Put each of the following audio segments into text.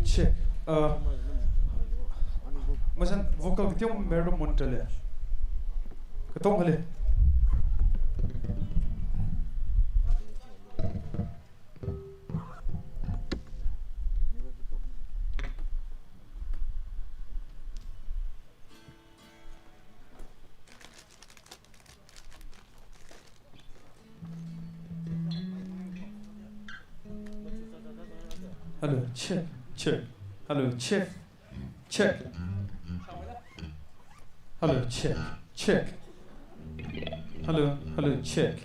check. Masan vocal tiong meron montale. Katong hali. Hello, check, check. Hello, check, check. Hello, check, check. Hello, hello, check.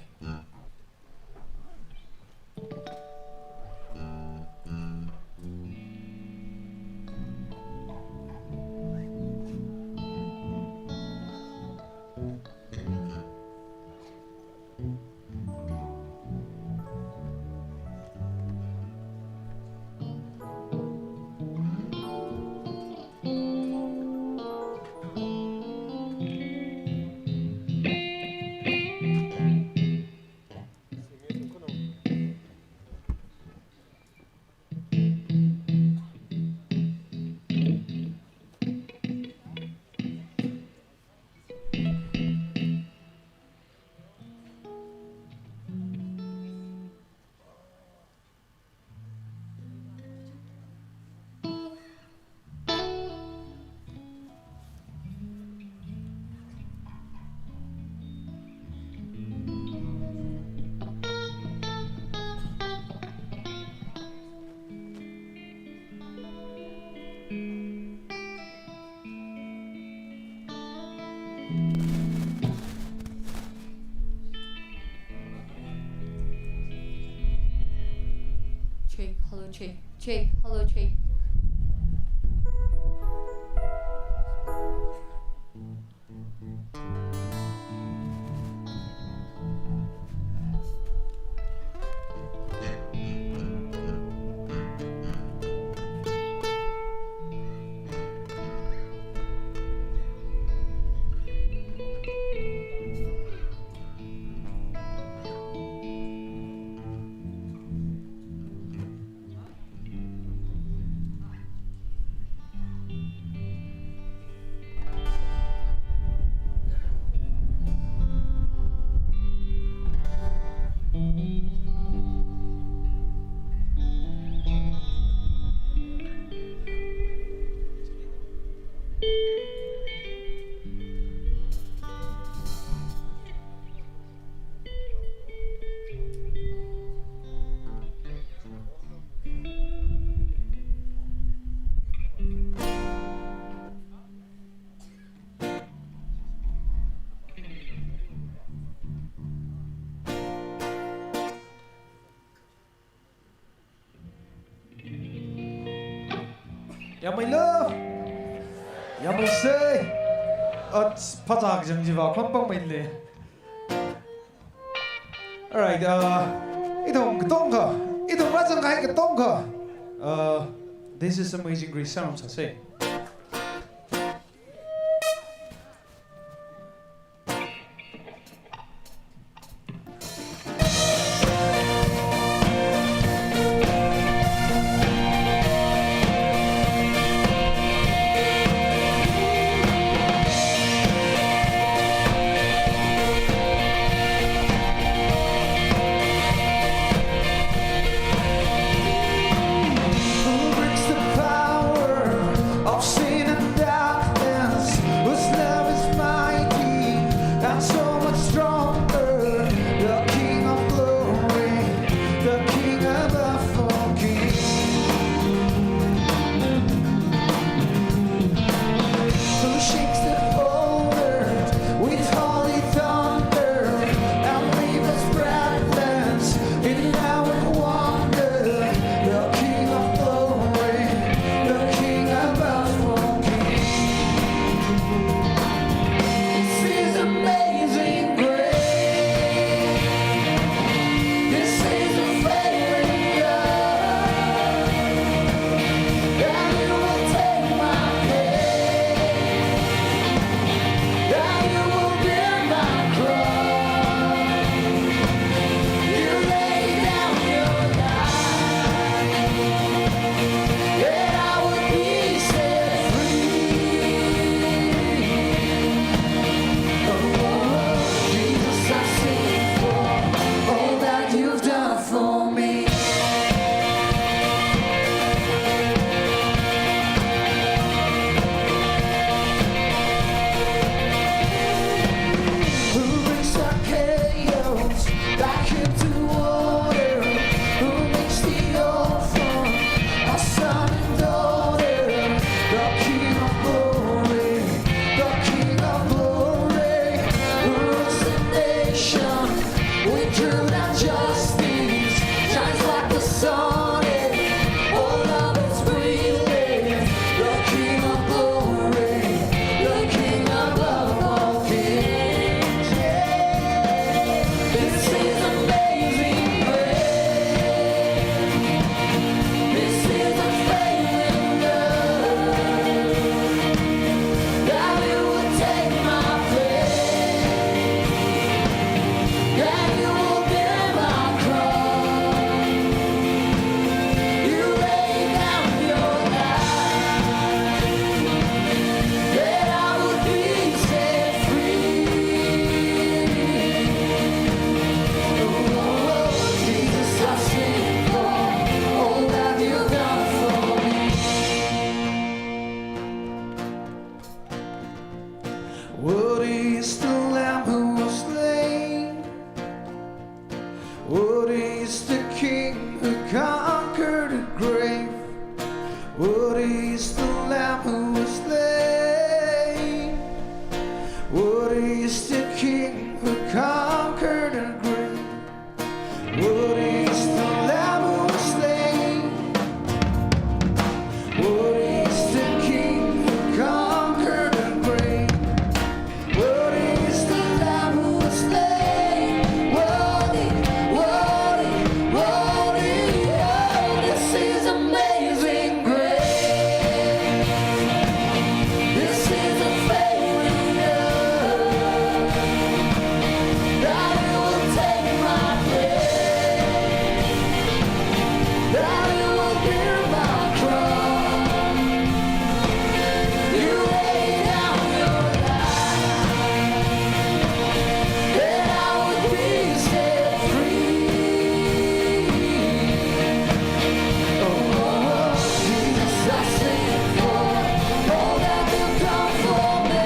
Check, hello, check, check, hello, check. Yeah, my love. Yeah, my say. 파작 정지와 컴빵 mainly. Alright, itong ketongka. Itong rajang kahit ketongka. This is Amazing Grace sound sa say. What is the lamb who was slain? What is the king who conquered the grave? What is the lamb who was slain? What is the king who conquered the grave? What is the lamb who was slain? Worthy, worthy, worthy, oh, this is amazing grace. This is a failing love. That it will take my place. That it will bear my cross. You lay down your life, that I would be set free. Oh, Jesus, I sing for all that you've done for me.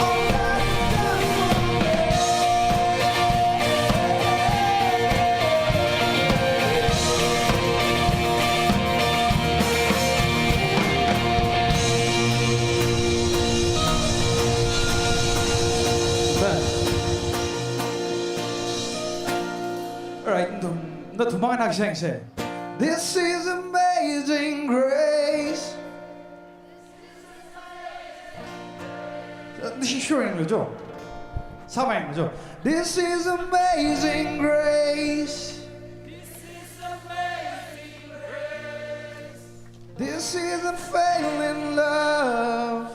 All that you've done for me. Alright, 너 도망을 하기 시작해. This is amazing grace. 쉬어있는 거죠? 사방인 거죠? This is amazing grace. This is a failing love.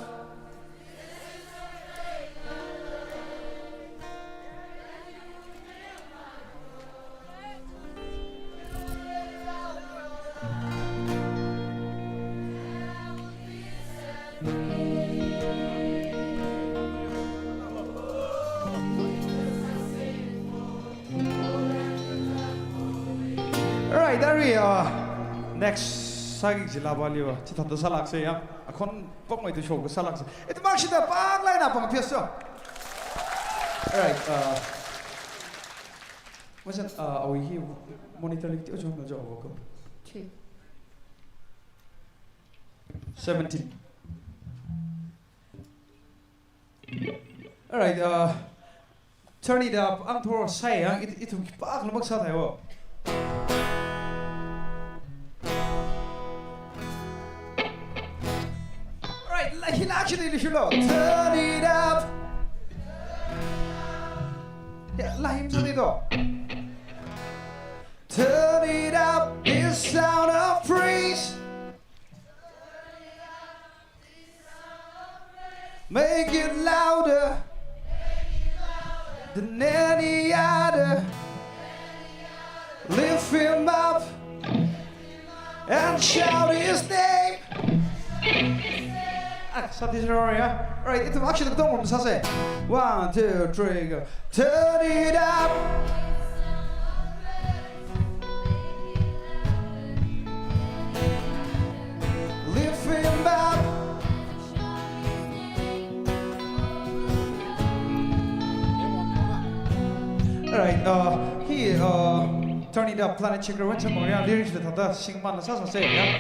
Alright, Dari, next saging sila baliw. Cita to salak siya. Akon pok mo ito show ko salak siya. Ito mga sida pang line up ang piyesa. Alright, what's that? Are we here monitoring the ojo na job ko? Check. 17. Alright, turn it up. Ang toro saya, ito pak lumag sa tayo. Alright, actually, if you know, turn it up. Yeah, lahim sa dito. Turn it up, this sound of praise. Make it louder than any other. Lift him up and shout his name. Satisfactory, Alright, ito actually ito mo masase. 1, 2, 3, go. Turn it up. Lift him up. Alright, here, turn it up, planet checker, when some more lyrics that are sing man, as I say, yeah.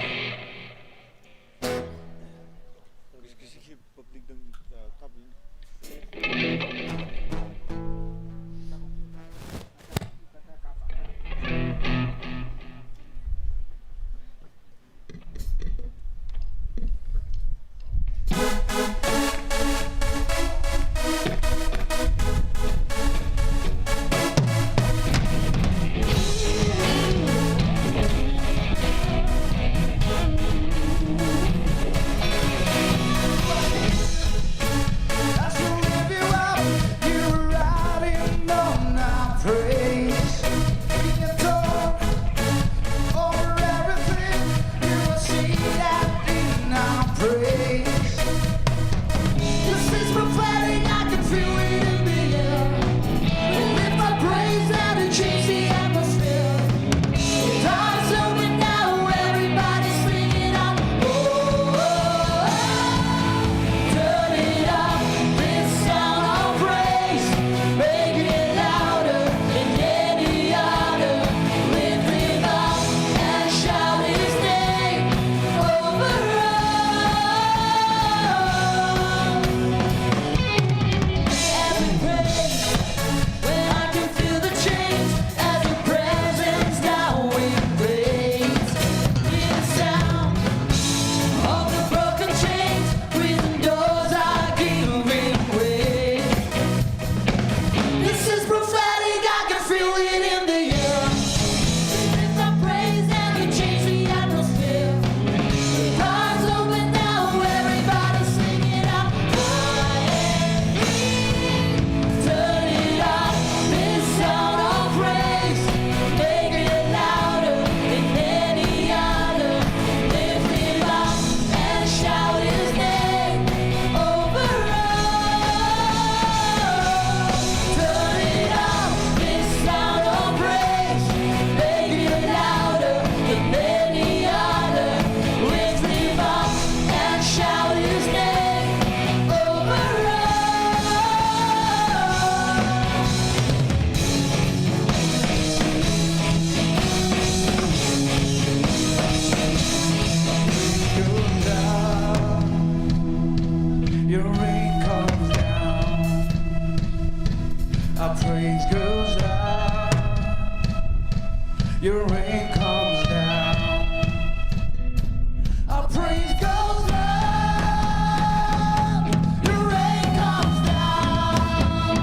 your rain comes down. Our praise goes up, your rain comes down.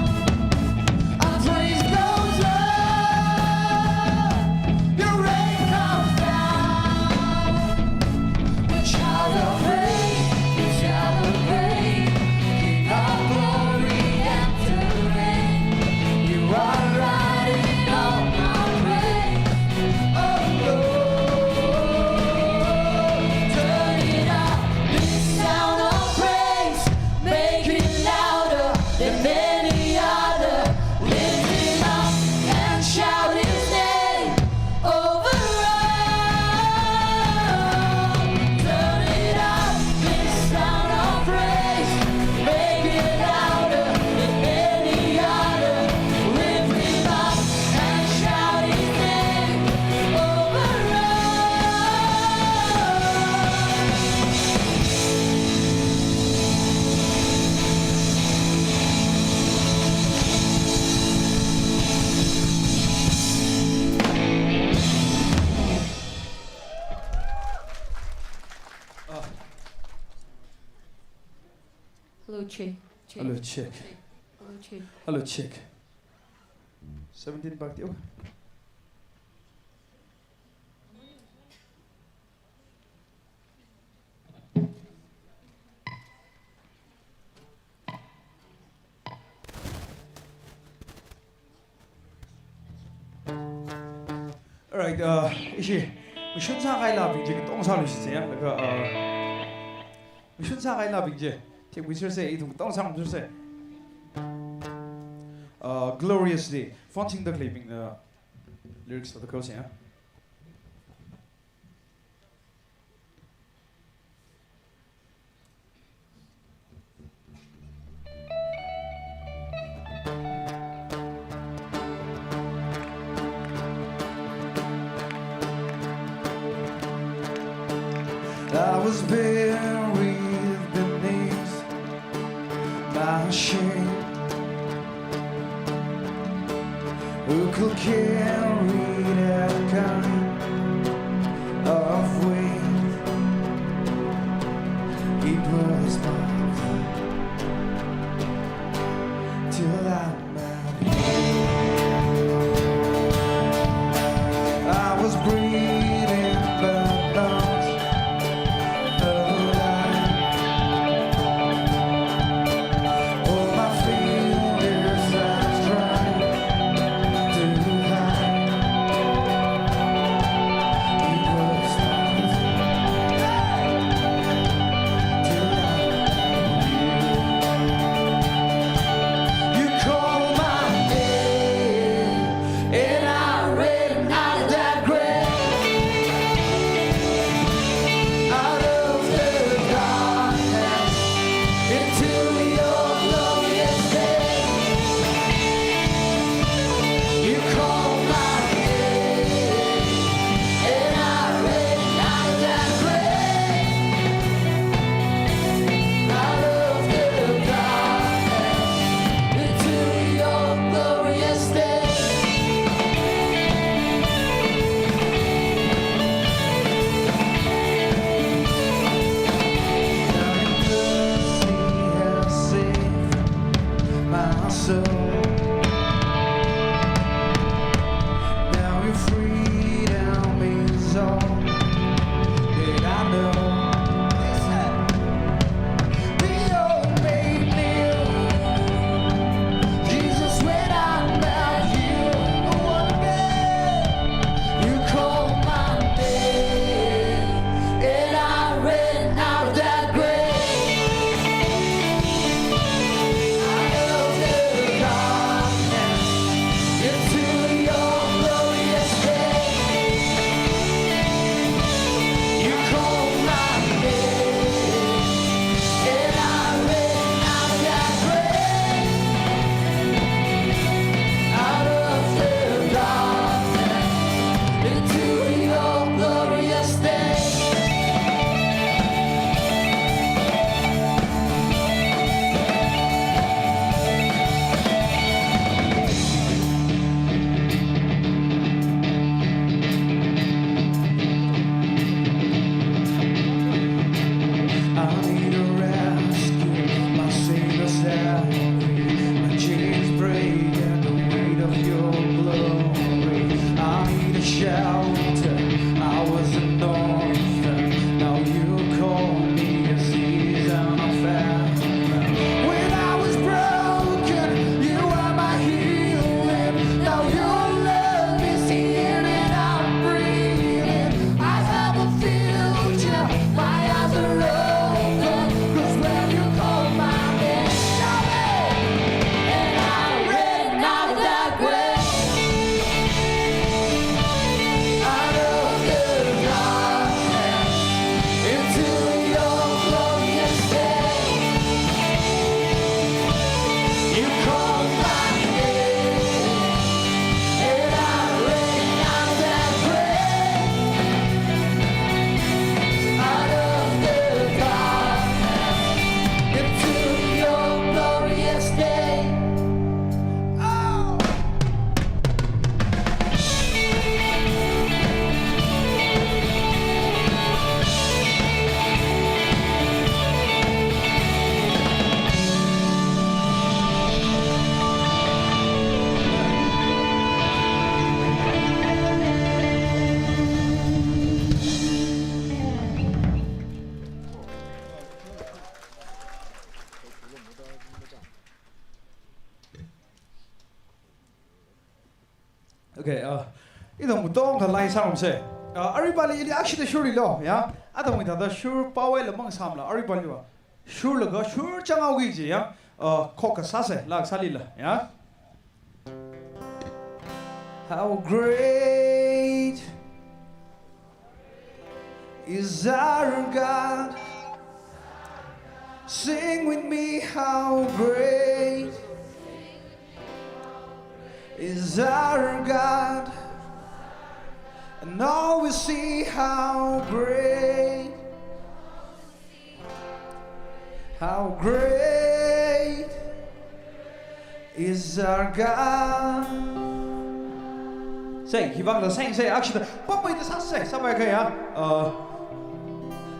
Our praise goes up, your rain comes down. We shout of praise, we shout of praise, King of glory enter reign. You are riding on our praise, oh Lord. Turn it up, this sound of praise, make it louder than any other. Lift him up and shout his name over all. Turn it up, this sound of praise, make it louder than any other. Lift him up and shout his name over Hello, check. Check. Hello, check. Hello, check. Hello, check. 17 back there. Alright, 이제 순사가일라빙제 똥사르시세요. 그러니까 순사가일라빙제 제무실세 이동 똥사람들세 gloriously fronting the claiming lyrics of the chorus, yeah. I was buried beneath my shame. Who could carry that kind of weight? It was not till I met you. I was breathing but not alive. All my fingers I've tried to hide. Okay, 이동 무동 더 라이 사람세. everybody actually sure lo, yeah. 아동 이다 sure power lemang samla. everybody 와. sure lo sure 장아오기 지, yeah. 코카 사세 락 살릴라, yeah. How great is our God? Sing with me, how great is our God, and all we see how great is our God. Say, 희망 더 say actually 뽀뽀 이제 샀어. 사봐야 그야.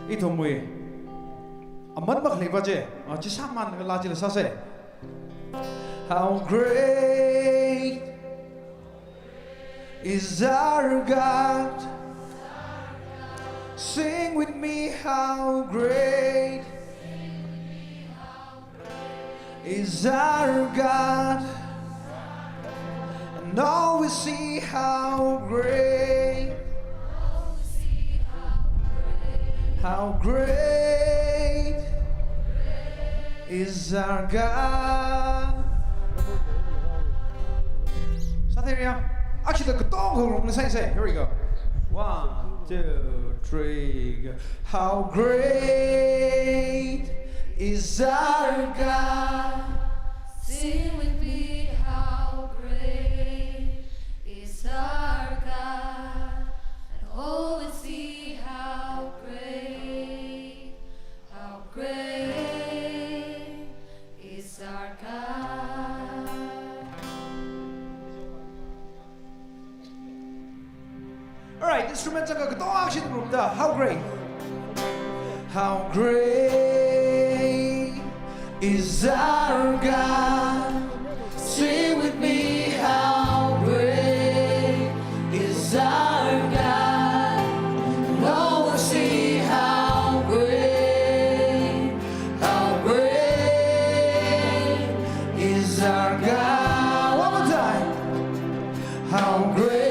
이 동무이 아만 막 해봐지. 지상만 라지를 샀어. How great is our God? Sing with me, how great is our God? And all we see how great is our God. Actually, the Khokharum, say, here we go. 1, 2, 3, go. How great is our God? Sing with me, how great is our God, and all will see how great is our God. All right, instrumental 또 하시는 겁니다. How great is our God? Sing with me, how great is our God? No one see how great is our God. One more time. How great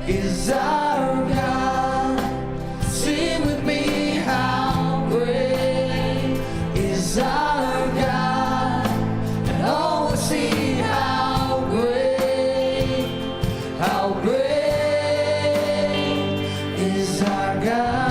is our God? Sing with me, how great is our God? And all will see how great is our God.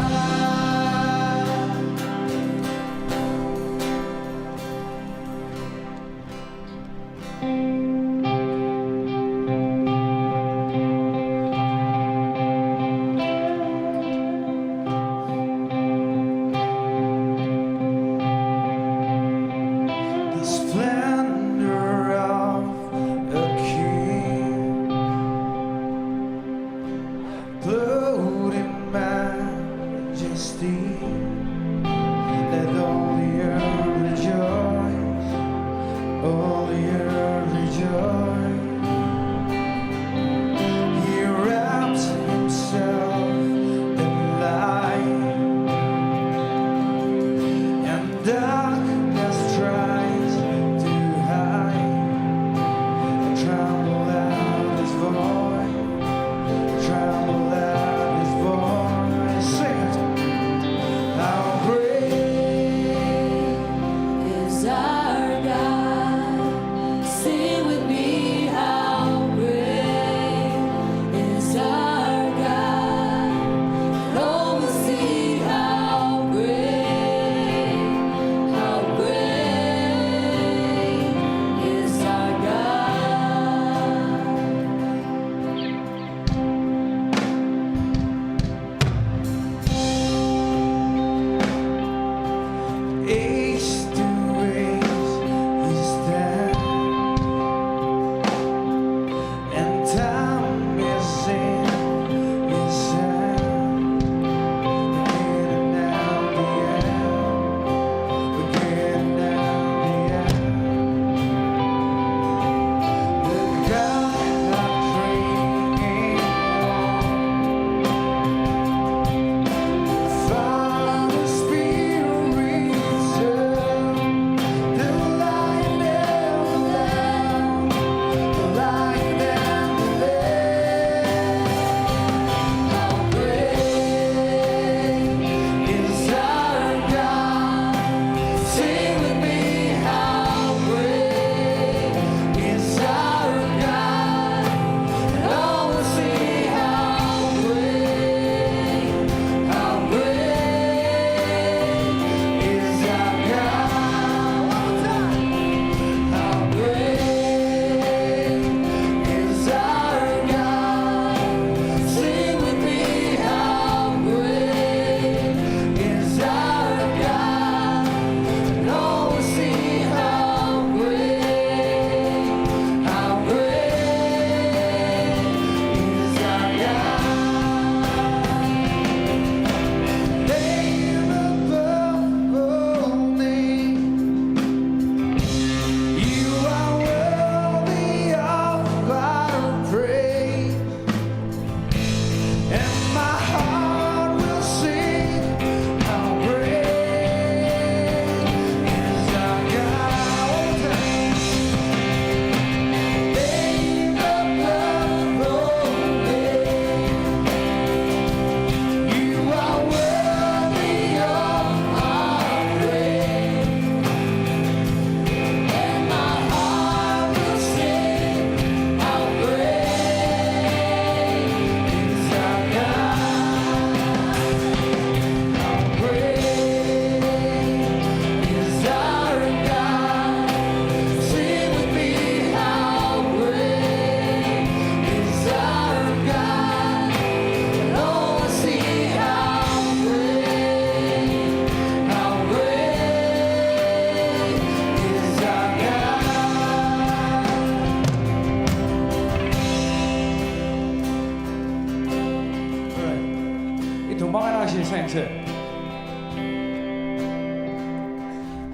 she sang it.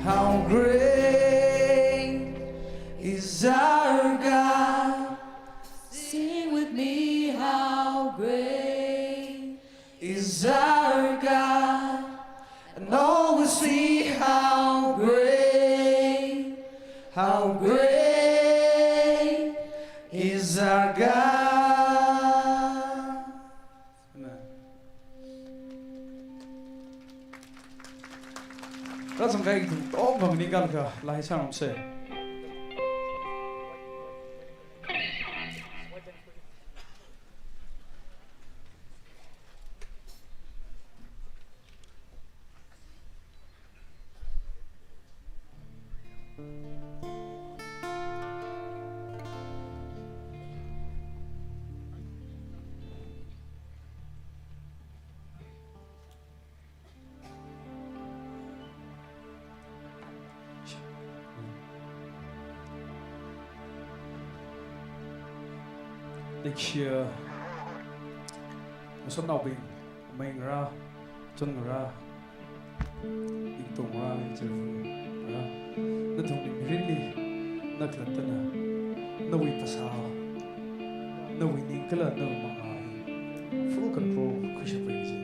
How great is our God? Sing with me, how great Is our God, and all will see how great is our God. Amen. Rất rằng cái tốt bằng đi gần cả lại sao không sẽ. Next year, số nào bình mình ra chân ra đi tung ra chơi ra nó thông định really nó thật là nó bị phá sao nó bị nín cái là nó mà ai full control cứ sẽ phải gì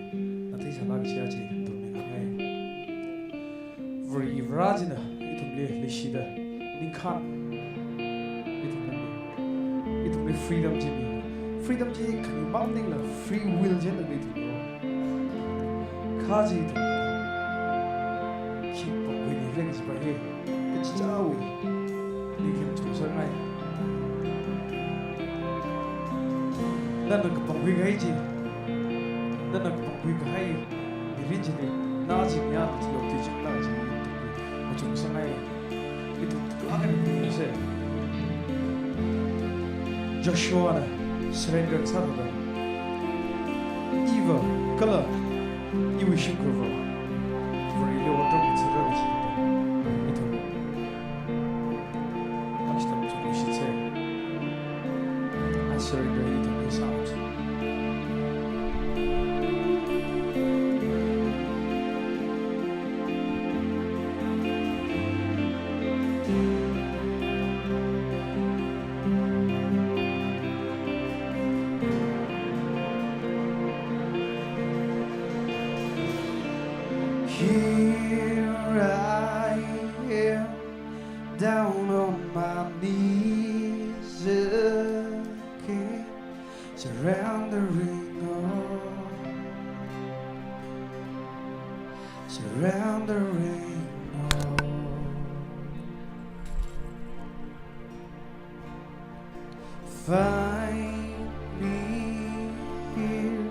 nó thấy sao lại chia chỉ tụi mình ngay vì ra gì nè ít thông lệ lịch sử đó nín khát ít thông lệ freedom gì freedom ji kan bang ding la free will je na ni tu kha ji tu ki po wi ni le ji ba he ke cha wi ni kim chu sa ngai dan na ka wi gai ji dan na ka wi gai ni ri ji ni na ji nya ti lo ti chi na ji ni tu chu sa ngai ni tu ka ga ni se Joshua na surrender sarada Eva kala iwi shukova vri le water tsara ji ito ashta chu shi tse I surrender it to his out Here I am, down on my knees again, surrendering all. Find me here,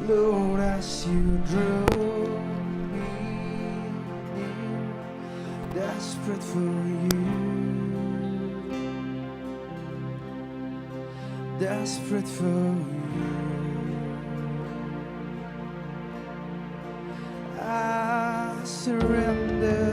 Lord, as you draw. Desperate for you, desperate for you. I surrender.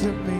To me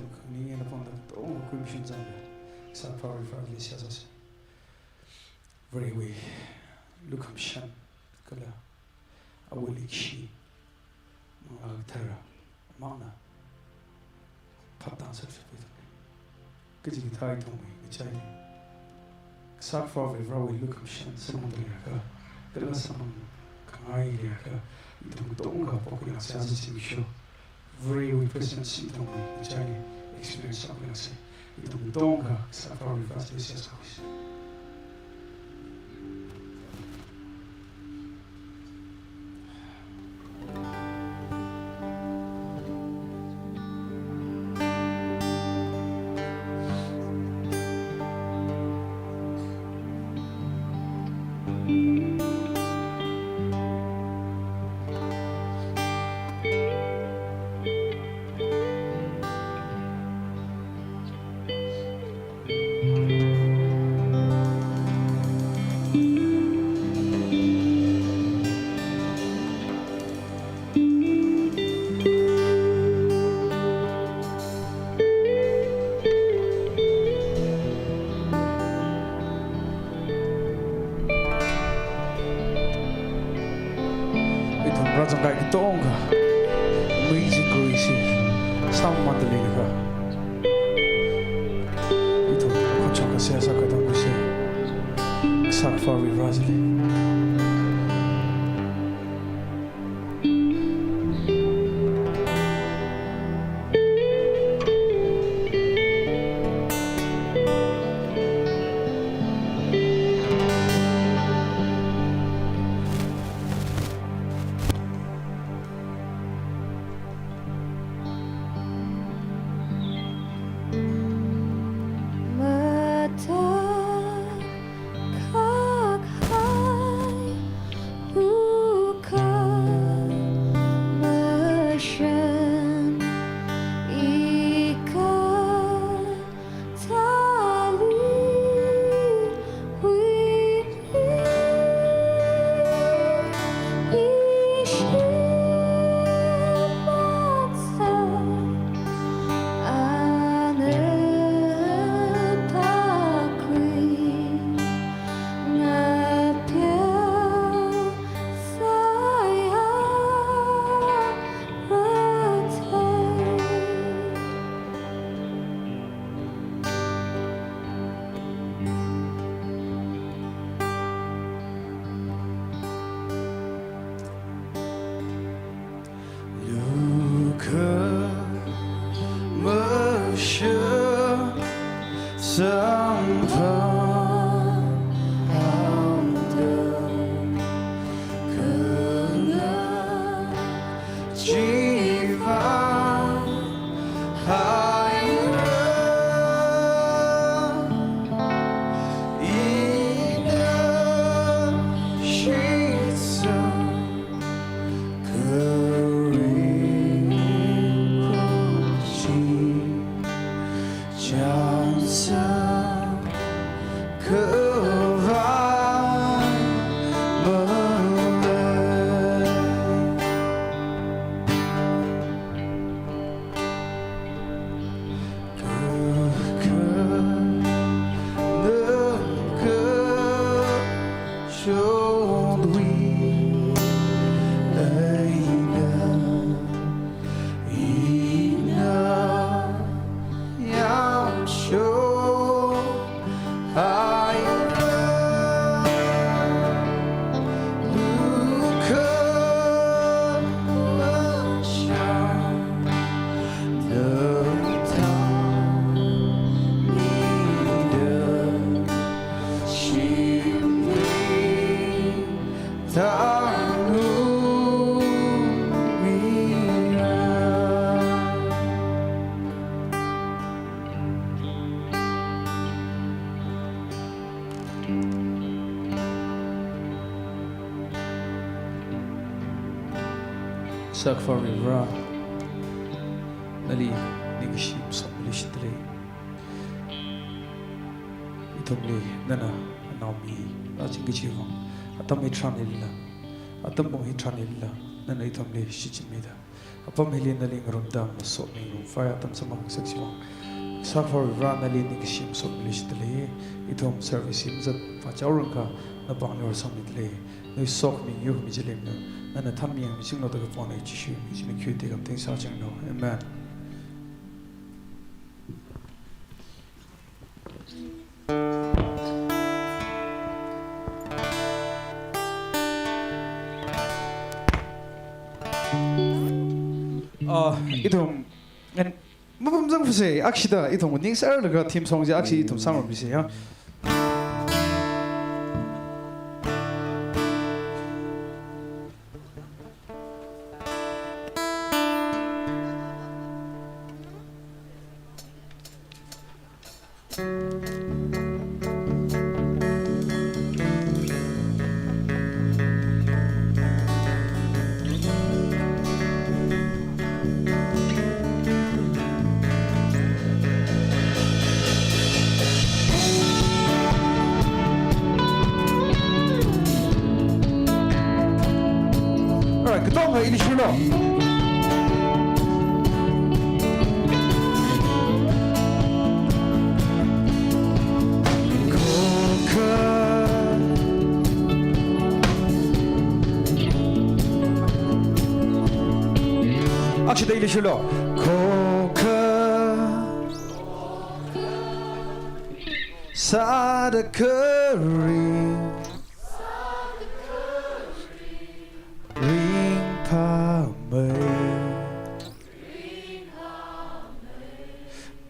좀 그니에는 본다 또 금신 장면 사파리 프라들리 시아서 very we look am shan kala awli shi tara mana pattan self 그지 타이 통이 그차이 사파리 프라위 look am shan 사람들이가 그런 사람 강아이리가 이동 동가 보고나 사지 심쇼 very we present 시동 그차이 experience something else 이동 동가 사파리 프라들리 시아서 Razong kay kitong amazing grace sang mandali ka ito kung kasi sa kadang ko siya sak for we razili sak for river nali nigishim samlishtre itomli nana naomi ajingijiwa atam itranilla atam mo itranilla nana itomli shichimida Upam hilin na ling rumdam na so ning fire tam sa mga saksiwang suffer run na lin ni kishim so bilis tali itom service im zat fa chawrung ka na banglor samit le noi sok mi yu mi jilim no na tham mi mi sing no da phone ai chi shu mi jin kyu te kam ting sa chang no amen. 이동 뭐범정 보세요. 악시다 이동 닝 쌀르가 팀 성지 악시 이동 상을 보세요. 그동안 이리 실로 악시다 이리 실로 사드커리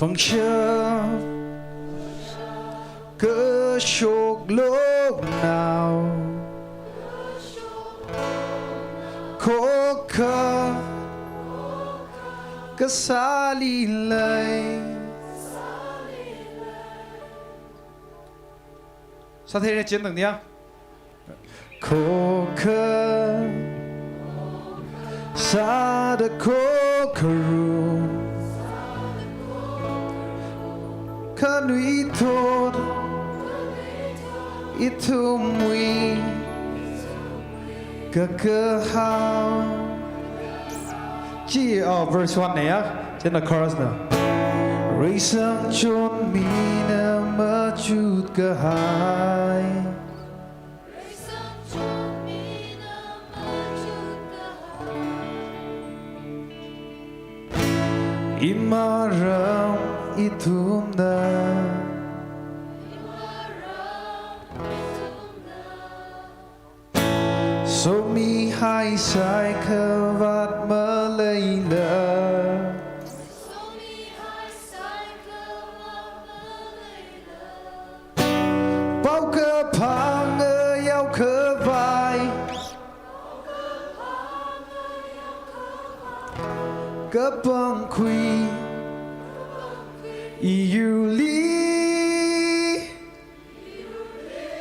bằng chớp cỡ chốc lúc nào khó khăn cỡ xa lì lầy sao thế này chiến được nhá khó khăn xa được Khokharum Kanui thod itumwi kakahau G verse 1 này á trên là chorus nào Raisang chon mina machut kahai Imaram itumna So mi hai sai kavat malayla Bao cơ phang yao cơ vai Cơ băng quy Iuli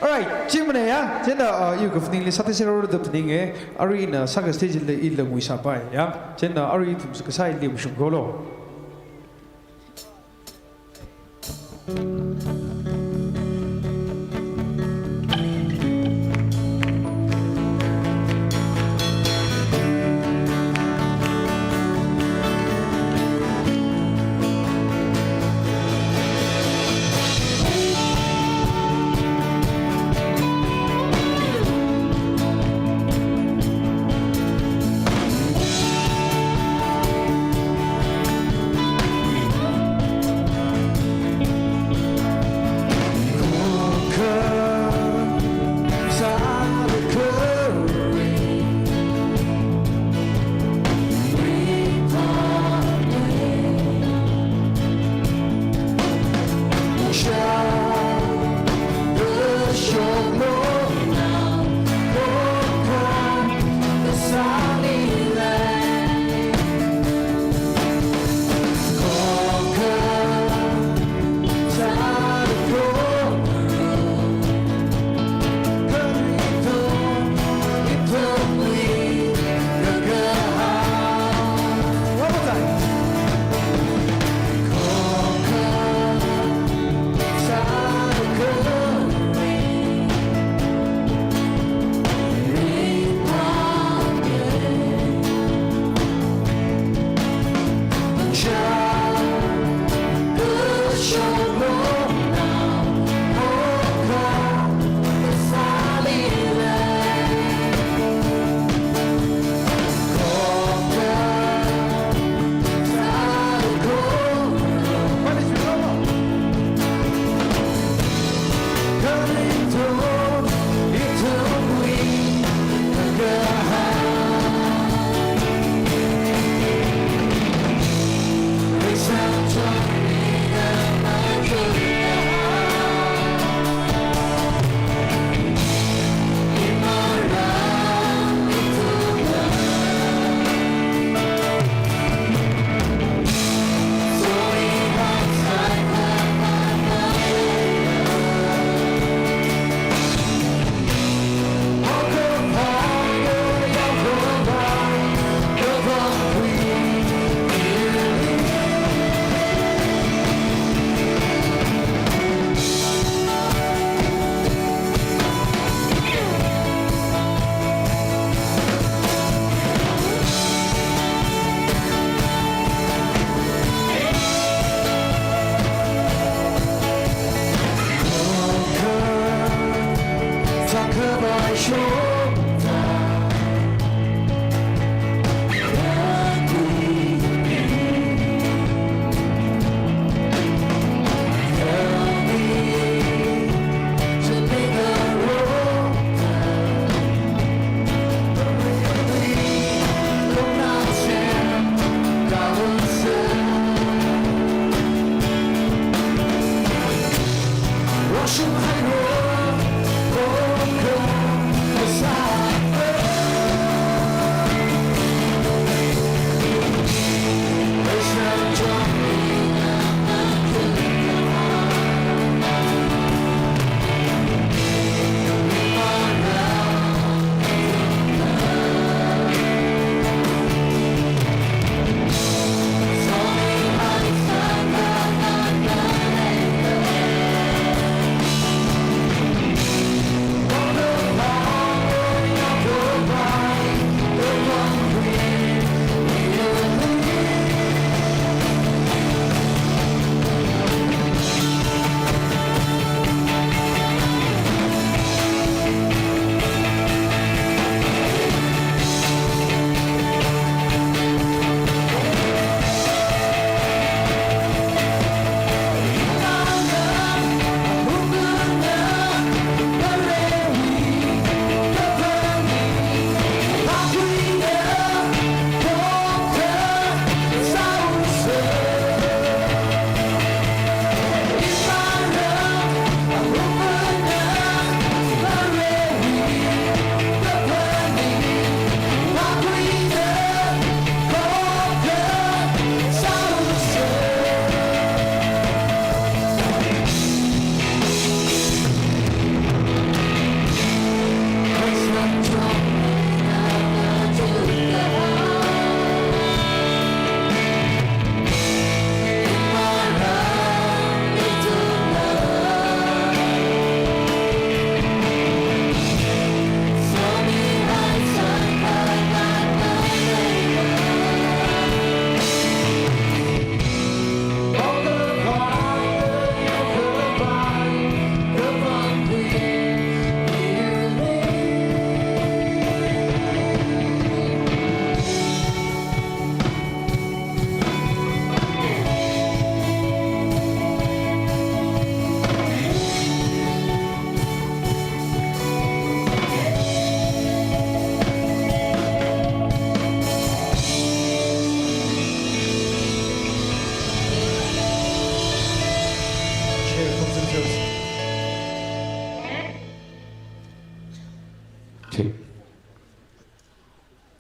Alright, 지금 뭐야? 제가 이거 분위기 사태세로도 분위기에 아리나 사가 스테이지를 일로 위사봐야. 제가 아리 tum스 그 사이에 무슨 걸로.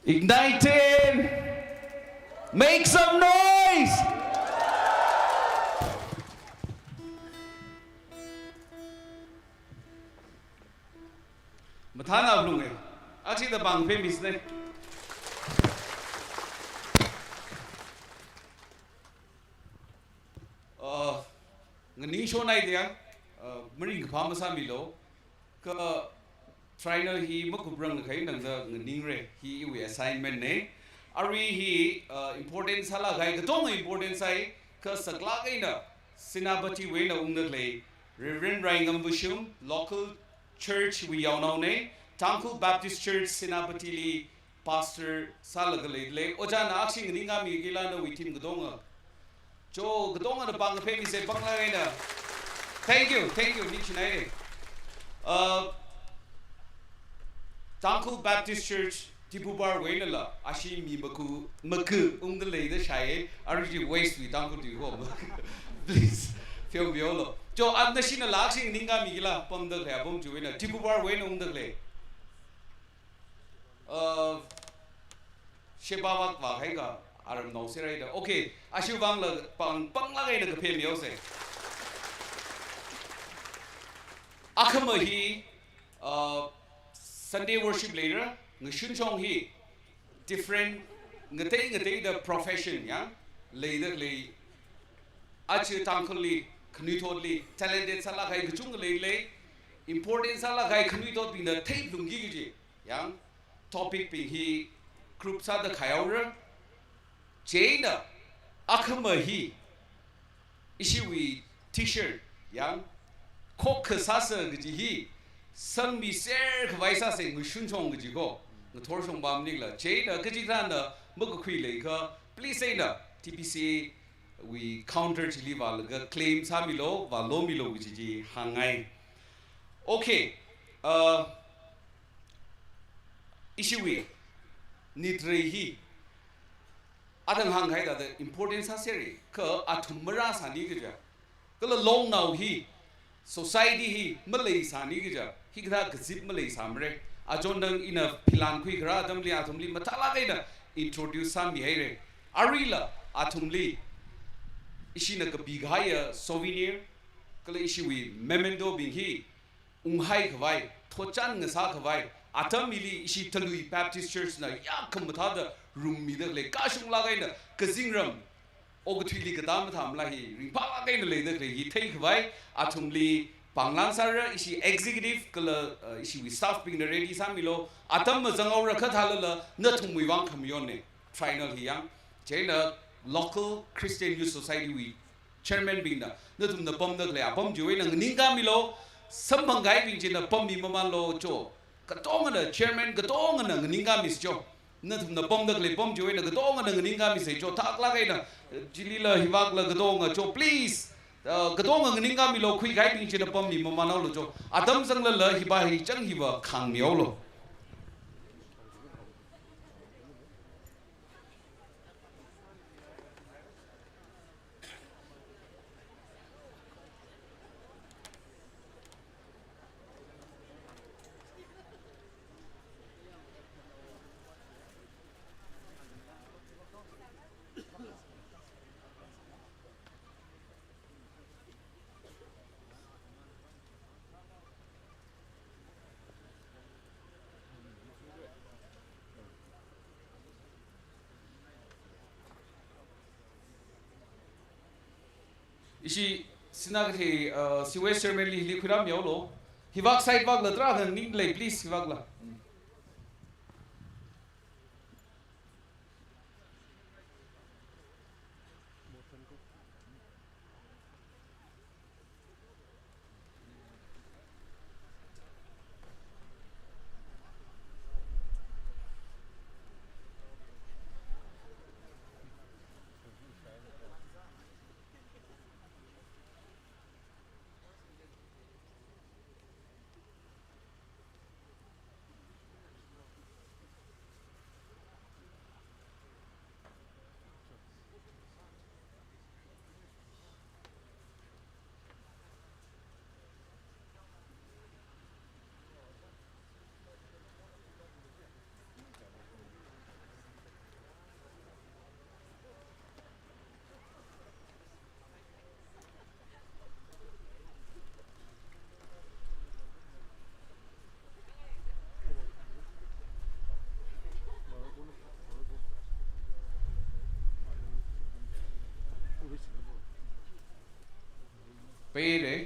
Igniting! Make some noise! Mathana blunge. Actually the bang famous ne. Ngani show na idea. Mering kham sa milo. Ka Triennial he makubrang kay nang the ngingre he we assignment ne. Ari he important sala gai the tong important sai ka sakla kay na Sinabati Wayne Ungle, Reverend Rangam Bushum, local church we all know ne, Tankul Baptist Church, Sinabati Lee, Pastor Salagale, Ojan Aksing Ringa Migilano with Tim Gdonga. Joe Gdonga the Bang Pemi said Banglaina. Thank you, Nichinade. Tankul Baptist Church, Tipubar Wainala, Ashi Mibaku, Maku, Ungale, the Shai, Arji waste with Tankul to home. Please, Phil Violo. Joe, I'm the Shina Laxing Ninga Migila, Pom the Labum to win a Tipubar Wain Ungale. Shebawak Wahega, I don't know, Sereda. Okay, Ashubangla, Pangla, the Pay Music. Akamahi, Sunday worship leader, Ngashun Chong He, different, Ngate the profession, yeah, later lay, Achi Tankali, Knutodli, talented Salakai Kachungle, important Salakai Knutod being the tape Lungigi, yeah, topic being he, Krupsa the Kayaura, Jada, Akamahi, Ishiwi t shirt, yeah. Kokasasa Giji, Sun be ser Vaisasing, we shun chong Gigo, the Torsion Bam Nigla, Jada, Gajigana, Mugakui Lake, please say that TBCA we counter Chiliva, claim Samilo, Valomilo, Giji, Hangai. Okay, Ishiwi, Nitrehi, Adam Hangai, the importance of Seri, Ka Atumara Sanigja, Gala long now he. Society he Malay Sanigija, he got zip Malay Samre, a Jondang in a Pilan quick radamly atomly Matalagada, introduce some behavior. Arila atomly Ishina big higher souvenir, Kalishiwi, Memendo being he, Unghai Kavai, Tochan Nasakavai, Atamili Ishi Talui Baptist Church na Yakamata, room middle like Kashum Lagana, Kazingram. Ogutili Gadam Tamlahi, Rimpala later, he take away Atumli Panglansara, is she executive, is she with staff being the ready Samilo, Atam Zangora Katalala, Natum we want Kamione, Triennial Hiang, Jana, local Christian Youth Society, we chairman being the Natum the Bomb the Glea, Bomb Join and Ningamilo, some Bangai being the Bombi Mamalo Joe, Katong chairman, Gatong and Ningamis Joe. Nothing the bomb the bomb join the dong and the Ningami say, Joe Taklagana, Jilila, Hivagla, the dong, Joe, please. Gadong and Ningamilo, quick hiding in the bomb, Mamanolo, Joe. Adam Zangla, Hibahi, Jangiva, Kangiolo. Ishi Sinagati, Siway ceremony, Liquidam Yolo. Hivak side bag the dragon, need lay, please, Hivagla. Paid, eh?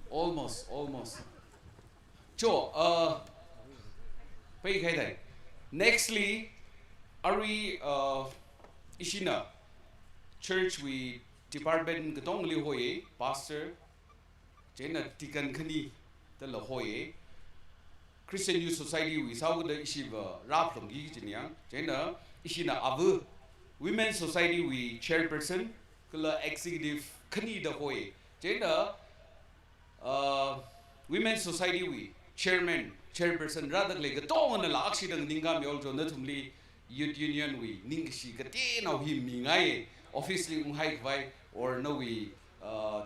Almost. Joe, pay kai. Nextly, Ari Ishina church we department gdong li hoye pastor jena tikan khani the la hoye Christian Youth Society we saw the ishiva rap long gi jinyang jena ishina abu Women's Society we chairperson kala executive khani the hoye jena Women's Society we chairperson rather like gdong na la accident ninga mi also na thumli youth union we ning shi ka te now him mingai officially unhai vai or no we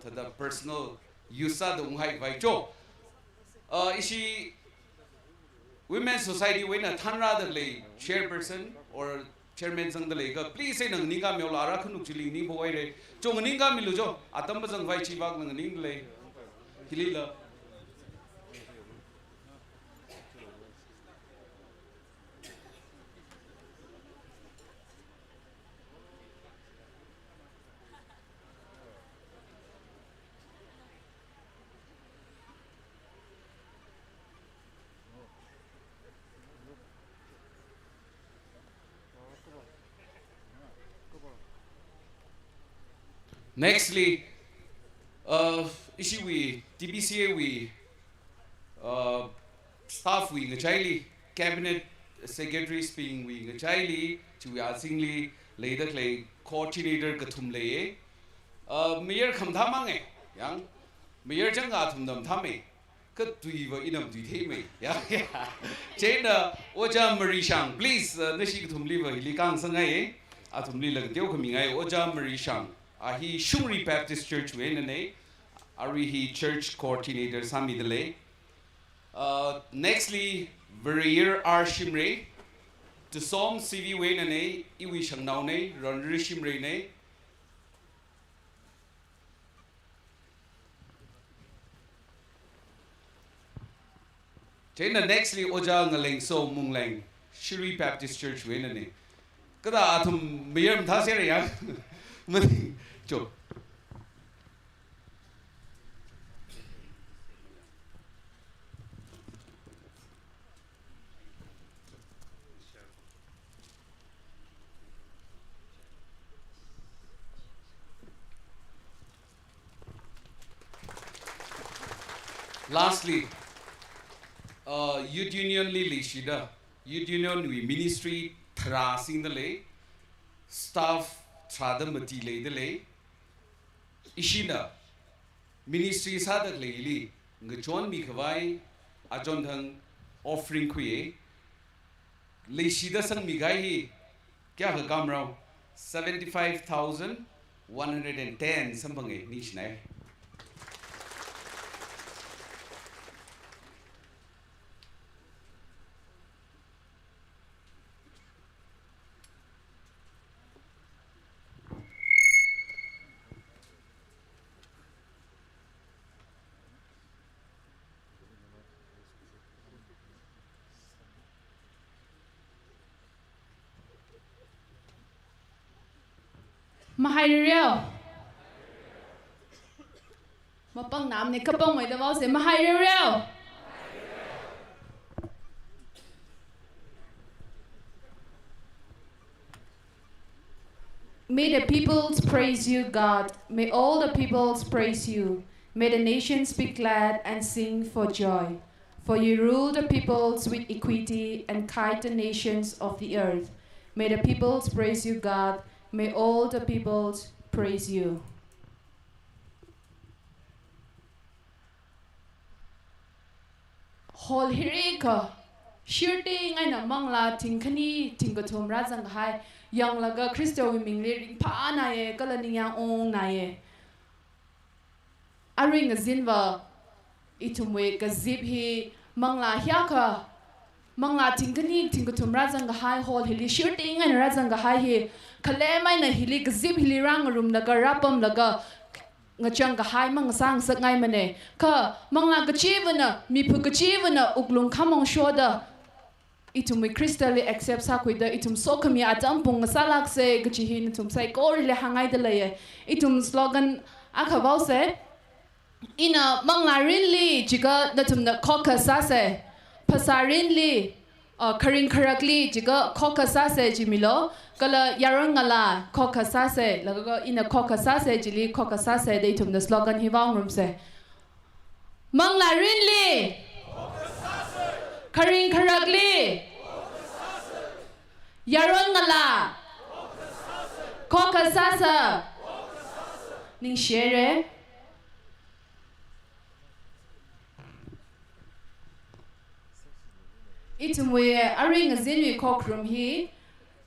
to the personal usa the unhai vai jo ishi Women's Society when a thanra the lay chairperson or chairman sang the lay please say nang ninga mi ola ra khanu chili ni boi re jo ninga mi lu jo atam ba sang vai chi bak nang ning lay hilila Nextly, ishi we TBCA we staff we ngachili cabinet secretaries being we ngachili to we asingly later clay coordinator gathum leye mayor khamdhamange yang mayor janga thumdam thame ka tuiwa inam tui theme ya chena oja marishang please nashi gathum liwa hilikang sangai athum li lag teu khamingai oja marishang he Shungri Baptist Church wenane ari he church coordinator samidale nextly Verrier R Shimre to som CV wenane iwi shangnau ne ronri shimre ne Chena nextly oja ngaleng so mungleng Shuri Baptist Church wenane kada athum mayor mthasere ya Joe. Lastly, Youth Union Lili Shida, Youth Union we ministry tracing the lay, staff tradamati lay the lay. Ishina ministry sadak leili ngachon mi khawai ajon thang offering khuye leishida sang mi gai hi kya ka kamrao 75,110 sambange nishnai Mahayriel. Mapang nam ni kapang may daw si Mahayriel. May the peoples praise you, God. May all the peoples praise you. May the nations be glad and sing for joy. For you rule the peoples with equity and guide the nations of the earth. May the peoples praise you, God. May all the peoples praise you. Hol hirika, shirting ay namang la tingkani tingkatum razang hai yang laga Kristo wiming liring pa na ye kalaniyang ong na ye. Aring zinva itumwe gazib hi mangla hyaka mangla tingkani tingkatum razang hai hol hili shirting ay razang hai hi kalemay na hili gazib hili rang rum laga rapam laga ngachang kahai mang sang sak ngai mane ka mangla kachivana mi phu kachivana uklung khamong shoda itum we crystally accept sa kuida itum sokami atam pung salak se gachihin itum sai kor le hangai de le itum slogan akhaw se ina mangla rinli jiga datum na kokka sa se pasarin li karing karakli jiga khokasa se jimilo kala yaron ngala khokasa se laga ina khokasa se jili khokasa se dei tum the slogan hi wang rum se mangla rinli karing karakli yaron ngala khokasa se ning share itumwe aring Ngazin Khokharum hi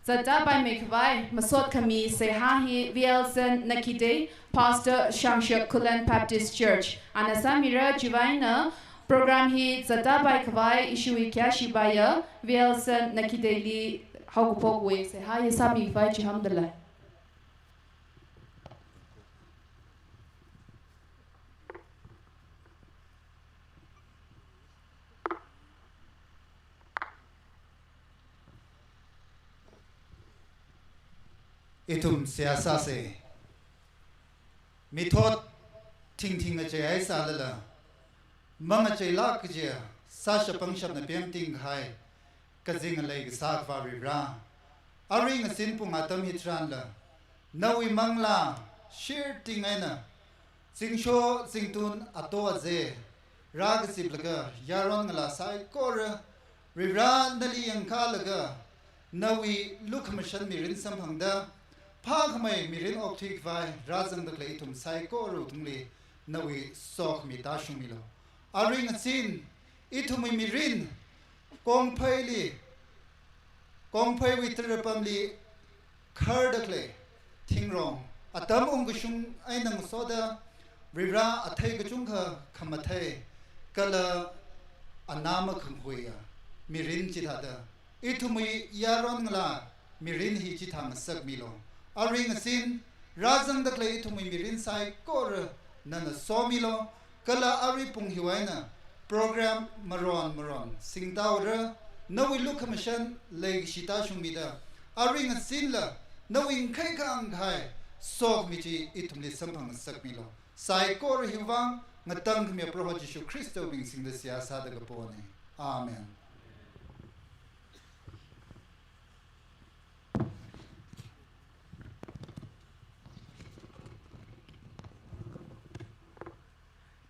zata by mekvai masot kami se ha hi Vielsen nakide pastor Shangshak Kulan Baptist Church anasamira jivaina program hi zata by kvai ishui kya shibaya Vielsen nakide li hawpok we se ha hi sami vai jihamdallah itum siyasa se mithot ting a jai sa la mang a jai la kje sa sha pang shap na pem ting hai ka jing lai ga sa va ri ra aring a sin pung atam hi tran la nawi mangla shir ting ai na sing sho sing tun ato a je ra ga sip la ga yaron la sai ko ri ra nali yang kha la ga nawi luk mission mi rin sam hang da Pag may mirin optik vai razang da klei tum sai ko ru tum li nawi sok mi ta shung milo aring a sin itum mi mirin kong phai wi tre pam li khar da klei thing rong atam ong gu shung ai nang so da rira athai gu chung kha khamathai kala anama kham hoya mirin chi da itum mi yaron ngla mirin hi chi tham sak milo aring sin razang da klei thumi mirin sai kor nana somilo kala ari pung hiwaina program maron singdaw ra nawi luk mission leg shita shumida aring sin la nawing khai kang khai sok miji itumli sampang sakmilo sai kor hiwang ngatang khme pro Jesu Christo bing sing da sia sa da gapone amen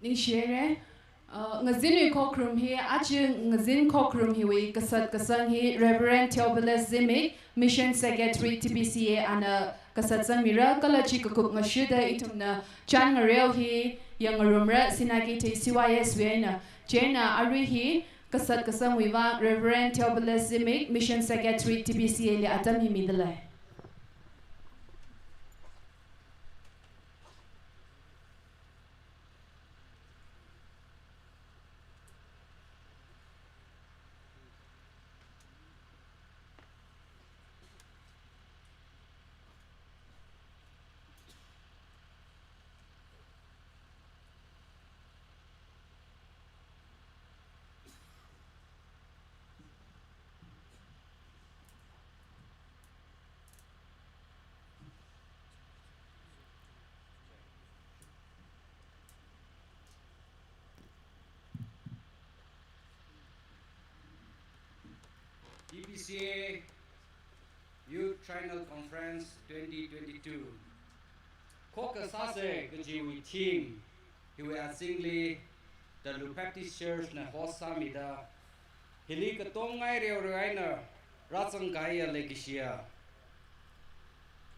ning share Ngazin Khokharum hi achi Ngazin Khokharum hi we kasat kasang hi Reverend Theophilus Zimik Mission Secretary TBCA ana kasat sang mira kala chi kukup ngashida itumna chan ngarel hi yang rumra sinagi te CYS wena jena ari hi kasat kasang wiwa Reverend Theophilus Zimik Mission Secretary TBCA li atam hi midalai TBCA Youth Triennial Conference 2022. Khokasase gajiwi team. He will singly the Baptist Church na hosamida. Hili katongai reoraina ratsangaya legisia.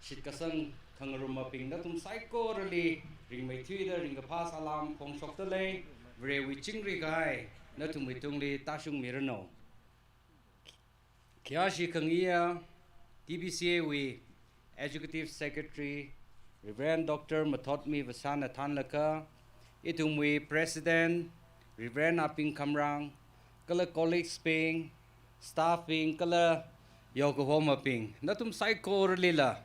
Shitkasang kangaruma ping na tum psycho rally ring mai twitter ring ka pas alam kong soktale vre wi chingri gai na tum mitungli tashung mirano. Kyashi Kangia, TBCA we Executive Secretary, Reverend Dr. Mathotmi Vasana Thanlaka, Itumwe President, Reverend Aping Kamrang, Kala colleagues ping, staffing, Kala Yokohama ping, Natum Saiko Lila,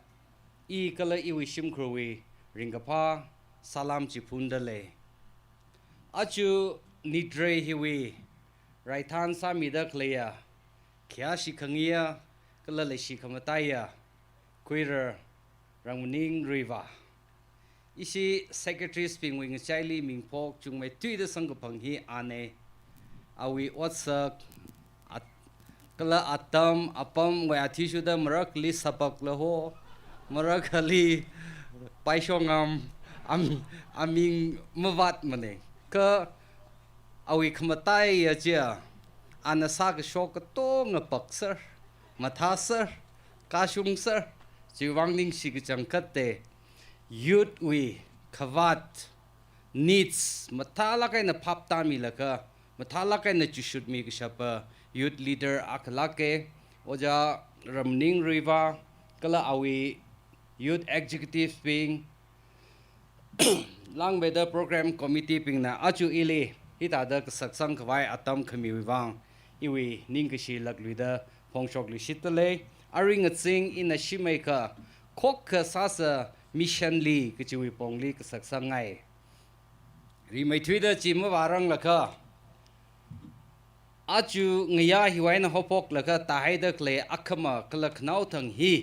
E Kala Iwishim Krowi, Ringapa, Salam Chipundale. Achu Nidre Hiwi, Raitan Samida Klea. Kyashi Kangia, Kalalishi Kamataya, Queer, Ramuning Riva. Isi Secretary Sping Wing Chili Ming Pok Chung Mai Tui the Sangapang Hi Ane. Awi Watsak at ก็ละอัตมอัปมเวอาทิชุดมรักลิสปักละโหมรักลีไปช่องอามิงมวัดมันเองก็เอาอีกมาไต่เจ้าอันนั้นสักโชกโต้งปักเซอร์มาท้าเซอร์กาชุงเซอร์จีวังนิ่งสิกจังคัดเตยุดวีขวัด needs มาท้าละกันนะพับตามีละก็มาท้าละกันนะจุดชุดมีก็ชับyouth leader อักลักเกโอจารำนิ่งรีวาก็ละเอาวี youth executive ปิงลังเบดโปรแกรม committee ปิงนะอาจูอิลีฮิตาเดกสักสังขวายอัตมขมิวิวังอีวีนิ่งกชีลักลุยเดพงชกลิชิตเลอาริงจิงอินาชิเมกาคกกษาสมิชันลีกจิวิปงลีกสักสังไงรีไม่ทวีเดจิมวารังละค่ะอาจูเงียหิวายนะฮปกละก็ตายเด็กเลยอักมาคลักนาวทั้งฮี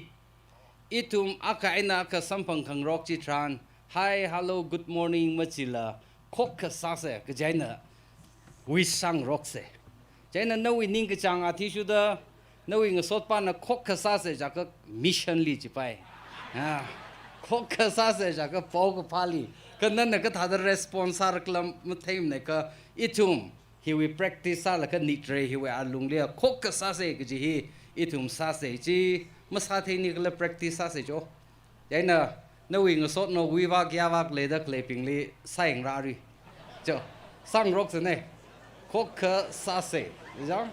อิทุมอักไอนักสัมพังขังรอกจิตราน Hi hello good morning มาจิละคกษาเสกใจนะวิสังรอกเสใจนะนวินิ่งกจังอาทิชุดนวิงสดปานะคกษาเสจากก็มิชชันลีจิไปคกษาเสจากก็ปอกพาลีก็นั่นน่ะก็ท่าเด response อาร์กลัมมาเทมเนี่ยก็อิทุม he will practice แล้วก็นิตร he will อาลุงเลียคกษาเสกจีฮีอิทุมซาเสจีมาซาเทนี่ก็เลย practice ซาเสจ้ใจนะนวิงสดนวิวากยาวากเลยดักเลยปิงลีใส่งรารีเจ้าสังรกเสน่คกซาเสจัง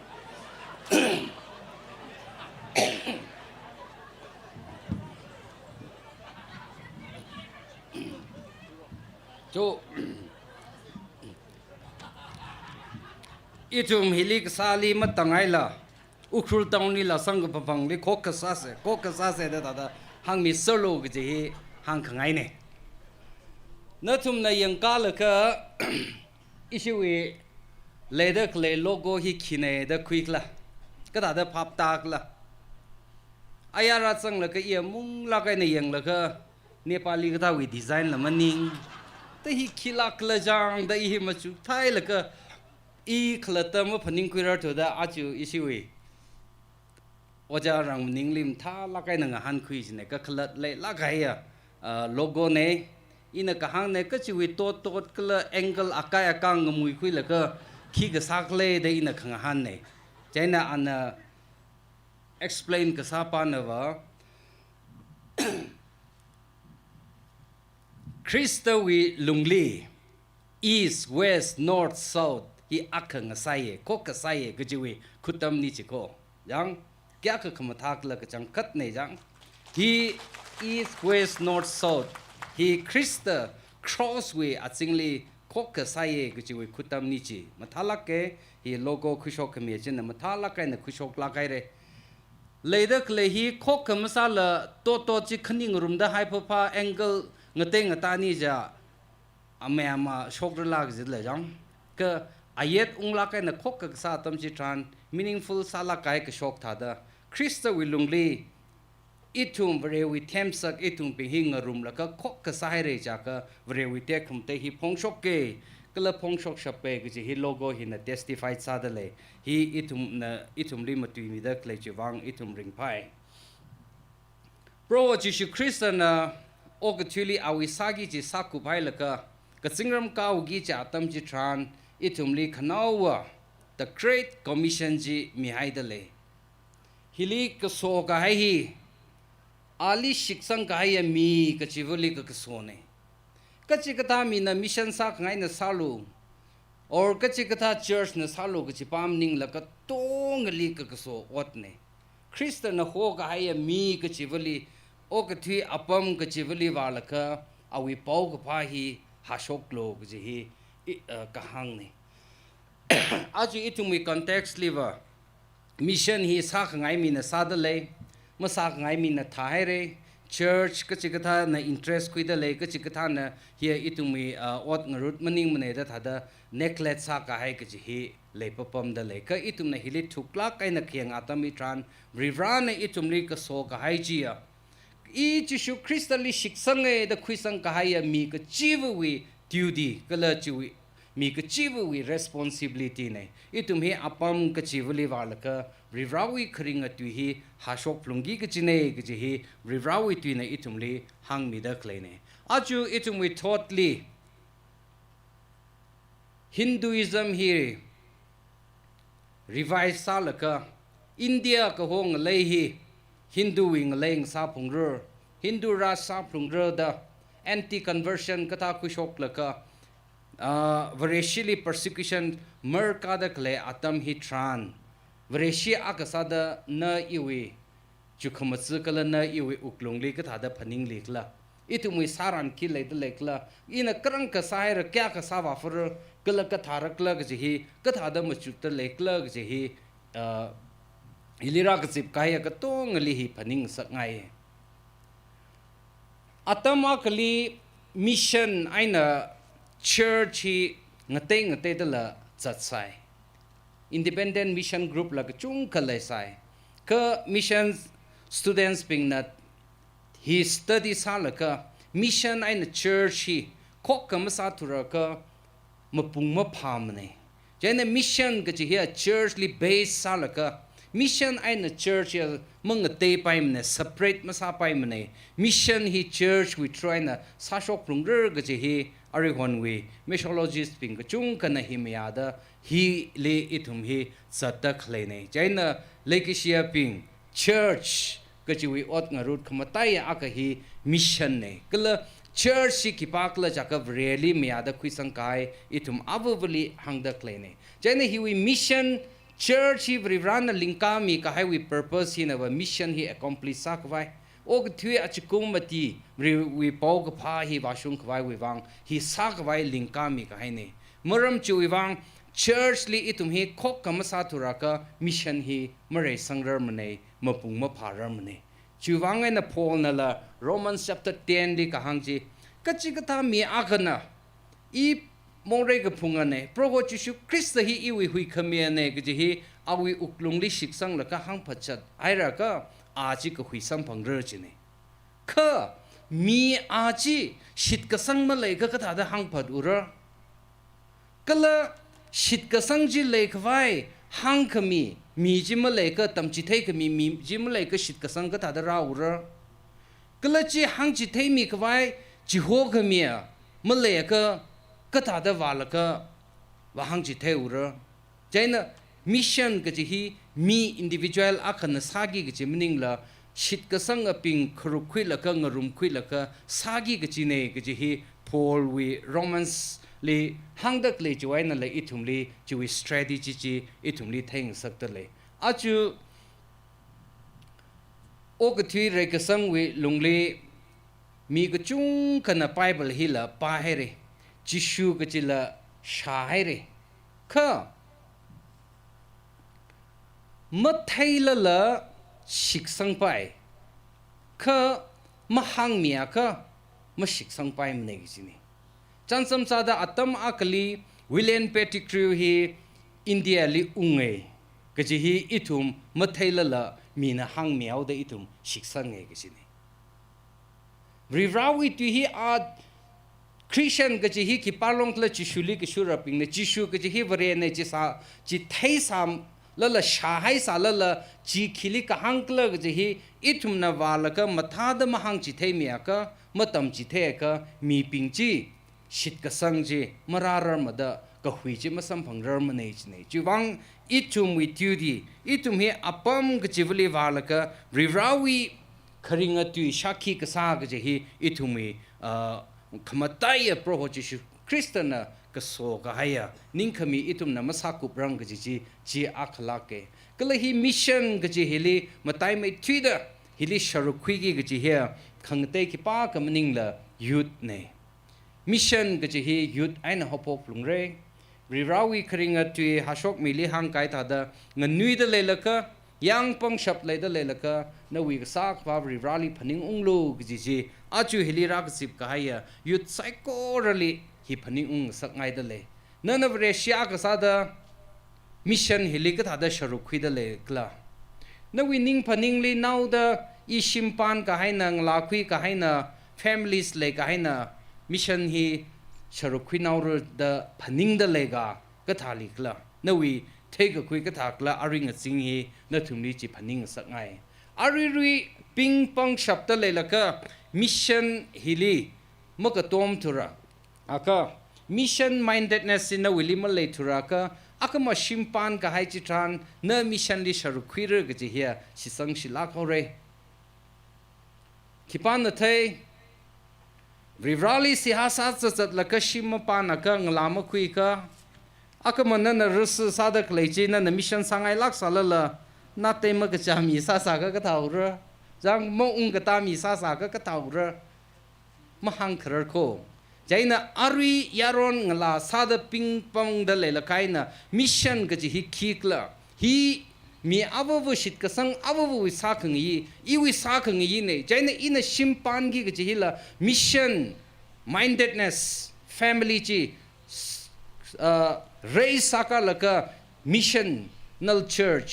จูอีทุมฮิลิกซาลีมาตั้งไงล่ะอุครุลตองนี่ล่ะสังกปพังลีคกซาเสเดตาดาหังมีโซโลกจีหังขังไงเนี่ยนั่นทุมในยังกาลก็อิชิวีเลเดกเลโลโก้ฮิคินเนเดควิกละก็ตาเดพับตากละอายารัสังละก็เอี่ยมุงละก็ในยังละก็เนปาลีก็ท่าวิดีไซน์ละมันนิงแต่ฮิคิลักละจังแต่ฮิมาจุไทยละก็อีขลัดเตมพนิงคุยรัตัวเดอาจูอิชิวีว่าจะรังนิ่งลิมท่าละไกนังหันคุยจเนี่ยก็ขลัดเลยละไกโลโก้เนี่ยอินักหังเนี่ยก็ชีวิตโตก็เลยแองเกิลอากาศอากาศงมุยคุยแล้วก็ขี้กษักเลยได้อินักหันเนี่ยใจน่ะอันexplain กษักปานว่าคริสต์วิลุงลี east west north south ฮีอักงสายโคกสายก็จะวิคุตมนิจิโกยังแกก็ขมาทักแล้วก็จังคัดเนี่ยจัง he east west north south he คริสต์ cross way อัจฉริโคกสายก็จะวิคุตมนิจิมาทัลลักเก he logo คุชกเมียจินมาทัลลักเกเนี่ยคุชกลักไกเร่เลยเด็กเลย he โคกมาซาละโตจิขนิ่งรุมได้ให้พอพา angle เงเตงตานี่จะอเมริมาชกระลากจิตเลยจังก็อายุอุ้งลักไกเนี่ยโคกกษาตมจิตราน meaningful สาลักไกก็ชกท่าเดคริสต์วิลุงลีอิทุมเวรวิเทมสักอิทุมเป็นหิงรุมแล้วก็โคกสายเรจาก็เวรวิเตคุมเตฮิพงชกเกก็เลยพงชกชเปก็จะฮิโลโก้ฮินะ testify ซาเดเลยฮิอิทุมลิมาตุยมิดกเลยจะวางอิทุมริงไพ่เพราะว่าจิคริสต์นะโอกทุลีอาวิสากิจิสักกุไพ่แล้วก็สิงรำก้าวกิจอาตมจิตรานอิทุมลีขนาวะ the great commission จีมีให้เดเลยฮิลิกโซกะให้ฮีอาลีชิกสังกะให้มีกะจิวลิกโซเนกะจิกะตามีนะมิชชั่นสักไงนะซาลู or กะจิกะตา church นะซาลูกะจิปามนิงละกะตงลิกโซอดเนคริสเตียนนะโฮกะให้มีกะจิวลิโอกะทีอปัมกะจิวลิวาละกะอาวิปาวกะพาฮีหาชกโลกะจิฮีกะหังเนอาจูอิทุมี context ลิวะ mission ฮีสักไงมีนะซาดเลยมาสักไงมีนะท้ายเร่ church ก็จิกท่านะ interest คุยได้เลยก็จิกท่านะเฮียอิทุมีอดงรุดมันนิ่งมันเอด้ท่าเด necklace สักให้ก็จิฮีเลยปปมได้เลยก็อิทุมนะฮิลิทุกลักไอ้นักเขียงอาตมิตรานริวานอิทุมลีก็โซก็ให้จีอ่ะอีจิชูคริสต์ลิชิกสังเอเดคุยสังก็ให้มีก็จีววิ duty ก็เลยจีว มีกจิววิ responsibility เนี่ยอีตุมเฮอปัมกจิวลีวาลก็ริราวิคริงตุยฮีหาชกพลุงกีกจิเนกจิฮีริราวิตุยเนี่ยอีตุมลีหังมีเดกเลยเนี่ยอาจูอีตุมวิ totally Hinduism hi revise sa la ka India ka hong lei hi Hindu wing leng sa phungro Hindu ra sa phungro da anti conversion kata ku shok la ka vareshili persecution mer ka da kle atam hi tran vareshi akasa da na iwi chukhamatsu kala na iwi uklongli ka tha da phaning likla itumui saran ki le de lekla ina krang ka sai ra kya ka sa wa fur kala ka tharak la ga ji ka tha da machu ta lekla ga ji ilira ka chip kai ka tong li hi phaning sak ngai atama kali mission aina church hi ngate da la chat sai independent mission group la ka chung ka le sai ka mission students ping na he study salaka mission in church hi khokam sa turaka mapung maphamne jane mission ka chi here church li base salaka mission in church mong te paimne separate masa paimne mission hi church we try na sa shok plungger ka chi hi ari hon we mishologist ping ka chung kana hi meada hi le itum hi satak lene jane lekisia ping church kachiwi ot ngarut khamatai aka hi mission ne kala church si kipakla jaka really meada khuisang kai itum avuvali hangda klene jane hi we mission church hi vrivran linka mi ka hi we purpose hi na mission hi accomplish sakwai og thui achikum mati we pog pha hi wasung kwai we wang hi sakwai linka mi ka hi ne maram chui wang church li itum hi khok kamasa turaka mission hi mare sangrar mane mapung mapharar mane chuwang na Paul na la Romans chapter 10 di kahangji kachigata mi akana i more ga phungane progo chishu Christ hi iwi hui khamia ne gji hi awi uklungli shiksang la ka hang phachat aira ka aji ka hui sam phangrer chine kha mi aji shit ka sang ma lai ka tha da hang phat ura kala shit ka sang ji lai khwai hang khami mi jim lai ka tam chi thai ka mi jim lai ka shit ka sang ka tha da ra ura kala chi hang chi thai mi khwai chi ho ka mi ma lai ka tha da wala ka wa hang chi thai ura jaina mission ka ji hi mi individual akan sagi ka chi meaning la shit ka sang a ping khru khui la ka ngarum khui la ka sagi ka chi ne ka ji hi Paul we Romans le hangdak le join na le ithumli chui strategy chi ithumli theng sakta le achu ok thui re ka sang we lungle mi ka chung kana bible hi la pa he re jishu ka chi la sha he re kha ma thai la shik sang pai kha ma hang mia ka ma shik sang pai mne gi chi ni chansam sada atam akali William Pettigrew hi India li unge kaji hi itum mathaila la mina hang miao de itum shiksang nge kisini rirawi tu hi a Christian kaji hi ki palong tla chishuli ki shura ping ne chishu kaji hi vare ne chi sa chi thai sam la la shahai sa la chi khili ka hang kla kaji hi itum na wala ka matha da mahang chi thai mia ka matam chi the ka mi ping chi shit ka sang ji mararar mada ka hui ji masam phangrar mane ji ne chuwang itum with you di itum he apam ka chivli wala ka rirawi kharinga tu shakhi ka sa ga ji hi itumi khamatai pro ho chi kristana ka so ka haya ningkhami itum na masa kuprang ga ji akhla ke kala hi mission ga ji hili matai mai thuida hili sharukhui gi ga ji he khangte ki pa ka maning la youth ne mission ga ji hi youth aina hopo plungre rirawi kharinga tu hashok mili hang kai tha da nganui da lelaka yang pong shap le da lelaka na wi ga sak pa rirali phaning unglu gi ji achu hilira ka sip ka haya youth psychorally hi phaning ung sak ngai da le nana vresya ka sa da mission hili ka tha da sharuk khui da le kla na wi ning phaning li now da I simpan ka haina ngla khui ka haina families le ka haina mission hi ชรุควินเอาเดพนิงเดเลกาก็ทาลิกละนวีเทกคุยก็ทากละอาริงสิงฮีนทุมนี้จีพนิงสักไงอาริรีปิงปองฉับเดเลละก็มิชชั่นฮิลีมกตอมทุระอาก็มิชชั่น mindedness สินวิลิมเลทุระก็อาก็มาชิมปานก็ให้จิตรานเนมิชชั่นลิชรุควิรก็จะเฮียสิสังสิลาเขาเรคิปานเทริวราลีสิหาสัตจัดละก็ชิมปานะก็งลามคุยก็อาก็มันนั่นรู้สึกซาดักเลยจีนั่นมิชชั่นสังไงลักษณะละน่าเต็มก็จะมีซาสาก็เท่าเรจังมองก็ตามีซาสาก็เท่าเรมหังครโคใจน่ะอารียารอนงลาซาดปิงปองเดลละใครน่ะมิชชั่นก็จะฮิคิกละฮีมีอาววชิตก็สังอาวววิสาขงอีวิสาขงอีเนี่ยใจน่ะอินชิมปานกีก็จะฮิละมิชชั่น mindedness family จีraise สักละก็มิชชั่นนัล church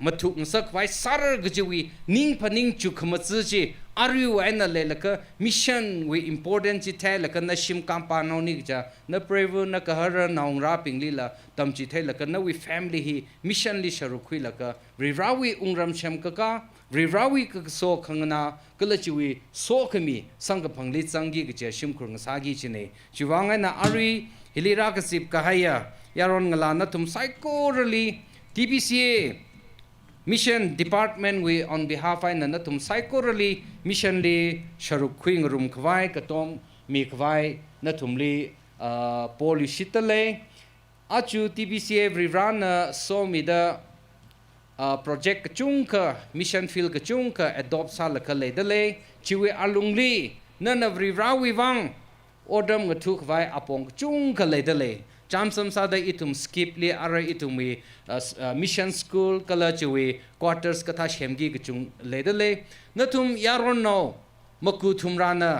มาถูกสักไว้สารก็จะวินิ่งพนิ่งจุกมาซื้อจีอาริวไอ้นั่นเลยละก็มิชชั่นวิ important จีแท้ละก็นัชิมกัมปานเอานี่ก็จะนับเรวูนักฮาร์นองราปิงลีละตำจีแท้ละก็นับวิ family ฮีมิชชั่นลิชารุคุยละก็ริราวิอุงรำเชมก็ก็ริราวิก็โซขังนาก็เลยจีวิโซขมีสังกพังลิจังกีก็จะชิมครุงสากีจีเนี่ยจีวางไงนะอาริฮิลิรากสิบก็ให้ยารอนงลานัทุม psychorally TBCA Mission Department we on behalf of Nanatum psychorally mission li sharuk khwing rum khwai katom mi khwai natum li polishitale achu TBCA Vrivran so mi da project chungka mission field ka chungka adopt sal ka le dale chiwe alungli nana vrivrawi wang odam ga thu khwai apong chungka le dale jam samsa da itum skip li ara itum mi mission school kala chiwe quarters ka tha shemgi ka chung le dale natum yaron no maku thumrana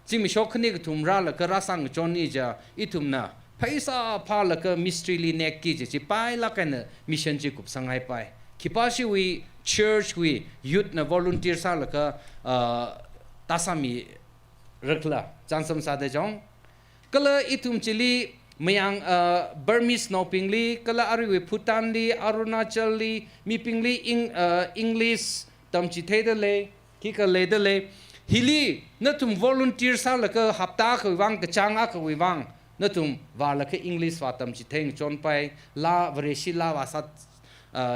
chimi shokhni ka thumra la ka rasang choni ja itum na phaisa pha la ka mystery li nek ki ji pai la kan mission ji kup sangai pai kipashi we church we youth na volunteer sa la ka tasami rakla chansam sa de jong kala itum chili mayang Burmese no pingli kala ari we Bhutan li Arunachal li mi pingli English tam chi the de le ki ka le de le hili na tum volunteer sa la ka hapta ka wang ka changa ka wi wang na tum wa la ka English wa tam chi theng chon pai la vareshi la wa sat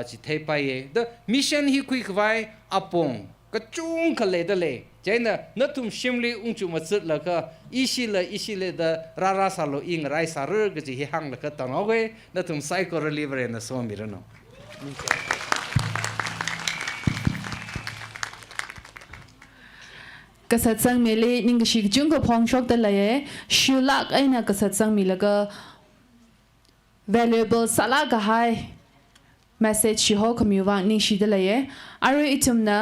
chi thei pai ye the mission hi kui kwai apong ka chung ka le de le jaina na tum shimli ung chu ma chut la ka isi le da rara salo ing rai sar ga ji hang la ka ta no ge na tum psycho reliver na so mi no kasat sang mele ning shik jung ko phong shok da laye shulak aina kasat sang milaga valuable sala ga hai message shi ho kamyuwa ning shi da laye aru itumna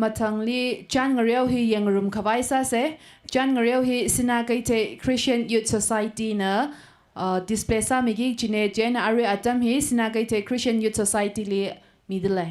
matangli chan ngariau hi yangrum khawai sa se chan ngariau hi sinagaite Christian Youth Society na display sa migi chine jen aru atam hi sinagaite Christian Youth Society li midle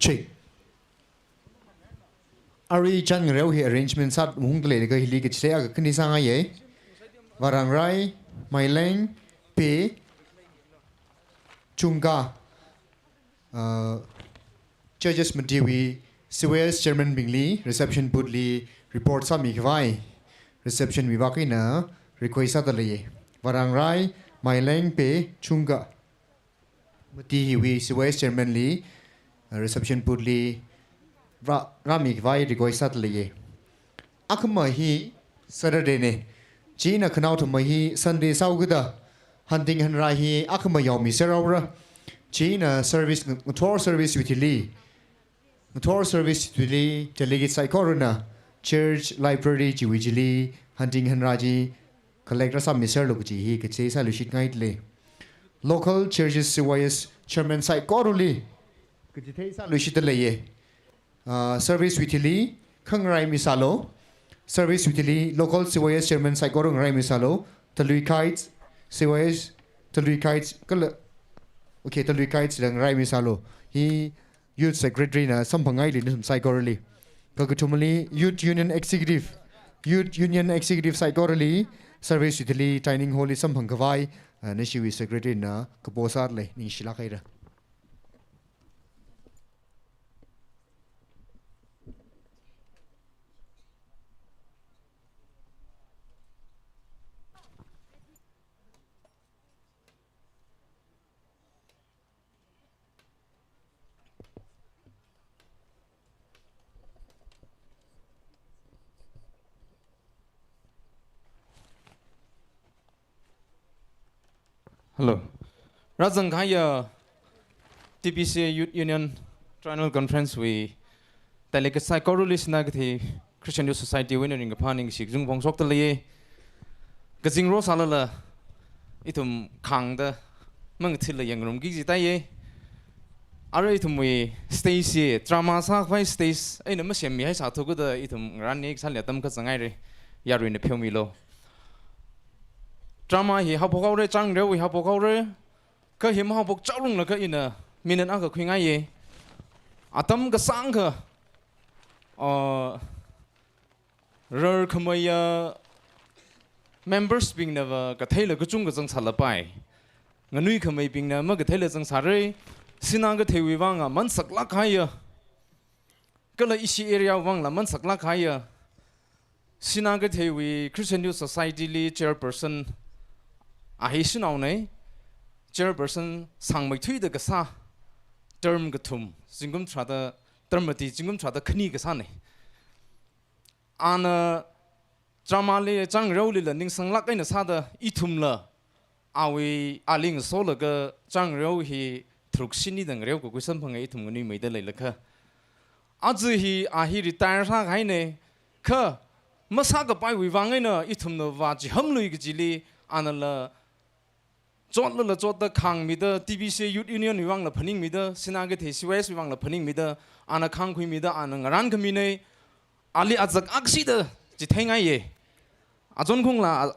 check Ari chan reu hi arrangement sat hung le ga hili ke chea ga kni sanga ye warang rai mai leng pe chunga Judges Madiwi Suez Chairman Bingli reception putli report sa mi vai reception vivakina request sa dali warang rai mai leng pe chunga Madiwi Suez Chairman li reception putli Rami vai request sa dali akma hi Saturday ne China khanau thma hi Sunday saugda hunting han rai hi akma yaw mi serawra China service motor service utility motor service utility delegate sai corona church library ji wijili hunting hanraji collector sa miser lokuji hi ke che sa lushit ngai le local churches siwayas chairman sai koruli ke ji thei sa lushit le ye service utility khangrai misalo service utility local siwayas chairman sai korung rai misalo talui kites siwayas talui kites kala okay talui kites lang rai misalo hi youth secretary na sampangai lin psychorally kagutumali youth union executive psychorally service utility dining hall sampangawai na shiwi secretary na kaposar le ni shila khaira Hello. Razan Khaya TBCA Youth Union Triennial Conference we delegate psychologist nagati Christian Youth Society winner in Gapaning Shikjung Bong Sok Tali Gazing Rosalala itum Kangda Mangtilla Young Room Gizi Taye Aritum we Stacy drama Sakway Stace in a Machine Mi has to go the itum running Salatam Kasangari Yaru in the Pumilo. Drama hi hapokore chang reu hi hapokore ka him hapok chaung la ka ina minan aka khwinga ye atam ka sang ka rer khmaya members bing na ka thaila ka chung ka jang sala pai nganui khmai bing na ma ka thaila jang sare sinang ka thewi wanga man sakla khaya kala isi area wang la man sakla khaya sinang ka thewi Christian Youth Society li chairperson Ahishin on chairperson sang my tweet the gasa term gatum singum trada termati singum trada kni gasane ana dramali chang roli la ning sang lak in sada itumla awi aling sola ga chang ro hi truksini dang reu ko kusan phang itum ni meida le lakha azu hi ahi retire sa khai ne kha masa ga pai wi wangai na itum no wa ji hamlui gi jili anala Jot la jot the Kang mida TBCA Youth Union wang la paning mida sinaga the Suez wang la paning mida ana Kang kui mida ana ngaran kamine ali azak aksi da jithenga ye ajon khong la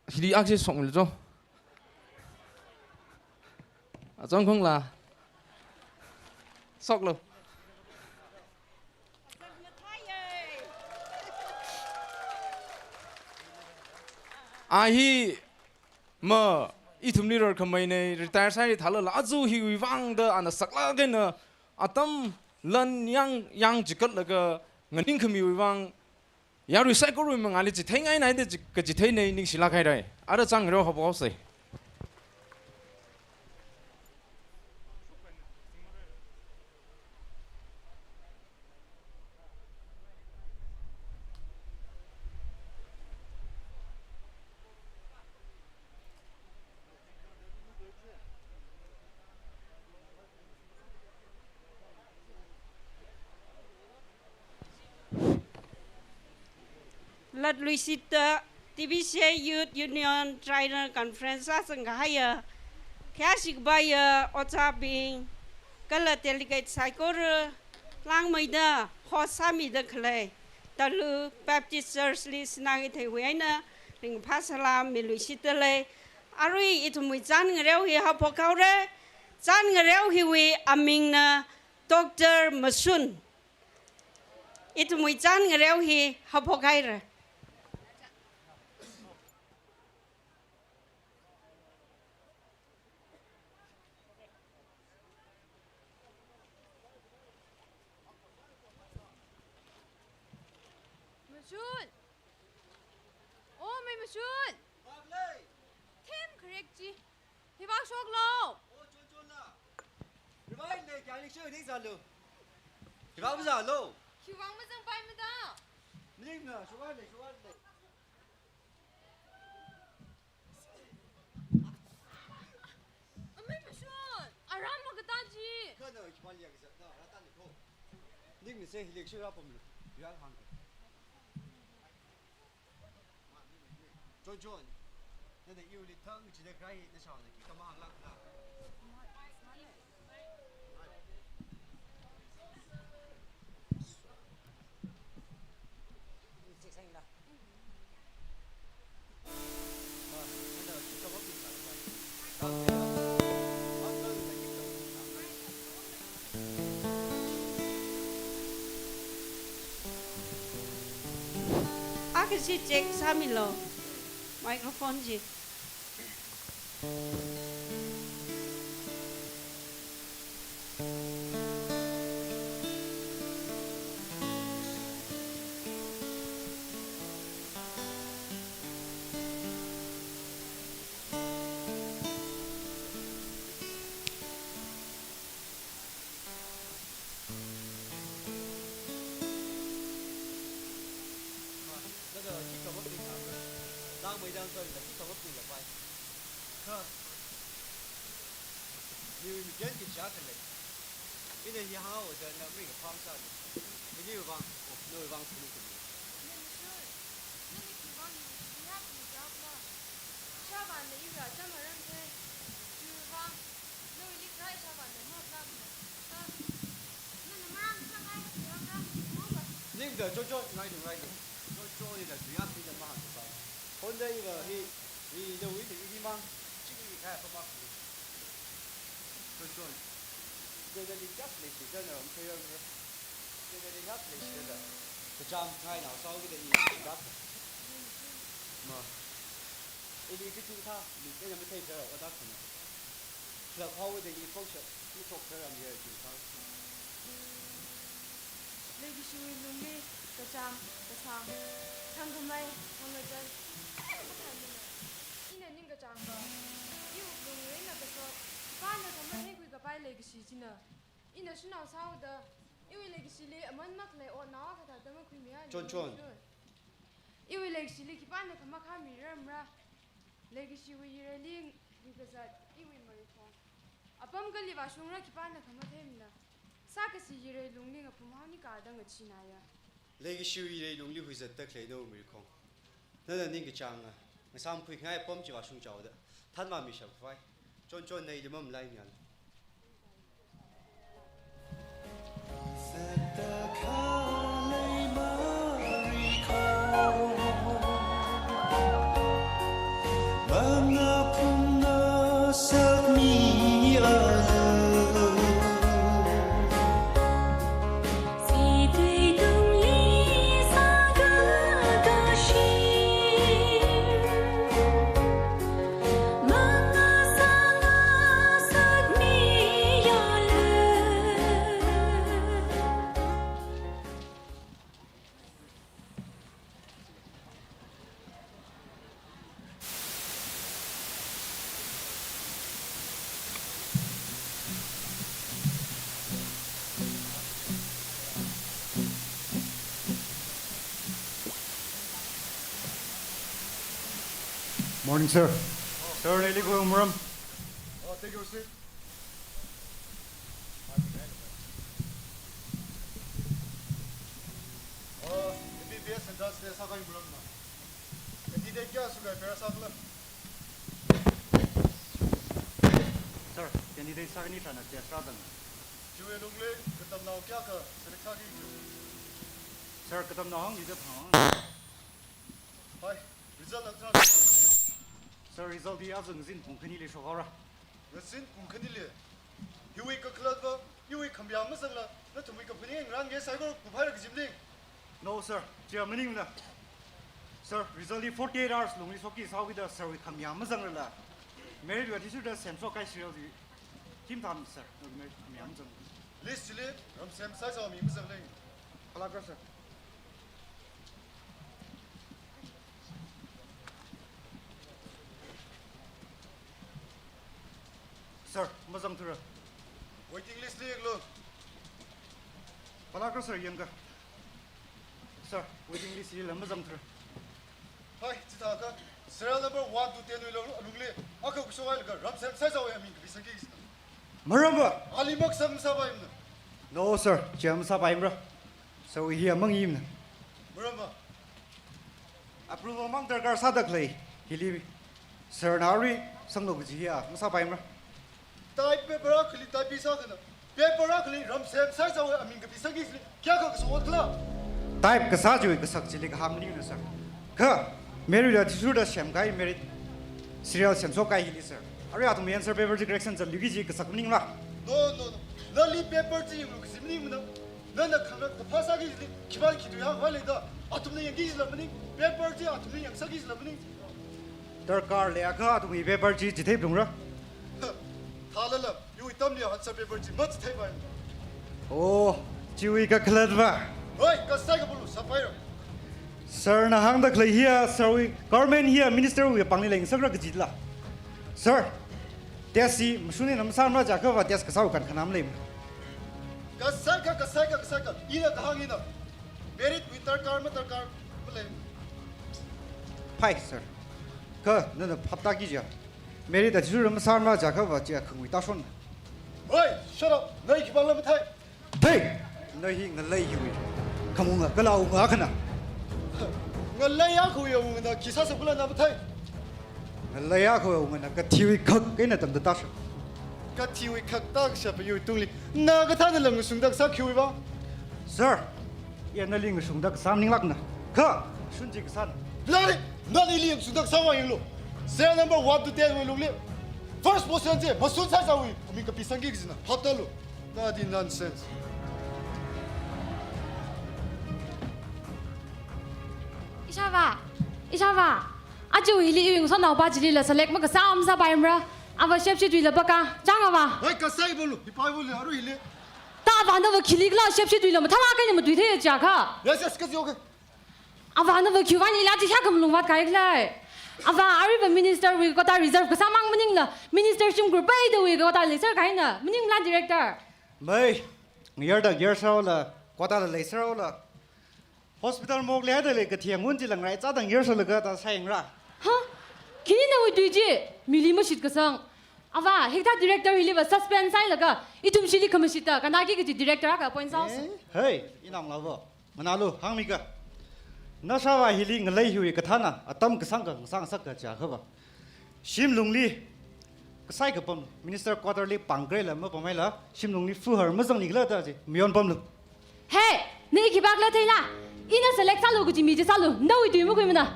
hili aksi song le jo ajon khong la sok lo ahi ma itum leader kamaine retire sai thala la azu hi wang da ana sakla gena atam lan yang jikal laga nganing khami wang yaru sai ko ru mangali ji thengai nai de ka ji thei nei ning sila khai rai ara chang ro hobo sai Let Luisita TBCA Youth Union Triennial Conference Sangaya Kashik Baya Otabing Kala Delegate Saikor Lang Maida Hosami the Clay Talu Baptist Church List Nangite Wena Ring Pasala Miluisita Le Ari Itumizan Reu Hapokaure Zan Reu Hiwi Amingna Dr. Masun. Itu mui chan ngereu hi hapokai ra. Masun. Oh, may Masun. Thêm correct ji. Hi bak shok lo. Hi wang ma jang bai ma da. May Masun. Aram ma ka ta ji. Aku si cek samilo. Microphone ji. Lagi shui lumi kacang kacang tangkumai hangajan. Ina ning kacang ba. Iu lumi na kaso. Pana kama hei kui kapai lagi shi jina. Ina shunau sao da. Iu lagi shi le aman mak le o nawa kata dama kui miya. Iu lagi shi le kipana kama kami ramra. Lagi shi wi yiraling bikazat iu marifong. Apam kali wa shungra kipana kama themna. Sakasi yire lungli nga pumhani ka da nga chinaya. Legi shu yire lungli hui zat tak le do mir kong. Na da ning chang nga. Nga sam phui ngai pom chi wa shung chaw da. Than ma mi shak fai. Chon chon nei de mam lai nyan. Morning, sir. Sir, Nelly Khokharum. Take your seat. BBS and does this how you run now. And did they guess who got Parasakla? Sir, candidate Saganita na kaya stradan. Juwe Lungle, Katam Nao Kyaka, Selekaki. Sir, katam na hong ida thang. Hi, result of trans. Sir, result di azang Ngazin Khokharum le shokara. Resin Kunkanile. You wake a club, 이거 감비야 무슨라 나 도미가 분위기 랑게 사이고 구파를 그집니 No, sir. Germany na. Sir, result 48 hours lungli soki sawi da sir we kam yam zang la. Married with issue da sem so kai serial di. Kim tham sir. Married kam yam zang. 리스트 줄리 럼샘 사이즈와 미 무슨 랭 Alaga sir. Sir, mazam thura. 웨이팅 리스트 링로 Alaga sir yanga. Sir, waiting list yi lam mazam thura. 하이 지타가 serial number 1 to 10 로 룽리 아까 그 소화를 그 럼샘 사이즈와 미 비슷하게 있어 Maramba. 알리먹 삼사바임나 No, sir. Jam sa baim ra. So we here among him. 뭐라마 Approval mang darkar sadak lay. Hili. Sir Nari sang lo ji ya. Sa baim ra. 타입 페퍼라 클리 타입 비사드나 페퍼라 클리 럼샘 사이즈와 미 비슷하게 있어 क्या 그 소화클라 Type ka sa ju ka sak chili ka hang ni na sir. Ka Mary la tisu da sham kai Mary serial sem so kai hili sir. Ari atum answer paper correction chal lugi ji ka sak ning la. 노노노 널리 페퍼 지로 그집니 문나 너나 강가 파사기 기반 기도야 활래다 아tumne yang gizla mani paper ji atumne yang sagizla mani Darkar le ka atum i paper ji ji thep dung ra. 탈랄라 요 이땀리 한사 페퍼 지 멋 태바 Oh, jiwi ka khlad ba. 어이 가사이가 볼로 사파이로 Sir na hang da klai here sir we government here minister we pang ni leng sak ra ka ji la. Sir, Desi, msuni nam sam ra ja ka ba des ka sau kan khanam le. 가사이가 이나 강이나 메리트 위터 카르마 터카 플레 Pai sir. Ka na na phapta ki ja. Meri da jiru nam sam ra ja ka ba ja khungwi ta shon. 어이 셔라 너희 기발라 타이 Hey, na hi ngalai hi wi. Kamu nga ka lau nga khana. ngalaya ko yo ngna 기사서 불러 나 타이 Ngalai ya ko nga na ka thiwi khak ke na tam da ta sha. ka tiwi khakta sha pa yu tungli na ga thana lang sungdak sa khiwi ba Sir, ya na ling sung da ka sam ning lak na. Ka shun ji ka san. Bloody, not alien sungdak sa wa yelo serial number 1 to 10 we lugli first position je masun sa sa wi mi ka pisangi gizna hatalu nadi nonsense Ishava. Ajo ili yung sa naw ba jili la select mag sam sa baim ra. Ava shep shi dui la baka. Jang ava. oi ka sai bolu hi pai bolu haru hile Ta va na va khili gla shep shi dui la ma tha ka ni ma dui the ja kha. yes yes ka yoga Ava na va kyu va ni la ji sha kam lu wat kai klai. Ava ari va minister we got a reserve ka samang maning la. Minister shim group bai de we got a laser kai na. Maning la director. Mai, ngiar da gear sa la, kwata la lai sa la. Hospital mok le da le ka thiang hun ji lang rai cha dang gear sa la ka ta saing ra. Ha? Kini na we dui ji. Mili ma shit ka sang. Ava hekta director hili va suspense sai la ka. Itum shili khamashita kana ki ki director ka point out. Hey, inang la bo. Manalu hang mi ka. Na sa wa hili ngalai hui ka thana atam ka sang sak ka cha kha ba. Shim lungli ka sai ka pam minister quarterly pangre la ma pamai la shim lungli fu har ma jang ni la ta ji mion pam lu. Hey, ni ki bak la thai la. Ina select sa lo ku ji mi ji sa lo. Na we dui mo ku mi na.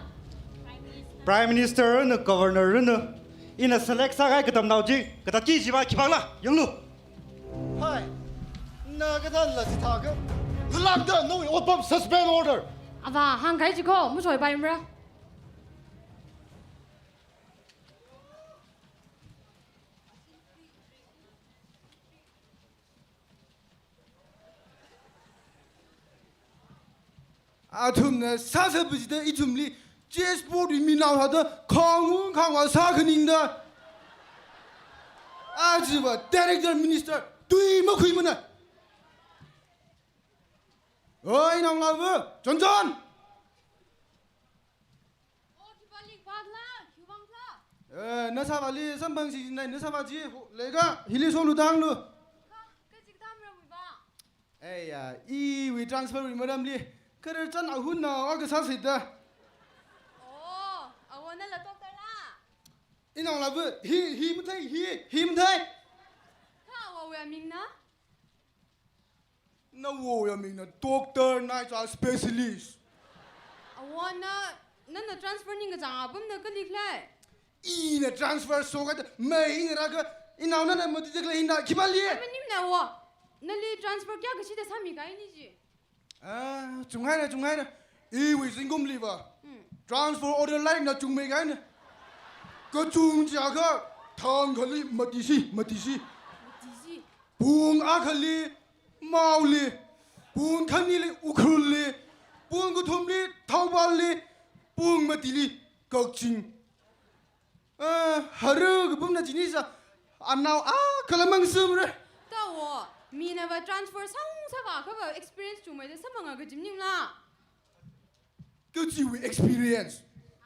Prime Minister na Governor na ina select sa ka tam nau ji ka ta ji ji ba ki ba la yang lu. hai na ga than la ji tha ga lag da no opam suspend order Ava hang kai ji ko mu choi baim ra. 아툼네 사세부지다 이tum리 제스포리 미나하다 강운 강화 사근인다 아지바 디렉터 미니스터 두이마 구이무나 어이 낭라브 전전 나사발리 선방시진나 나사바지 내가 힐리솔루당루 에야 이위 트랜스퍼 리머람리 그를 전 아훈나 어그 사시다 Oh, awan na la doctor la. 이낭라브 힘thay Ka awa we aming na. 나워야 미나 doctor 나자 specialist Awan na transfer ning ga jang abum na ka liklai. 이네 트랜스퍼 소가 메인 라가 이나오나 모두 되글 인다 기발리 Manim na wa. 那里 transfer 价格是得3米概你是？啊，中海的，以为成功里吧？transfer order 来那中没干呢，个中价个汤克里没底西，不阿克里毛里，不看你里乌克里，不个同里淘宝里，不没地里各清。haru个不那今天是，俺那可能忙什么嘞？但我米那个 transfer 上个可不 experience 中没得什么个经验啦。个只为 experience，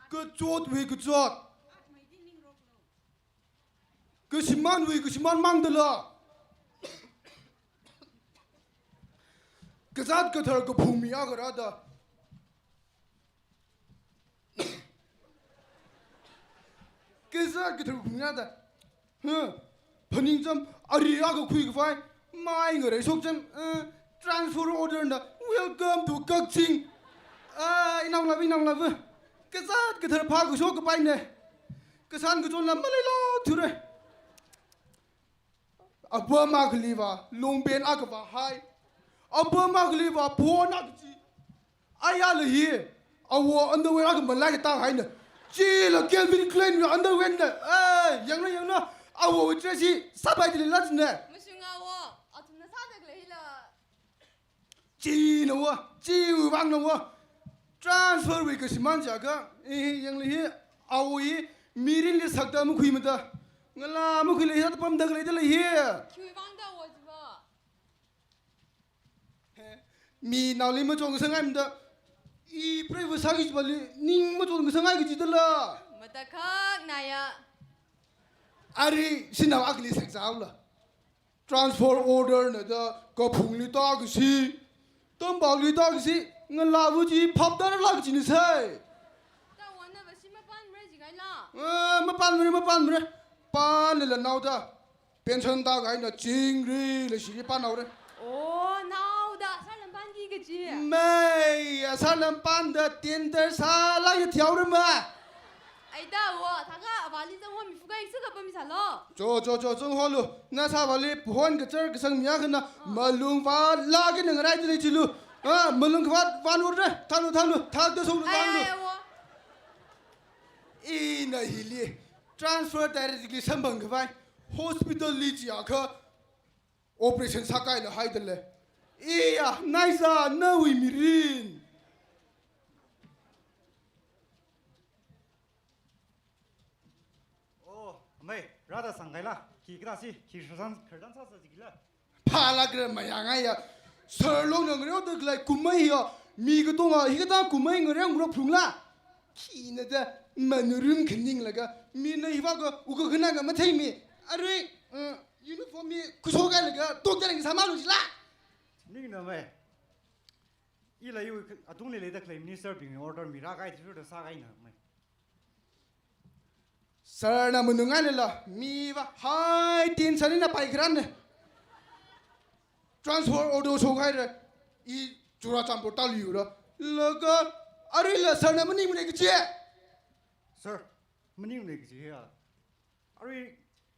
个做为个做，个是慢为个是慢忙的了。个啥个头个普米个啥的，个啥个头普米的，พันยิงจำอะไรก็คุยกับไฟไม่เงยชกจำtransfer order นะ welcome to กักชิงน้องละเว้ยกษัตริย์ก็เธอพากูชกกับไปเนี่ยกษัตริย์ก็จนละไม่เลยล่ะทุเรศอับบัวมากลีว่าลงเป็นอากว่าไฮอับบัวมากลีว่าพัวนักจีอายาเลยเฮียเอาวัวอันเดอร์เวร์ก็มันไล่ตั้งไฮเนี่ยจีละเกลวินเคลนอยู่อันเดอร์เวร์เนี่ยยังนะเอาวัว这些สบายดีแล้วจีเนี่ยไม่ใช่เอาวัวเอาทุนน่ะซาเด็กเลยละ จีนะวะจีวิบังนะวะ transfer วิกสิมันจาก็ยังเลยเฮียเอาอีมีรินลิสักดามุคุยมันตางั้นล่ะมุคุยเลยฮะปั๊มดักเลยเลยเฮียคิวฟังได้วัวจีบมีนาวลิมาจงกระสังไงมันตาอีเปรย์ภาษากิจบัลลีนิ่งมาจงกระสังไงกิจตละมาตะคักนายะอะไรสินาวอักลิสักสาวละ transfer order เนี่ยตาก็พุ่งลิตากสิต้มบอกลิตากสิงั้นล่ะวุจีพับดาร์ลักจินใช่แต่วันนั้นว่าสิมาปั้นไม่จีไงล่ะมาปั้นไม่ได้ปั้นเลยละนาวตาเป็นชนตาไงนะจริงรีเลยสิปั้นเอาเลยโอ้นาวดาซาลัมปั้นกี่กะจีไม่ซาลัมปั้นเดเตียนเดซาลายเที่ยวเลยมั้ยไอ้ดาวะถ้าข้าว่าลิจังหัวมีฟุกอีกสักกับมีสาลจังหัวลูน่าซาว่าลิพวนกระเจิกระสังมีอะไรกันนะมาลุงฟ้าลากินอะไรจะได้จิลูมาลุงฟ้าวันวันเลยทางลูทางเดือดส่งทางลูอีน่ะฮิลี transfer directly สัมพันธ์กับไป hospital ลีจีอาค่ะ operation สักการะให้เดเลยอีอ่ะนายซาหน้าวิมิรินไม่รัฐสังกัดละขี่กระสีขี่สุสันขดันซาสจิกละพาลักเรื่องมาอย่างไงอ่ะเสร์ลงอย่างเงี้ยตัวกลายกุมไม่เหรอมีก็ต้องอ่ะฮิกตากุมไม่เงี้ยเรื่องรบพรุงละขี้น่ะแต่มันเรื่องขึ้นยิ่งเลยก็มีในว่าก็อุกขึ้นนั่งก็ไม่ใช่มีอะไรยูนิฟอร์มมีกุศลกันเลยก็ตัวเจริญสามัญรู้จิละนี่นะไม่อีเลยอยู่อะตุ้งเลยแต่เคลมมินิสเตอร์บิงออเดอร์มีรักไอ้ที่รู้แต่ซาไอ้นะไม่สารน่ะมันง่ายเลยล่ะมีว่าให้ตีนฉันนี่น่ะไปครั้งเนี่ย transfer order ส่งให้เลยอีจุฬาจำปาตาลิวละแล้วก็อะไรล่ะสารน่ะมันนี่มันเอกเจ้ sir มันนี่มันเอกเจ้าอะไร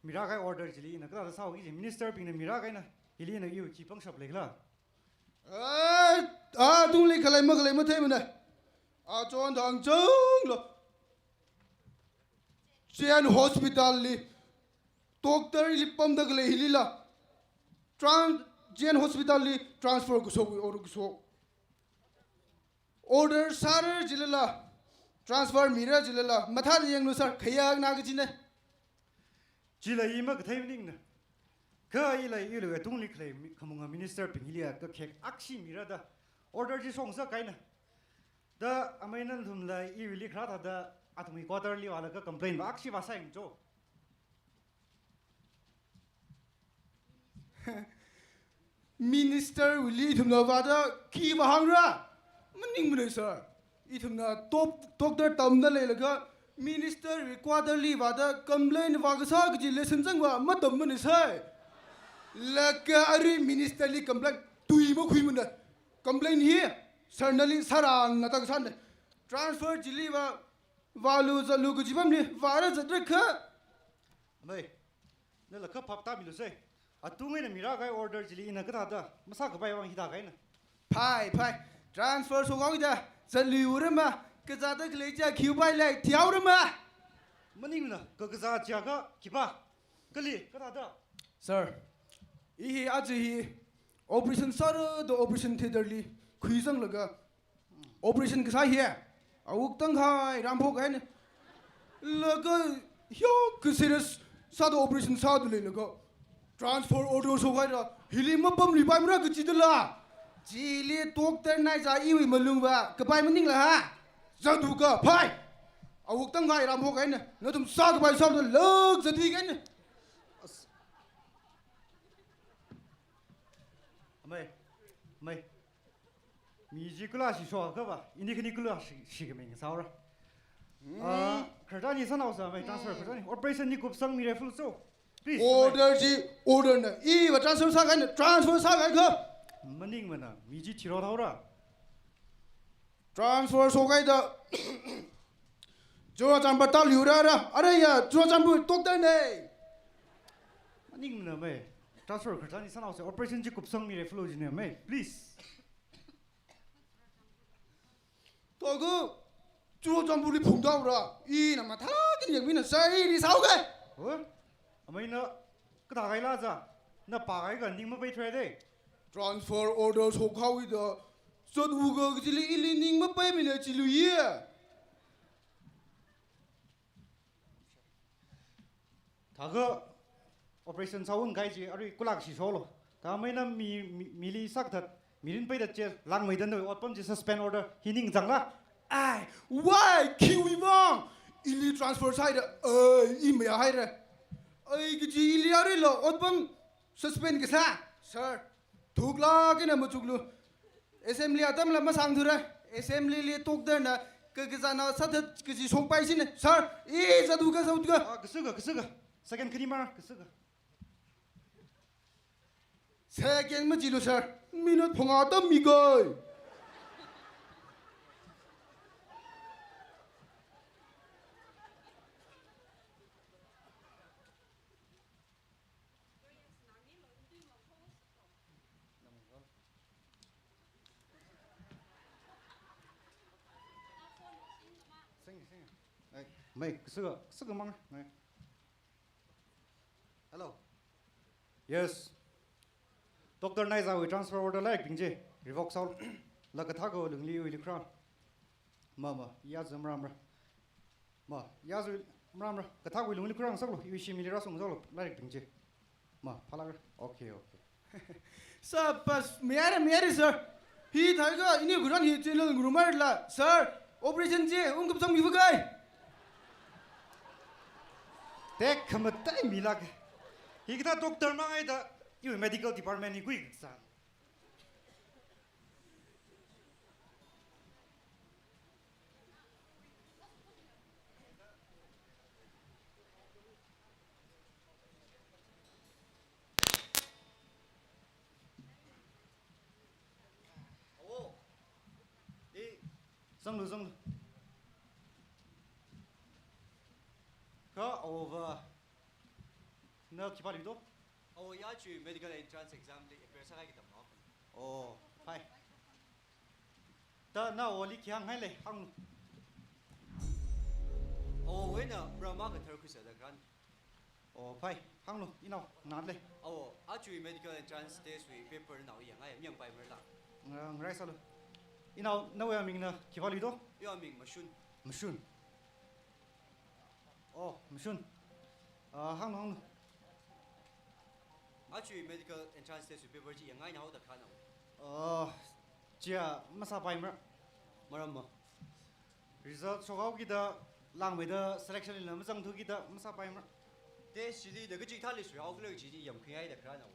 มีรักไอ้ออเดอร์จิลีนะก็ต้องซาวิจิมินิสเตอร์บิงเนี่ยมีรักไอ้นะฮิลีนะอยู่จีบังชับเลยล่ะตุ้งเลยขลัยมาเท่มันเลยจวนทางจังล่ะเชียน hospital ลีdoctor ลีปั๊มดักเลยฮิลีล่ะเชียน hospital ลี transfer กุศลorder สารจิลล่ะ transfer มีระจิลล่ะมาท่ายังนู้สารขยักนักจินเนี่ยจิเลยอีมาก็เท่านี้นะก็อีเลยอีเลยตุ้งเลยเคลมขมุงมินิสเตอร์ปิงฮิลีก็แค่อักษิมีระดา order ที่ส่งสักไงนะแต่อเมริกันทุ่มเลยอีวิลิคราทัดอาตุมีควอเตอร์ลีว่าแล้วก็ complain ว่าอักษิว่าใส่งโจminister วิลลี่ทุ่มนาว่าจะขี้ว่าหังระมันนิ่งไม่ได้สิอีทุ่มนาdoctor ตำนั่นเลยแล้วก็ minister วิควอเตอร์ลีว่าจะ complain ว่าก็สักจีเลสันจังว่าไม่ตำมันได้สิแล้วก็อะไร minister ลี complain ตุยมาคุยมันเลย complain เฮียสารนั่นลีสารานนั่นตั้งสันเลย transfer จิลีว่าลูจะลูกจีบัมลีว่าอะไรจะได้ค่ะไม่นี่แหละครับพับตามิลุเซ่ Atungai na mira kai order jili ina kata da masa ka bai wang hida kai na. Pai pai transfer so gong da sa liu re ma ka za da le ja khiu bai lai tiao re ma. Maning na ka za ja ka kipa. Kali kata da. Sir, 이 아직 오퍼레이션 서르도 오퍼레이션 테더리 귀성 러가 오퍼레이션 그 사이에 아욱당 하이 람포가인 러가 혀그 세레스 사도 오퍼레이션 사도래 러가 트랜스퍼 오더 소가이라 힐리마 범리 바이므라 그 지들라 지리 독터 나이자 이위 멀룽바 그 바이므닝라 하 자두가 파이 아욱당 하이 람포가인 너좀 사도 바이 사도 럭 저디가인 Mày mi ji kula si so ka ba ini kini kula si ke meng sao ra khata ni sanau sa mai transfer khata ni operation ni kup sang mi re full so please order ji order na I wa transfer sa ga ka maning mana mi ji thiro thau ra transfer so ga da jo jam ba ta liu ra ra are ya jo jam bu tok da ne maning mana mai transfer khata ni sanau sa operation ji kup sang mi re full ji ne mai please 그 주로 전부리 봉다우라 이 남아 타긴 얘기는 사이리 사오게 어? 아마이 나 그다 가이라 자. 나 바가이 가 닝마 베이 트레 데. transfer order 속하위다 서두가 그질리 일리닝 뭐 빼미네 질루예 다가 operation saun gai ji ari kulak si solo. Ta mai na mili sak that mirin pe da che lang mai dan no otpom ji suspend order hining jang la. ai why kiwi mong 일리 transfer side 이메야 하이래 어이 그지 일리 아리로 어떤 suspend 그사 sir 독라기나 뭐 죽루 assembly 아담라 뭐 상두래 assembly 리 독더나 그자나 사드 그지 송파이시네 sir 이 자두가 자두가 아 그스가 second 크리마 그스가 세경 뭐 지로 sir 미노 통하다 미거 mày 쓰가 mang này hello yes doctor này ra transfer order lại bình gì revoke sau là cái thằng của lương liu liu crown mà ya zum ram ra mà ya zum ram ra cái thằng của lương liu crown sau rồi yêu mi ra sung sau rồi lại bình gì mà phala okay sir bas मेरे sir ही थाइगा इन्हीं गुरान ही चेलन गुरुमार ला sir operation जी उनके संग मिबगाई Tek kamatai milag. Higda doctor mangai da you medical department ni gui san. Oh. Sang lu. Ka over. No kipa lido. Oh, ya chu medical entrance exam le prepare sa kita mo. Oh, fine. Ta na oli kyang hai le hang. Oh, when a Brahma ka thar ku sa da gran. Oh, fine. Hang lu ino na le. Oh, a chu medical entrance test we paper na yang ai myang pai mer la. Ngai sa lu. Ino na wa ming na kipa lido. Yo ming mashun. Oh, machine. Hang. Actually, medical entrance test paper ji yang ai na ho da kana. Chia masa pai mer. Maram ma. Result sogau ki da lang mai da selection in lam jang thu ki da masa pai mer. Test ji de ge ji thali sui au le ji ji yang khai da kana.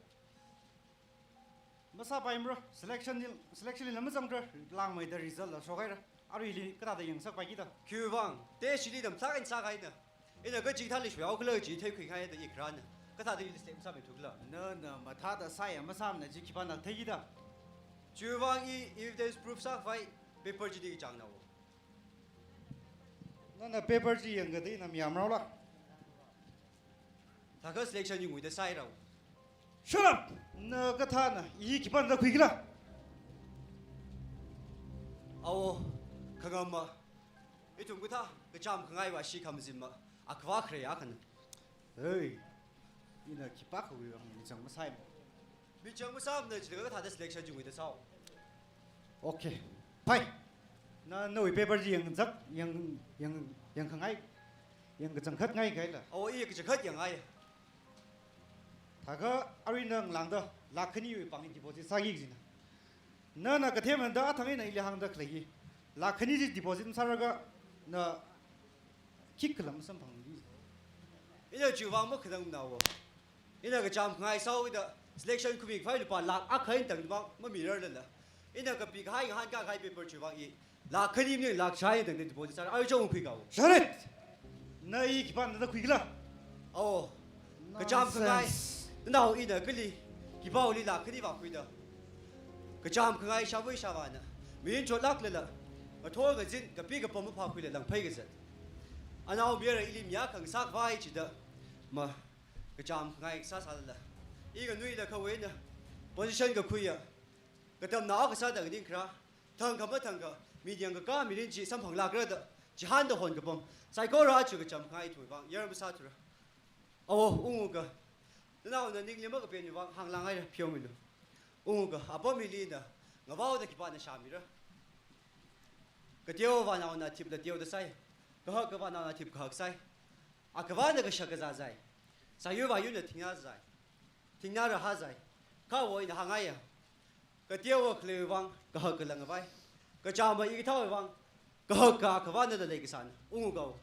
Masa pai mer selection in lam jang tra lang mai da result la sogai ra. Ari li ka da yang sak pai ki da. Kyu wang, test ji dam sa kan sa kai na. Ina ge ji thali sui au le ji thai khai da i kran. Ka ta de li stem sa me thukla. No, ma tha da sai masa na ji ki pa na thai ki da. Kyu wang if there is proof sa fai paper ji de jang na wo. Na paper ji yang ga de na miam rao la. Ta ka selection yung wi da sai ra. Shut up. Na katana I kipan da kuigla. Ahor kagama. Itum kita kecam kengai wa shi kamzima. Akwa kreya kan. Hey. Ina kipak wi ang misang masai. Mi chang masam ne chile ta da selection jingwi da sao. Okay. Pai. Na noi paper ji yang khangai. Yang kachang khat ngai kai la. Ahor I ke khat yang ai. Thaga arinang langda lakhani wi pangin deposit sagi jina. Na ka them da thangai na ile hang da khlegi. Lakhani ji deposit saraga na kiklam sam phangdi. Ina jiwang mo khadang na wo. Ina ka jam ngai sao da selection kumik fai pa lak akhain tang bang ma mirror la. Ina ka pi khai han ka khai paper jiwang I. Lakhani ni lak chai dang deposit sar ai jong khui ka wo. Sharet. Na I kipan da kuigla. Ahor ka jam ngai. Now ina kali ki bao li la kali ba khui da. Ka jam ngai shawai shawana. Min chot lak la la. A thor ga jin ka pi ka pom pha khui la lang phai ga zat. Anao biara ilim ya kang sak vai chi da. Ma ka jam ngai sa sa la. I ga nui la ka we na. Position ka khui ya. Ka tam na ka sa da ding kra. Thang ka ma thang ka. Mi yang ka mi rin chi sam phang la kra da. Chi han da hon ka pom. Sai ko ra chu ka jam ngai thui bang. Yar ma sa thu ra. Ahor ungu ka. Now na ning lima ka pen wang hang lang ai phiom mi lu. Ungu ka apo mi li na. Ngawao da ki pa na sha mi ra. Ka teo wa na tip da teo da sai. Ka ha ka wa na tip ka sai. A ka wa na ka sha ka za zai. Sa yu wa yu na ting na zai. Ting na ra ha zai. Ka wo ina hang ai ya. Ka teo wa kle wang ka ha ka lang vai. Ka cha ma I thau wang. Ka ha ka wa na da le ka san. Ungu ka.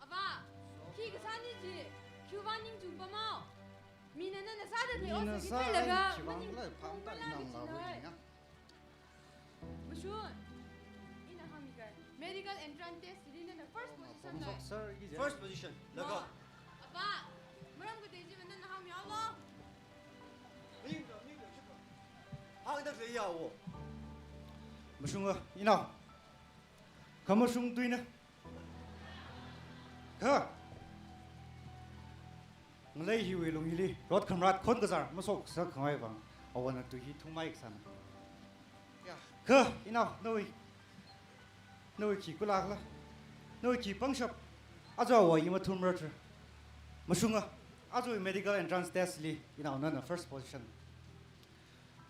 아빠, 키가 산이지. 교반님 좀 봐마. 미네는 내 사들 내 Ina 어떻게 sa 들려가? kiwang la phang ta inang la wi nya. 무슨? 이나 하미가 medical entrance test 리는 first position 나. Sir gi First position. La ka. 아빠, 뭐랑 그 되지 맨날 하미 알라. Hang da le ya wo. Musunga ina. Kamu sung tuina. Ka. Ngalai hi wi long hili. Rot khamrat khon ka zar masok sa khamai bang. Awana tu hi thumai ka sana. Ya. Ka ina noi. Noi ki kulak la. Noi ki pangshap. Ajo wa yima thumra tra. Musunga. Ajo medical entrance test li ina na first position.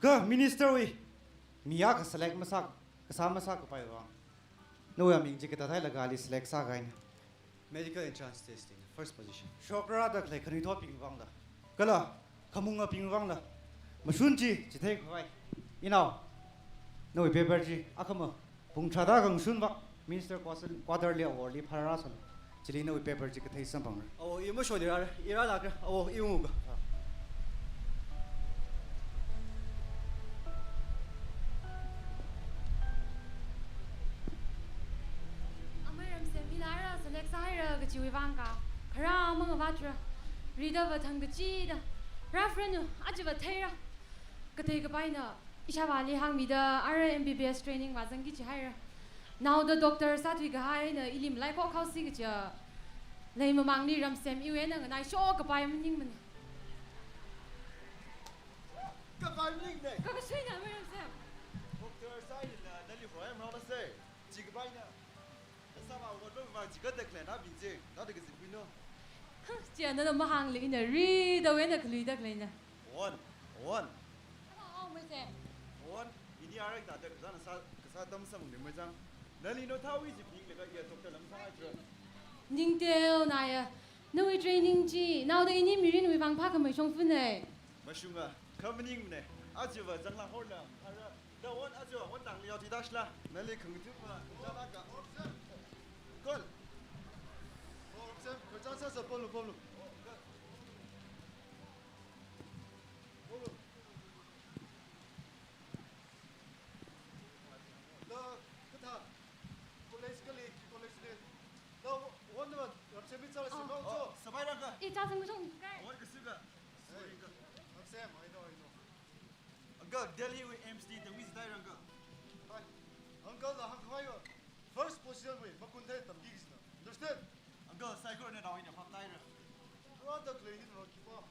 Ka minister wi. Miya ka select masak. Kasama sa ka pai bang. Noi aming jikata thai lagali select sa gain. Medical entrance testing. First position. Shokra da klai khani tho ping wang da. Kala khamunga ping wang da. Masun ji chi thai khwai. Inao. Noi paper ji akhama pung thada gang sun ba. Minister quarterly award li phara san. Chili noi paper ji ka thai sam bang. Ahor I mo sho de ra. Ira la ka. Ahor I ungu ka. 아무렴 쌤 미라라 select 사이라 그 지위 방가. 그라 뭔가 봐줘. 리더버 당그 찌다. reference 아주 버테라. 그때 그 바이나 이샤발리 항미다 RMBBS training 맞은 기지 하이라. Now the doctor 사투이 그 하이나 일임 라이코 카우시 그죠. 레이모 망리 람쌤 이외에는 나 쇼 그 바이면 닝문. Ka kai ning ne. 그거 수행이 아무렴 쌤. Doctor sai na dali ho am na se. Ji ga bai na. Sa ma wo lo ma ji ga de kle na bi je. Na de ga zi no. 쟤 너는 뭐 항리나 리더 왜나 글리다 글리나. On. On. 뭐 쌤. On. Ini arak da de zan sa dam sam ne ma jang. Dali no thawi ji ping le ga ye doctor lam sa ai. 닝텔 나야. 너의 트레이닝지 나도 이니 미린 위방 파크 뭐 총분네. Mashunga. Coming ne. Aju ba jang la hol la. Ara. Da on aju on dang liao ti dash la. Nali khung tu ba. Da la ka. Kol. Sen kocan sen sapolu polu. Da kata. College ne. Da wonder what se bitsa se ba cho. Sabai ra ka. 이 짜증 좀 깔. What ka suga. Sam, I know. Uncle, Delhi with MC the with dai ranga. Hi. Uncle, the hang first position we makun thai tam gi gisna. Understand? Uncle, cycle ne dawi ne phap dai ra. What the clean it will keep up.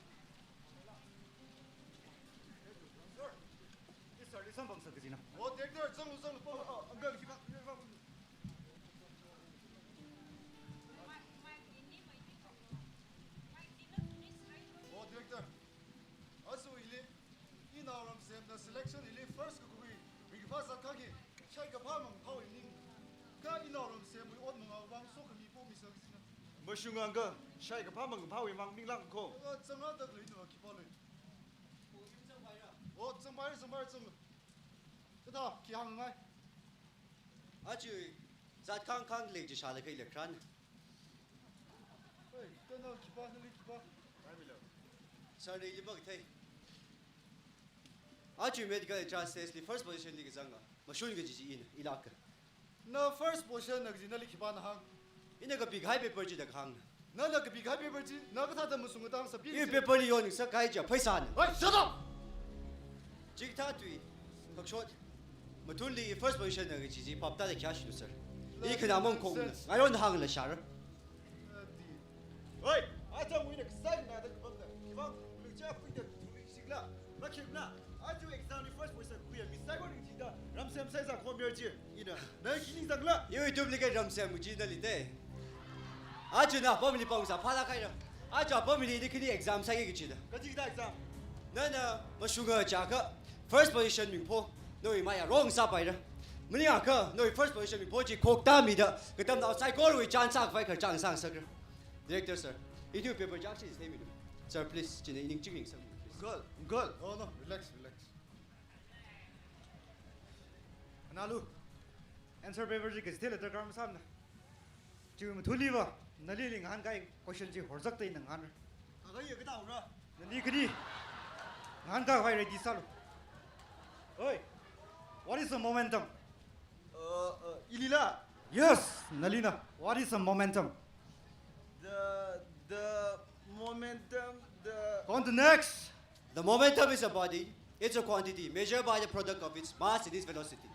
This sir, this something sir, Gazina. What take there? Some, I'm going to keep up. What director? Also, in our the selection, first we first are kaki. Check a palm and power in. In our we ought to one so can be for me service. Mushunga, shake a palm and power among me lang call. What's another clean will keep on it? What somebody, some. Good up, Kiang. Actually, that can't lead to Shalaka Electron. Hey, don't know, keep on. Sorry, you book take. Actually, medical justice, the first position league is Zanga. Mashunga in Iraq. No first portion of the Kiban hang. In a big high paper to the hang. No, like a big happy virgin, no, but the Musungan Sabi. You people on Sakaja, Paisan. Shut up! Jigtatui, short. Matuli, first position of the popped out the cash, sir. You can among Kong. I don't hang the shower. Wait, I don't win excited at the bunker. Give up, look up with the Sigla. Look him now. I do examine the first person. We are Misago in the Ramsam says I come here, you know. No, he's a glove. You duplicate Ramsam, which is the day. I do not family bones are Palakaya. I do family exam Sagachida. What is that exam? No, Mashuga Jaka. First position, Mipo. No, you might wrong subbider. Maniaka, no, first position, Mipoji, Coke Damida. But I'm outside all with John Sack, John Sang. Director, sir. If you paper Jackson is naming. Sir, please, Jenny, chipping some. Good. Oh no, relax. Nalu. Answer paper is still at the Gram Sam. To Tuliva, Naliling Hankai, question G. Horzakta in an honor. I you get out, The Nikadi Hanka Vire Disal. Oi, what is the momentum? Ilila. Yes, Nalina, what is the momentum? The momentum, On to next. The momentum is a body, it's a quantity measured by the product of its mass and its velocity.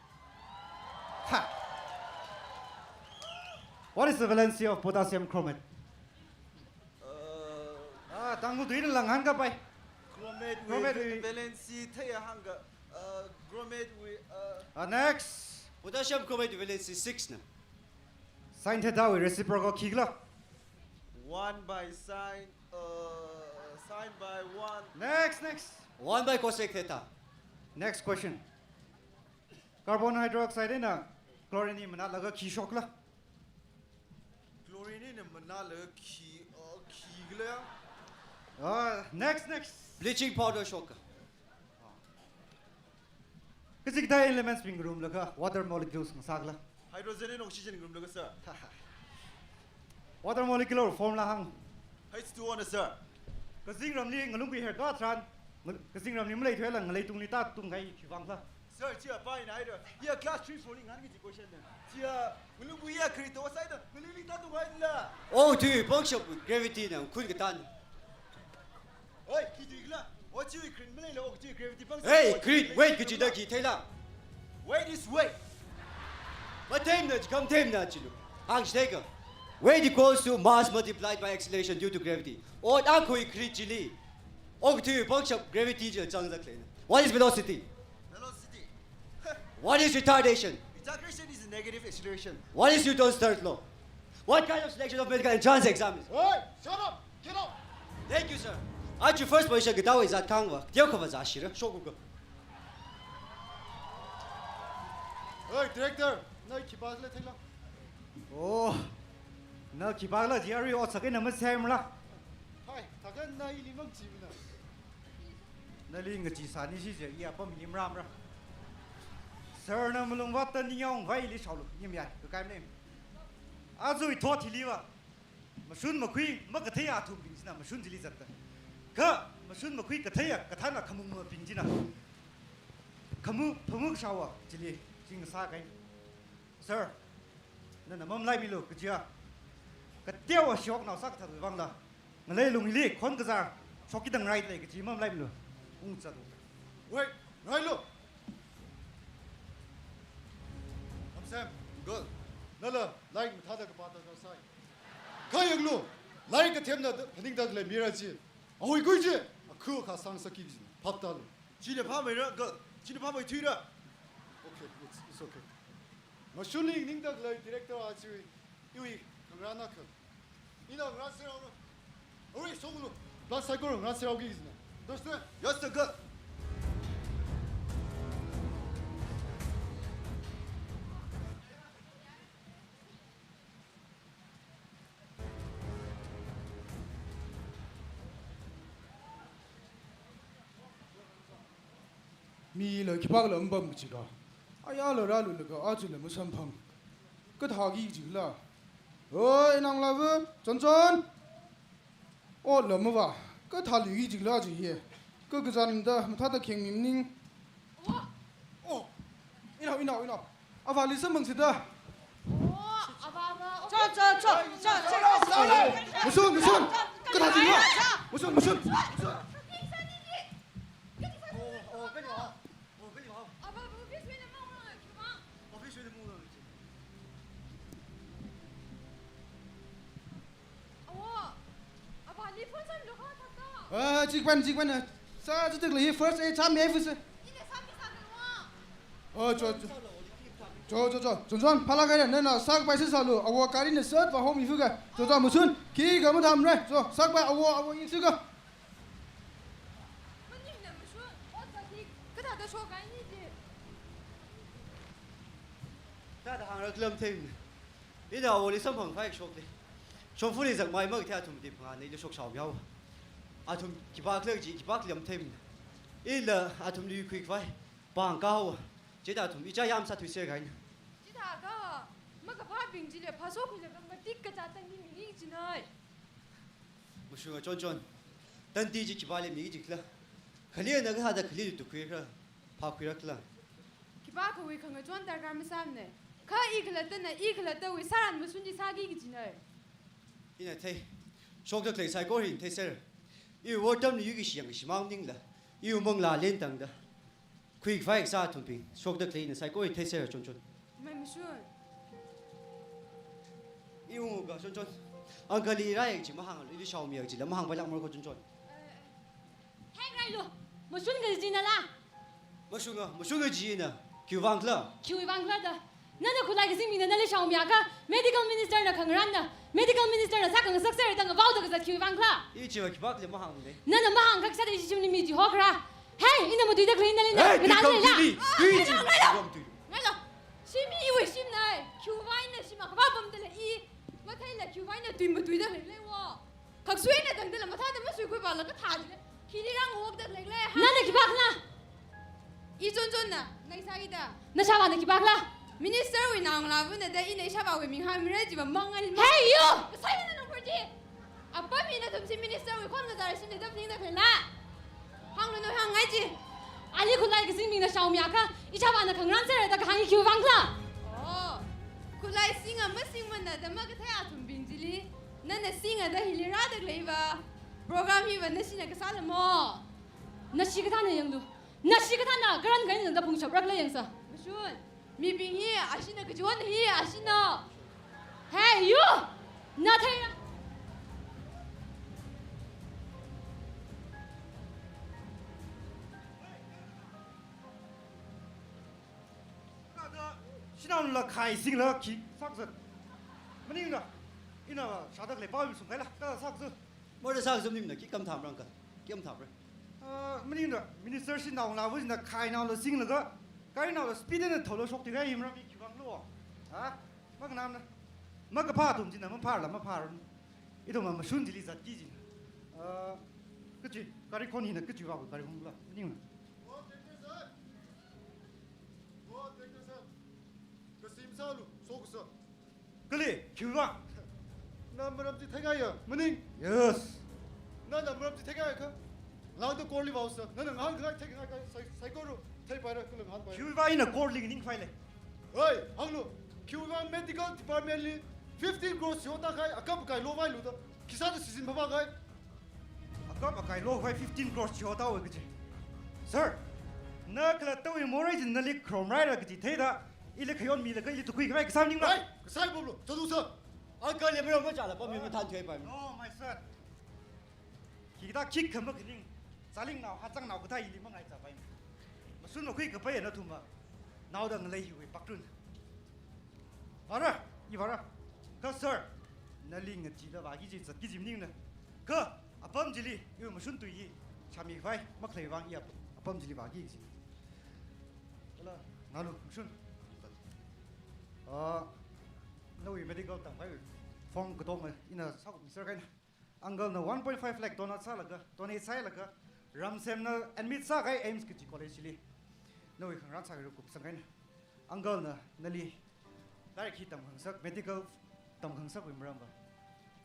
Ha! What is the valency of potassium chromate? Tangu duin lang hanga pai. Chromate with valency, Tayahanga, chromate with. Next. Potassium chromate valency 6 na. Sin theta with reciprocal kigla. 1 by sine by 1. Next. 1 by cosec theta. Next question. Carbon hydroxide in a chlorine mana laga ki shock la. Chlorine in manala kigla. Next. Bleaching powder shock. Kasi kita elements ping room laga water molecules masagla. Hydrogen and oxygen in room, sir. Water molecular formula hang. H2O, sir. Kasi ramli ngalung pi herda tran. Kasi ramli mulai thuai lang ngalai tung lita tung gai khiwang la. Sir, chia fine either. Here class 3 falling hang ki question. Chia ngalung bu ya krito side ngalung lita tu gai la. Oh, do you function with gravity now? Could get done. Oi, ki digla. What you crin mulai lo ok gravity function. Hey, Creed, wait, could you ducky Taylor? Wait this way. What time that come time that you? Hang steker. Weight equals to mass multiplied by acceleration due to gravity. Or akui creatily. Oh, to you function gravity just What is velocity? Velocity. What is retardation? Retardation is negative acceleration. What is Newton's third law? What kind of selection of medical entrance exams? Oi, shut up. Get up. Thank you, sir. At your first position, get out is at Kangwa. Diokova Zashira, Shokuka. Oi, director. No, keep on letting up. Oh. Na kibagla diary o sakin naman same la. Hi, tagan na ilimang chimina. Naling nga chisani si je ya pam nim ram ra. Sir na mulung watan nyong vai li shaulu nim ya ka kai nem. Azu I thot hi liwa. Masun makhui makathaya thum bin sina masun jili zatta. Ka masun makhui kathaya kathana khamung ma bin jina. Khamu phamuk shawa jili jing sa kai. Sir. Na namam lai mi lo kjia. Cái tiêu shock nào sắc thật vâng là lấy lùng li con cái gì shock cái đằng right này cái gì mà lại nữa cũng chặt Wait, right look. I'm Sam. Good. Nala, like me thada ka pata ka sai. Kaya glu. 라이크 템나도 닝다글레 미라지 어이 그지 그거 가 상석기지 밥다로 지네 밤에는 그 지네 밤에 뒤라 오케이 it's okay 뭐 슈닝 닝다글레 디렉터 아주 이위 그라나크 이나 그라스라고 어이 소글로 라사이코로 그라스라고 기즈나 dostum yasta 그 mi le ki bag le mbam chi ga aya le ra lu le ga a chu le mo sam phang ka tha gi ji la oi nang la vu chon chon o le mo ba ka tha li gi ji la ji ye ka ga zan da ma tha da kheng mim ning o ina a va li sam bang si da 무슨 그 다지 마 무슨 직관 사 저들 리 first aid time every 저 전전 팔아가야 내가 싹바이 살로 아워 가리네 서 바 홈이 후가 저자 무슨 기가 뭐 담래 저 싹바이 아워 인스가 ta hàng rực lâm thêm bây giờ ô lý sâm hồng phải chụp đi chụp phu đi giặc mai mới theo thùng tìm hàng này để chụp sào nhau à thùng chỉ ba cái chỉ ba lâm thêm ít là à thùng đi quick phải bằng cao chỉ là thùng ít trái yam sát thủy xe cái chỉ thà đó mà cái ba bình chỉ là phá số thì là cái tích cái giá tăng đi mình chỉ nói một số người chọn tân đi chỉ ba lên mình chỉ là khởi liền là cái hạt khởi liền tụi quick ra phá quick ra cái ba cái việc người chọn đại cảm sao này cái ý cái là ý cái là đâu vì sao anh mới suy nghĩ sao cái gì này ý là thế xong được lấy sai câu hình thế sao yêu vô tâm như cái xiềng xì mau ninh là yêu mong là lên tầng đó quick phải xa thùng pin xong được lấy sai câu hình thế sao chọn mày mới suy yêu cái chọn anh cái gì ra chỉ mà hàng đi sau miệng chỉ là mà hàng phải làm một cái chọn hay ngay luôn một số người gì là một số người gì nè kêu vang là đó nên là khulai cái gì mình nên là sao miệng cả medical minister là khang ran đó medical minister là sao khang sắc sợi đang vào được cái kêu vang là ý chỉ là kêu bác là mà hàng đấy nên là mà hàng các sai thì chúng mình chỉ học ra hey ina một đứa cái này cái nào này là ngay rồi xin mi yêu xin này kêu vang này xin mà các bạn bấm tên là y mà thấy là kêu vang này tùy một tùy đó lấy wo các suy này đằng tên là mà thấy mà suy quay vào là cái thà gì đấy khi đi ra ngủ được lấy nên là kêu bác là 이 존존나 내 사이다 nó sao bạn kêu bác là Minister 왜 나랑 라브네 이 내샤 바왜 민하미래 집안 망할 hey you 사이는 너 벌지 아빠 미나 점심 Minister 왜 권가 잘심네 덮닝다 별나 황로 너 향하지 아니 khulai cái gì mình là sao miệng cả ít sao bạn là khang ran sợi đang hàng kêu vang là 쿨라이 싱아 뭐 싱만나 담아 그 태아 좀 빙질리 나나 싱아 다 힐리라다 레이바 프로그램 히바 나시나 그 살모 nó xí cái thằng nàyยังดูnó xí cái thằng nào cái anh cái này nó bung chọc rắc lên sao 무슨 미빙이 아시나 그 좋은 히 아시나 hey you nó thấy 신나는 라 카이싱라 기 삭스 뭐니가 이나 사닥레 바위 숨 갈라 다 삭스 mỗi lần sang zoom cái cầm thảm rằng cả kiếm thảm rồi 뭐니가 미니스터 신나고 나버지나 카이나로 싱르가 카이나로 스피드는 덜어 속티가 힘으로 미 기방로 아 막 남나 막가 파도 진나 뭐 파라 뭐 파라 이도만 뭐 순질이 잡기지 그치 가리콘이는 그치 가고 가리콘라 뭐니가 그 심사로 속서 그래 기방 나 뭐랍지 태가야 뭐니 예스 나 뭐랍지 태가야 그 나도 꼴리 봐왔어 너는 한 그냥 태가 사이코로 태바라 그럼 한 봐. 기방이나 꼴링 닝 파일래 어이 항로 기방 메디컬 디파트먼트 15 gross 요다 가이 아까 가이 로바이 루다 기사도 시즌 봐봐 가이 아까 가이 로 가이 15 gross 지어다 왜 그지 sir 나 그라 또 모레진 날리 크롬라이라 그지 대다 일레 그연 미레 그 일도 그이 가이 그 사람님 그 사이 법로 저도 서 Uncle, you don't know about me, Tan Tui. No, my son. Kita kick kamu kening. Saling now, hacang now kita ini mengai capai. Masun lo kui kepai na tuma. Now dah ngelai hui pakrun. Ara, ibara. Kau sir, naling ngejila bagi jadi zat gizim ning na. Kau apam jili, iu masun tui. Kami fai, mak lei wang iya apam jili bagi sih. Kalau nalu masun. Nawi medical tang fai. Phong ketong ina sakut mister kan. Anggal na 1.5 lakh donat sa laga, donate sa laga. Ramsem na admit sa kay Ames Kiti College li. Nawi khang ran sa rukup sangain. Anggal na nali direct hitam khangsak medical tam khangsak wimramba.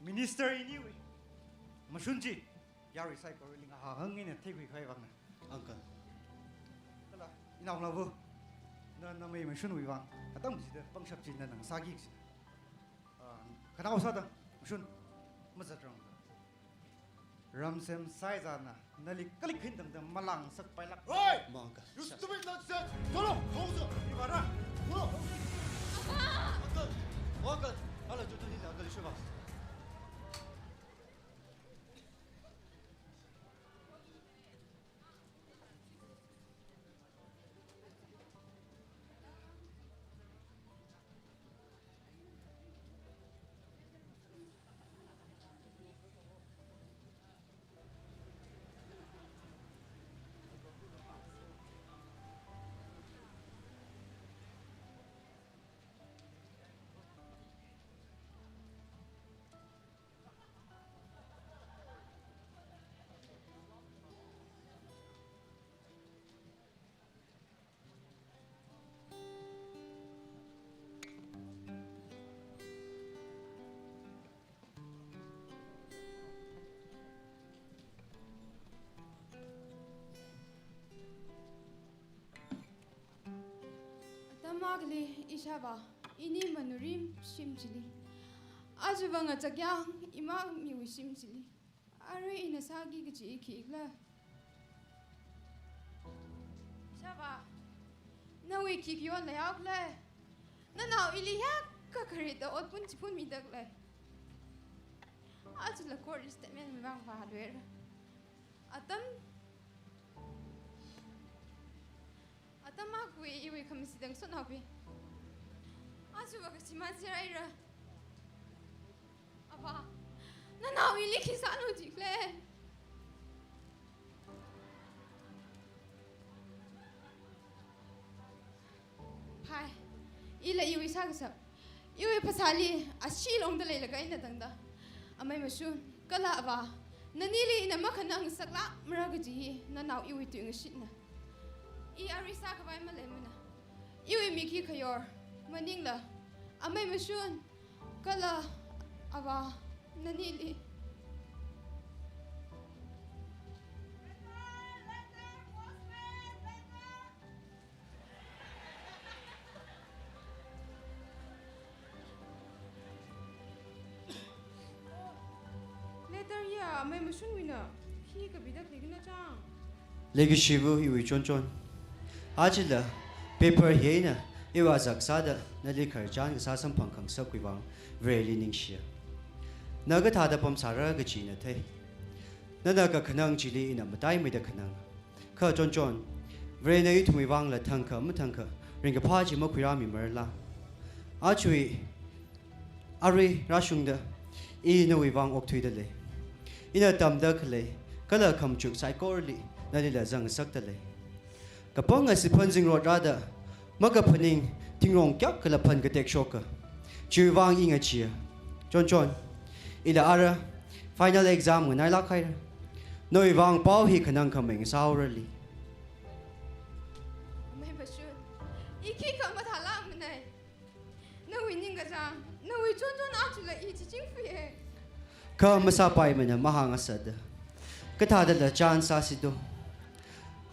Minister ini wi. Masunji yari sai ko linga ha hangin thei wi khai wang na. Uncle. Kala ina ngla bu. Na mai masun wi wang. Atang bi de pang shap jin na nang sa gi. Kana usa da masun mazatrang. Ramsem Saizana, Nali Kalikin them Malang Sak by Lak. Oi! Monka. You stupid nonsense! Follow! Hold up! Ivara! Follow! Uncle, hello, to this Uncle Shiva. Magli ishaba ini manurim shimjili ajubanga chakya imag mi shimjili are ina sagi gichi khigla shaba nawi kikyo la yakle na naw iliya ka kharita otpun chipun mi dakle ajla court statement mi bang fa halwer atam Atama kui iwi kami sidang sonabi. Asu baga si masiraira. Apa? Nanaw ili kisano jikle. Pai, ila iwi sagasap. Iwi pasali asilong dalay lagay na tangda. Amay masun kala aba. Nanili ina makanang sakla maragaji nanaw iwi tu ngasit na. I arisa ka bay malemuna. Iwi miki kayor. Maningla. Amay masun. Kala. Aba. Nanili. Letter ya. Amay masun wina. Hi ka bidak ligna chang. Legi Shivu iwi chon. Ajila paper hena iwa zaksada nali kharjan sa sampang khang sakwiwang really ningshia naga thada pam sara ga china the nana ka khanang chili ina matai mai da khanang kha chon vre nei thumi wang la thangka muthangka ringa phaji ma khwira mi marla achui ari rashungda I no wi wang ok thui da le ina tam da khle kala kham chuk psychorly nali la jang sak da le kapong as punjing road rada magapaning tingrong kyak kalapan ka tek shoka chiwang inga chia chon ila ara final exam ngai la khai noi wang pau hi khanang khameng saurali May basun. Iki ka mathala munai. No winning ga jang. No wi chon actually I ching fie. ka masa pai mena mahanga sad ka tha da chance asido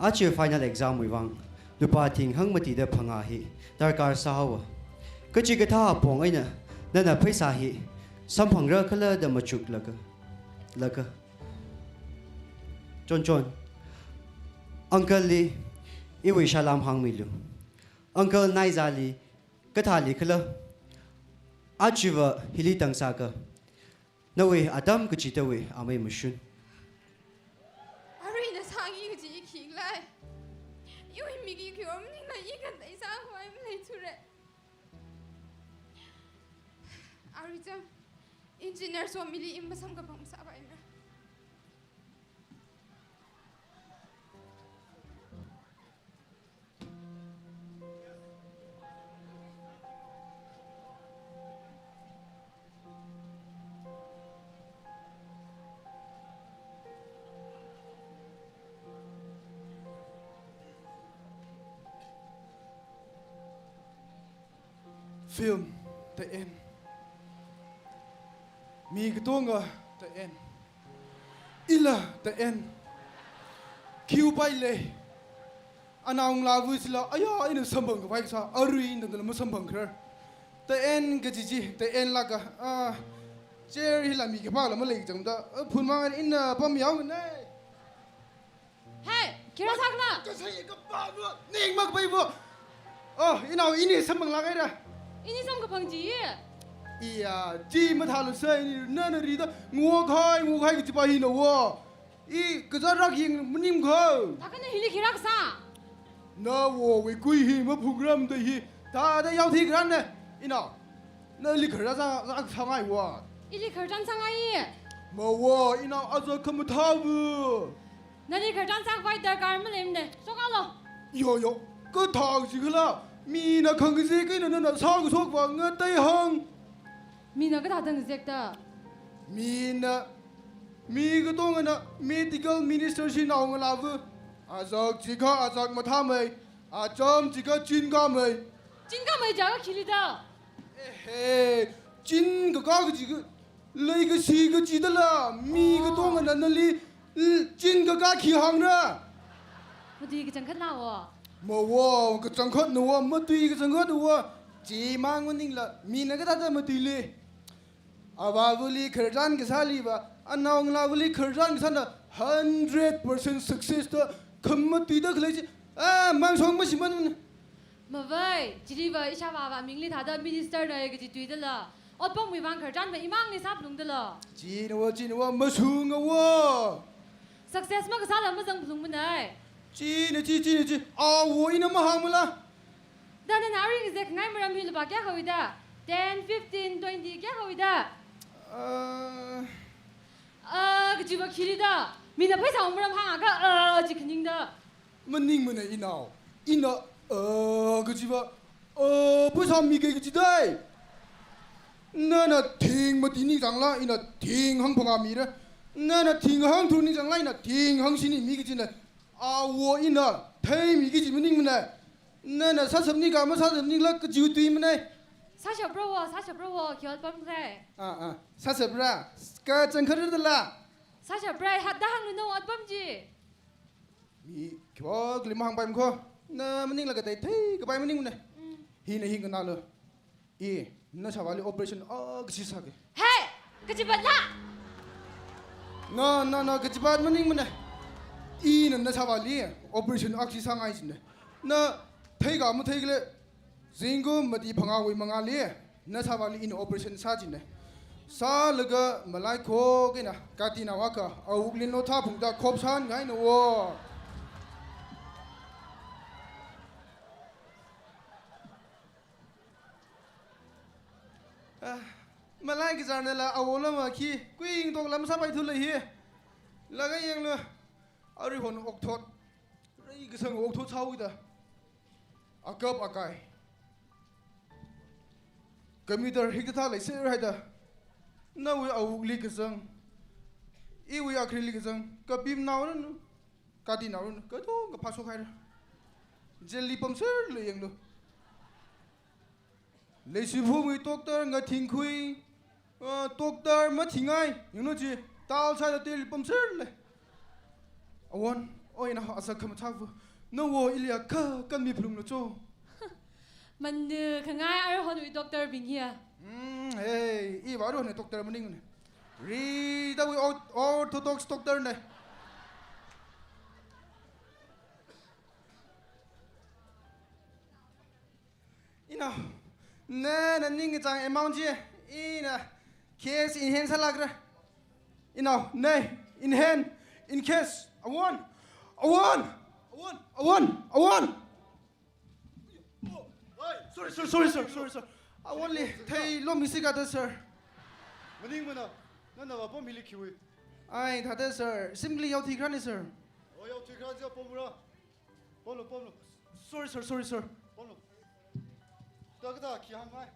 achi final exam wi wang lupa ting hangmati da phanga hi darkar sahawa kachi ka tha pong aina nana phaisa hi samphang ra khala da machuk laga chon uncle li iwi shalam hang milu uncle naizali ka tha li khala achiva hili tangsaka nawe adam kachitawe amai mushun Ari na sangi ko ji khing lai. Yoi mi gi kyom ni na yi kan dai sang hoi mai chure. Ari jam engineer so mili im basam ka bang sa ba ina. Film the end. Mi ketonga the end. Ila the end. Kiu pai le. Anang la vu sila aya ina sambang pai sa arui ina dalam sambang krer. The end gajiji the end laga cher hila mi ke pa la ma le jang da phun ma ina pam yaw ne. Hey, kira sakna. Ka sai ka pa bu ning mak pai bu. Oh ina ini sambang la kai da. Ini sam ka pangji. Iya, ji ma tha lu sai ni na na ri da ngo khai ki pa hi no wo. I ka za ra ki nim kho. Ta kana hili kira sa. Na wo we kui hi ma program da hi. Ta da yau thi gran ne. Ina. Na li khara za sa ngai wo. Ili khartan sangai. Ma wo ina aza kam tha bu. Nani khartan sak bai darkar ma lem ne. So ka lo. Yo, ka tha ji khala. Mi na khang ji ke na sa ku sok wa nga tai hang. Mina ka ta dang zek ta. Mi ka tong na medical minister si na nga la vu. Azak ji ka azak ma tha mai. A chom ji ka chin ka mai. Jin ka mai ja ka khili da. Hey, chin ka ji ka lei ka si ka ji da la. Mi ka tong na li chin ka khi hang na. Ma di ka chang khat la wo. Ma wo ka chang khat no wa ma tui ka chang khat wo. Ji mang wan ning la mi na ka ta ma tui le. Avavuli kharjan ke sali ba anong lavuli kharjan ke sana 100% success ta khamma tui da khlai chi mang song ma siman Ma vai, jili ba isha ba ba mingli tha da minister na ge ji tui da la. Ot pong mi bang kharjan ba imang ni sap lung da la. ji no wa ma su nga wo Success ma ka sa la ma jang lung ma nai. ji a wo ina ma hang ma la Da na na ring zek ngai maram hi la ba kya khoi da. 10, 15, 20 kya khoi da. Cái gì mà khi đó mình là phải sao mà làm hàng à chỉ khinh đó ma ning ma na ina cái gì ba pu sa mi ke ji dai na thing ma ti ni jang la ina thing hang phanga mi ra na thing hang thu ni jang la ina thing hang si ni mi ke ji na a wo ina thai mi ke ji ma ning ma na sa sam ni ka ma sa sam ni la ka ji tui ma na sao chả pro kiểu bấm ra sa sa bra ka chang khar da la sao chả pro hạt đã hàng nó ăn bấm gì mi kyo glim hang bai m kho na ma ning la ka tai thai ka bai ma ning ma hi na hi ka na lo e na sa wali operation ka si sa ke hey cái gì vậy lạ no ka ji ba ma ning ma i na sa wali operation ak si sa ngai sin na thai ga ma thai le Zingo mati phanga wi manga le na sa wali in operation sa jin ne sa laga malai kho ke na kati na wa ka au glin no tha phung da khop san ngai no wo malai ki jan la awola ma khi quing tok lam sa bai thu le hi la ga yeng le ari hon ok thot rei ga sang ok thot chau da akap akai computer higta lai se raida na we au li kasang I we akri kasang ka bim naw na ka di naw ka to ka paso khai jelly pam ser le yang do le si phu mi doctor nga thing khui doctor ma thingai you know ji tal sa da tel pam ser le awon oi na asa kham thafu no wo ilia ka kan mi phulum no cho mình khang ngai ở hôn doctor bình here hey I baru ne doctor maning ne ri da we orthodox doctor ne ina na ning chang amount ji Ina case in hand salagra. Ina nay in hand in case. I won. Sorry, sir. I only thay lo misigada, sir. Maning mana, nana wa pom hili kiwi. Ai thada, sir. Simply yau thi krani, sir. Oh, yau tui kran jia pomura. Pomlo. Sorry, sir. Pomlo. Da ki hang mai.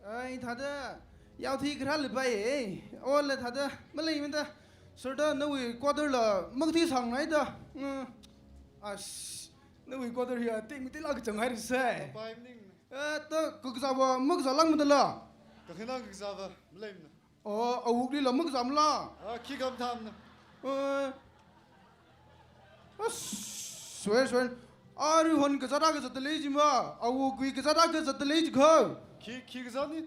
Ai thada yau thi kran le bai. All thada malai menta. Sir da no we quarter la mag thi sang nai da. As no we quarter here ting mi lag chang hai se. Bai maning. Ta ku za wa mag za lang mda la. Ka khina ka zava malai mana. Oh, awuk li la mag zam la. Ki gam tham na. Swear. Aru hon ka zara ka zat le ji ma. Awuk wi ka zara ka zat le ji kho. Ki ka zani.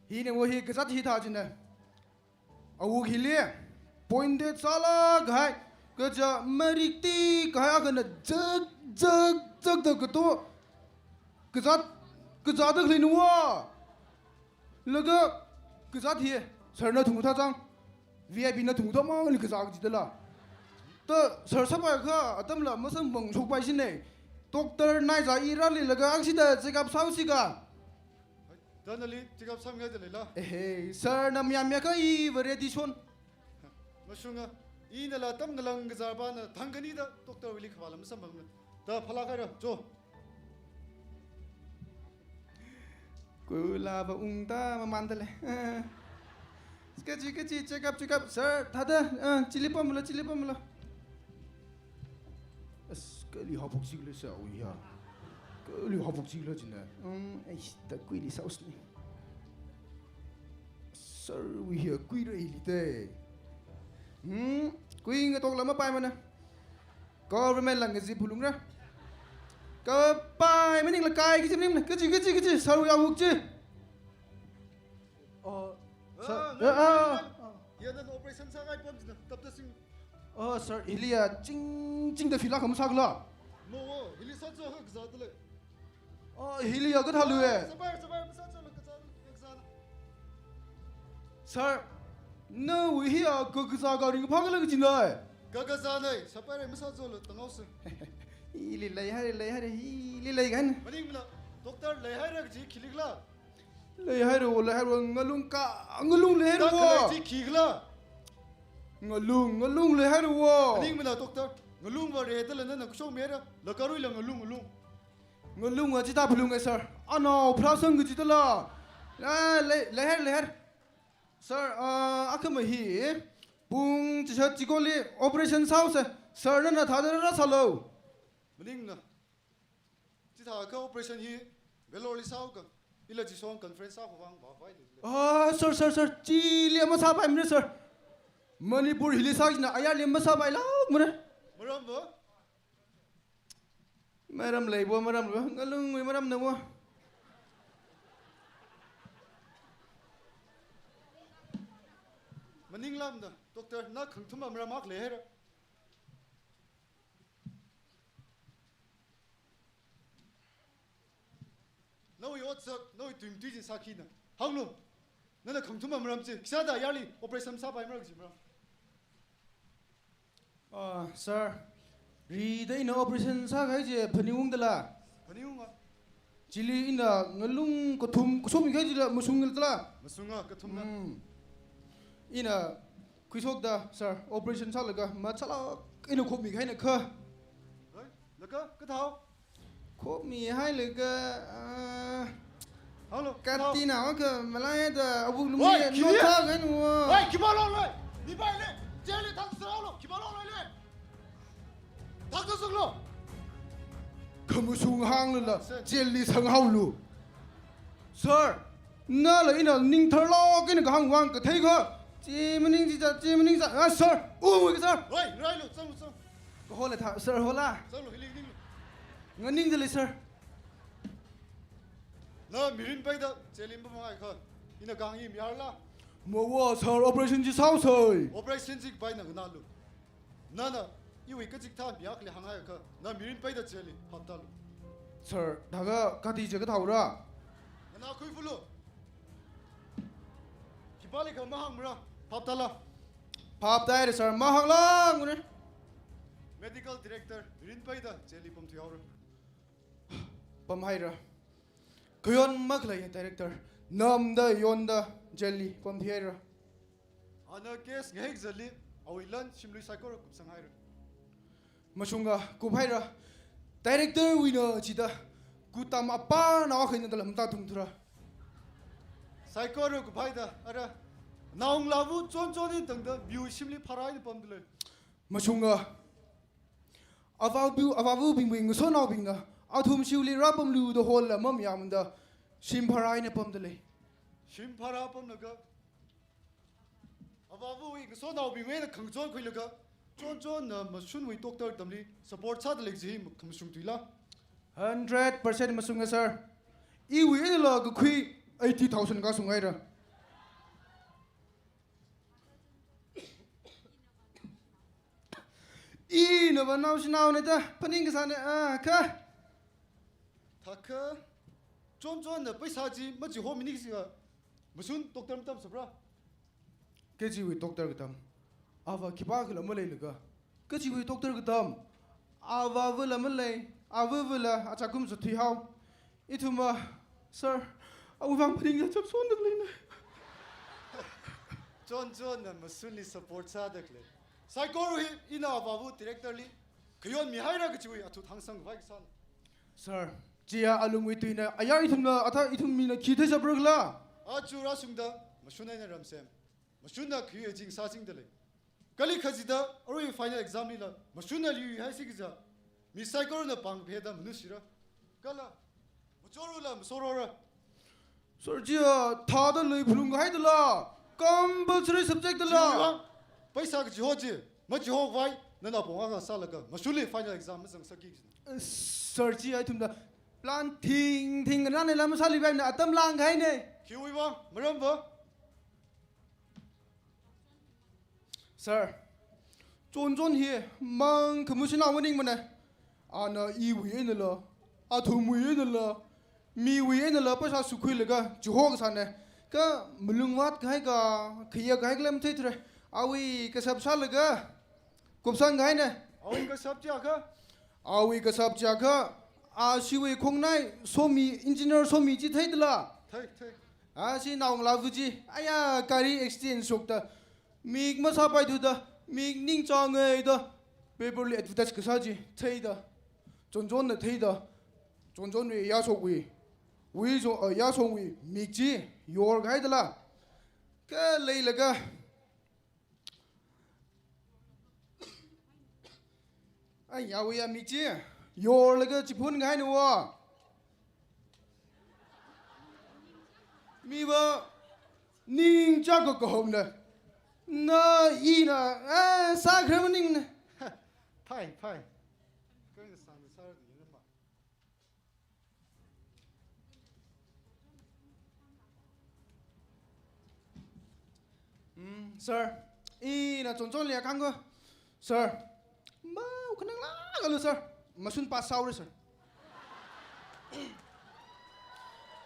Hi ne wo hi ka zat hi tha ji ne. Awuk hi le. Pointed sala gai. Ka ja marikti ka ga na jag da ka to. Ka zat da le nu wa. Laga ka zat hi. Sir na thung tha jang. VIP na thung tha ma ni ka za ji da la. Ta sir sa ba kha atam la masam bang chok pai sin ne. Doctor nai za ira le laga ang si da check up sau si ga. Danali tigap sam ngai de la. Hey, sir na mya ka I ready son. Masunga ina la tam ngalang gazarba na thangani da doctor wili khwala masam bang da phala ka jo. Ku la ba ung ta ma man le. Kachi check up sir thada chili pam la. Kali ha bok sig le sa o ya. Kali ha bok sig le jina. Ai ta kui li saus ni. Sir we here kui re li te. Kui nga tok la ma pai ma na. Government lang zi phulung ra. Ka pai ma ning la kai ki nim na. Kachi sir we awuk chi. Yan na operation sa ngai pom jina tap ta sing. Sir Ilia ching da phila kham sak la. No, hili sa jo ha gza de le. Ilia ga thalu e. Sabar sa jo le gza. Sir no we here go gza ga ring phang la gi na. Ga za nei, sabar e sa jo le tangau se. Ili lai hari ili lai gan. Maning mana doctor le hai ra ji khiligla. Lai hari ngalung le hari Da wo. ji khigla. Ngalung le hari wo. Maning mana doctor ngalung wa re de le na ksong me ra la karui la ngalung. Ngalung wa ji ta phulung e sir. Ano prasang gi ta la. Lai hari. Sir akham hi pung ji ko le operation house sir na tha ra salo. Maning na ji tha ka operation hi beloli sao ka ila ji song conference sa ko wang ba fai de. Sir chi le ma sa pai mne sir. Manipur hili sa na aya le ma sa pai la mne. Maram ba Maram lei bo ngalung wi maram na bo. Maning lam da doctor na khang thum amra mak le her. No yo tsak no tum tu jin sakina. Hanglo. Na khang thum amram chi kisada yali operation sa bai mra gi mra. Sir ri dai na operation sa gai je phaniung da la. Phaniung ga Chili ina ngalung ko thum ko som gai je la musung ngil la. masunga ka thum na. Ina kuisok da sir operation sa laga ma chala ina khop mi gai na kha. Oi, laka ka thao. Khop mi hai laga Hanglo. katina ka malai da abu lu mi Oi, no kiya. tha gai nu. Oi, kibalo le. Ni bai le. Jeli thang salo. Kibalo le. Thang ka sunglo. Kamusung hang la jelly sang hau lu. Sir na la ina ning thar lo ke na hang wang ka thai kha. Chimning ji sir. Ui sir. Oi, rai lo, sang. Ko hola tha sir hola. Sang lo hiling ning. Nganing de le sir. Na mirin bai da jelim ba mai kha. Ina gang yi miar la. Mo wa sir operation ji sao soi. Operation jik bai na na lu. Na iwi ka jik tha biak le hang hai kha. Na mirin bai da jeli hatta lu. sir daga kati je ka thawra Mana kui fulu. Kibali ka mahang mura. Paptala. pap dai sir ma hanglang ne Medical director Rin Paida Jelly Pum Tiaur. pam haira kyon maklai director nam da yon da jelly pam thiera Ana case ngehek zali awilan shimlu sakor kup sanghair. masunga ku haira director winner chida ku tam apa na khin da lam ta tum thura Sakor kup haida ara naung lavu chon chon dangda view shimli pharai pamdle. masunga avavu bing bing so na bing na athum shiuli rapam lu the whole mam yam da sim pharai ne pam dele Shim phara pam naga. Avavu ik so now be when kang chon khuilaga. Chon chon na masun wi doctor tamli support sa dalik ji khamsung tuila. 100% masunga sir I wi la ku khui 80,000 ka sungai ra I no ba now now ne da paning sa ne ka Thaka chon chon na paisa ji ma ji ho minik siga. Masun doctor tam sabra. ke ji wi doctor ga tam ava kiba ga ma le ga ke ji wi doctor ga tam ava va la ma le ava va la acha kum su thi hau ituma sir awu bang paning ya chap son da le na Chon chon na masun li support sa dakle. Saikoro hi ina avavu director li. Kyon mi haira ga chiwi atu thangsang vai san. sir chia alung wi tuina aya ituma ata itum mi na ki the sabra la A chura sungda masun na ramsem. Masun na khye jing sa jing dele. Kali khajida ori final exam li la masun na li hai sigja. Mi saikoro na pang pheda manushira. Kala mochoru la sorora. sir chia tha da le phulung ga hai da la compulsory subject da la Paisa ga jihoji ma jiho vai na na bonga ga salaga masuli final exam ma sang saki. sir chia itum da plan thing na ne lam sali bai na atam lang gai ne Kiwi ba maram ba. sir chon hi mang khamusin na waning mana ana I wi ne la athum wi ne la mi wi ne la pasa su khui le ga jiho ga sa ne ka mulung wat gai ga khia gai lam thai thre awi ka sab sa le ga kup sang gai ne Awi ka sab ja ka. awi ka sab cha kha a siwi khong nai somi engineer somi chi thai dala Thai thai. a si naung la fuji aya kari exchange sok ta mig ma sa pai thu da mig ning cha ngai da paper li advertise ka sa ji thai da chon na thai da chon wi ya sok wi so ya sok wi mig ji yor gai dala ka lei la ga ai ya wi ya mig ji yor la ga chi phun gai no wa mi ba ning cha ko hom na na I na sa khram ning na Pai pai. Ka ga sang sa ni na ma. sir I na chon le kang go sir ma khnang la ga lu sir masun pa sau re sir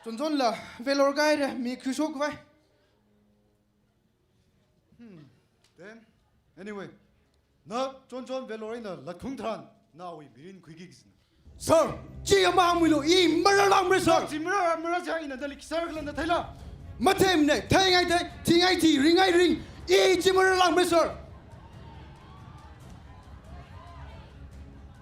chon la velor gai re mi khusok vai Then anyway. Na chon chon velorina la khung than na wi mirin khigi gisna. sir chi ma mu lo I mar lang re sir Jimra mara ja ina dali kisar glan na thaila. ma them ne thai ngai thai thi ngai thi ring ngai ring I chi mar lang re sir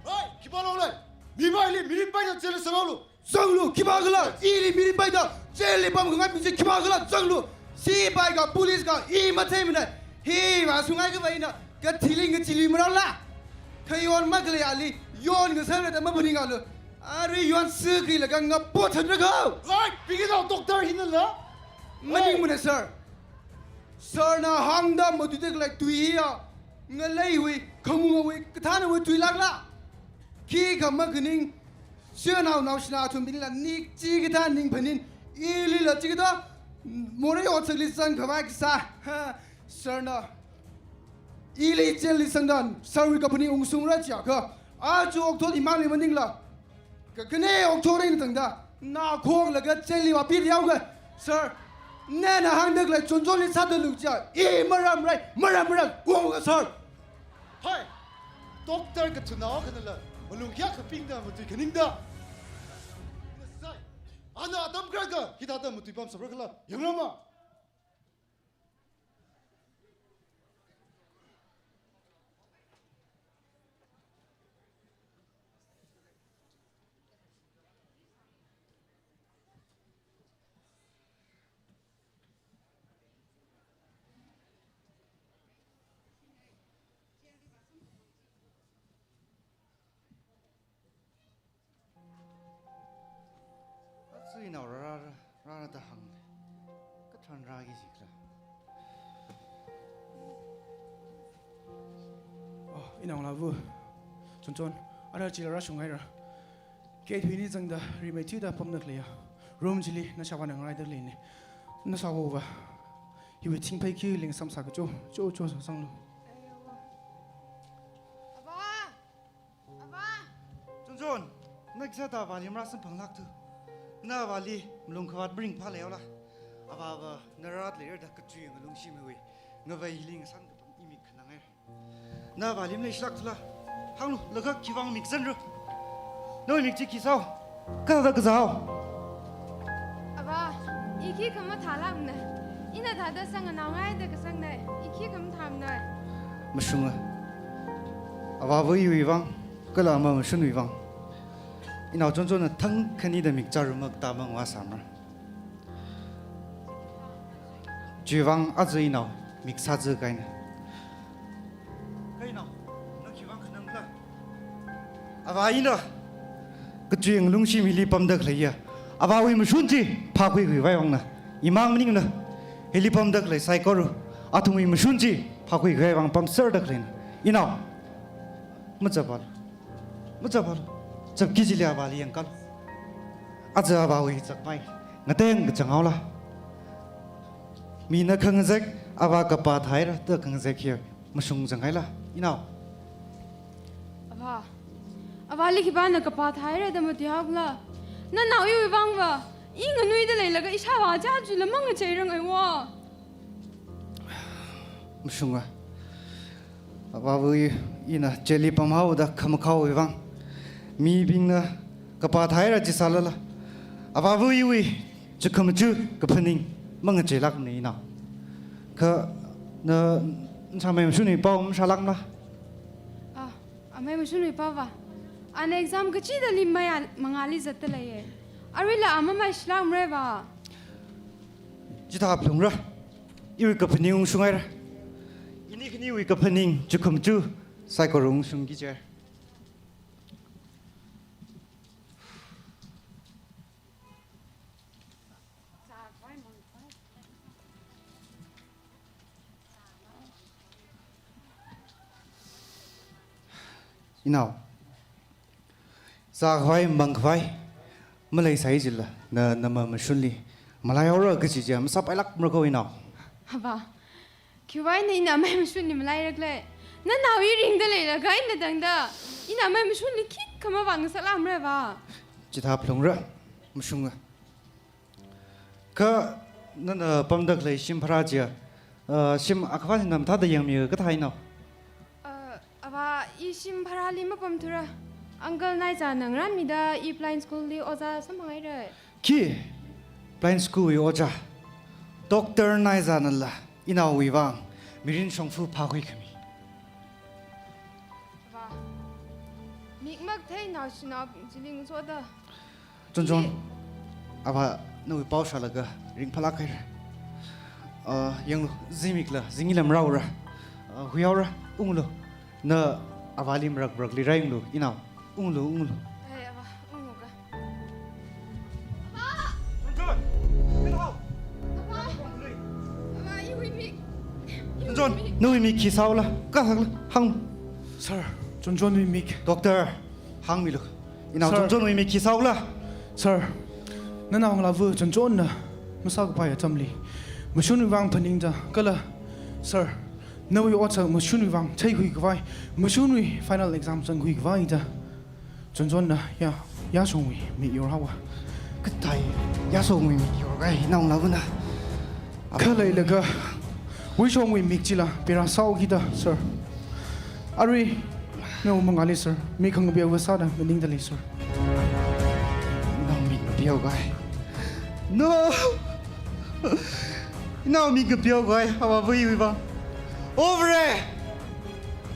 Ai kibalo le. Mi bai li mirin bai na chele sangalo. Zanglu kibagala ili mirin baida jeli bam ngai mi kibagala zanglu si bai ga police ga I ma them ne hi ma sungai ga bai na ga thiling ga chili mara la khayon ma gle ali yon ga sa na ma buni ga lo ari yon su gi la ga nga po than ra ga Ai bigi da doctor hin la. mani mu ne sir na hang da mo tu de la tui ya nga lei hui khamu hui ka tha na hui tui lak la ki ga ma gning sure now shna thum bin la nik chi ga ta ning phanin ili la chi ga ta more yo chli sang khama ki sa sir na ili chli sang dan sir wi ka phani ung sung ra cha kha a chu ok thol imang le maning la cái này ông cho đây là thằng ta na khoang là cái chơi liều biết nhau cái sir nè là hàng được là chôn lên sát được lục chơi mà làm uống cái sir hai doctor cái chuyện nào cái này là mà lùng kia cái pin đó mà tụi cái nín đó anh à đâm cái cái khi ta đâm một tụi bom sập cái là giống lắm mà Suy nào ra ta hằng cái thằng ra cái gì là in ông là vừa chôn ở đây chỉ là rush ngay rồi cái thuyền này chẳng đã remake thứ đã bấm được liền room chỉ li nó sao vào năng được liền này nó sao over he will think phải kêu liền xăm sạc cái chỗ sang luôn John next set ta vào liêm ra sân phẳng lạc thứ na vào li lùng khát bring pha léo la aba na rat layer da cái chuyện lùng sim hui ngờ vậy linh sang cái imik năng ấy na vào liêm lấy slak thula hang lu lơ khắc kivang mix dân rồi nói mix chỉ sao cái đó cái sao Aba, iki kama thalam na. Ina thada sang na ngai de ka sang na. Iki kama tham na. Mashunga aba với hui vang cái là mà mashun hui vang ina John là thăng khani de mix jar mak ta mang wa samar Jivang azui nào mix sa zơ cái này cái nào nó kivang khăn năng la aba ina cái chuyện lung sim hili pam dak lấy à aba hui mashun chi pha quy hui vai vang na imang mning na hili pam dak lấy sai koru athumi mashun chi pha quy hui vang pam sir dak lấy ina mất zabal chập kí chỉ là bà liền con à giờ bà ơi chập mai ngã tên cái chẳng áo la mình nó khăng rách à bà gặp bà thái ra tớ khăng rách kia mà sung chẳng hay là như nào Aba li kiba na kapa thai ra da mati hab la na nau yu wang wa ing nui da lei la ga isha wa ja ju la mang chei rang ai wa mà sung à bà ơi ina cheli pam hau da kham khau ai vang mi bing na kapa thai ra chỉ sa la à bà ơi chỉ kham chu cái phần ninh mang chei lắc này nào cái na sao mày suy nghĩ bao sao lắc na amai musu nui pa wa an exam ka chi da li maya mangali zat la ye ari la ama mai shlam re wa chỉ tháp lùng ra yêu cái phần ninh sung ai ra ini cái yêu cái phần ninh chỉ kham chu sai có rung sung cái chơi nào sa khoai măng khoai mà lấy sai gì là na mà xuân li mà lại ở cái gì mà sắp ai lắc mà coi nào haba kiwai nei na mai musu ni malai rak le na nau yi ring da le la ga ina dang da ina mai musu ni kit kama wang salam re wa chỉ tháp lùng ra mà sung à cái nó bấm được lấy sim phara chia sim akwa thì nằm thắt được yang mi cái thay nào aba isim parali ma pam thura uncle nai cha nang ran mi da e blind school li oza samhangai re ki blind school yo ja doctor nai za na la ina wi wang mirin song fu pha khoi khami aba mik mak thai na sina jiling so da chon aba no pau sha la ga ring phala khai yang lu zimik la zingilam rau ra huyau ra ung lu na avalim rak li raing lu inau ung lu hey aba ungu ka aba i wi mi John no mi ki sao la ka hang sir John we make doctor hang mi lu inau John mi ki sao la sir na na la vu John na masak pa ya chamli mushun wang paning da kala sir no we also mushun wang take hui gwai mushun final exam sang hui gwai da John na ya ยาส่งมีอยู่แล้ววะ cái thầy giá số mình hiểu cái nông lắm nè ข้าเลยเลยก็วิชงวิมิกจิละเป็นอาสาวกิตา sir อารีเนี่ยมึงอะไร sir มีขังเบียวว่าซาดะมันนิ่งทะเล sir nông mình biểu cái no nông mình cái biểu cái à bà vui vui ba over there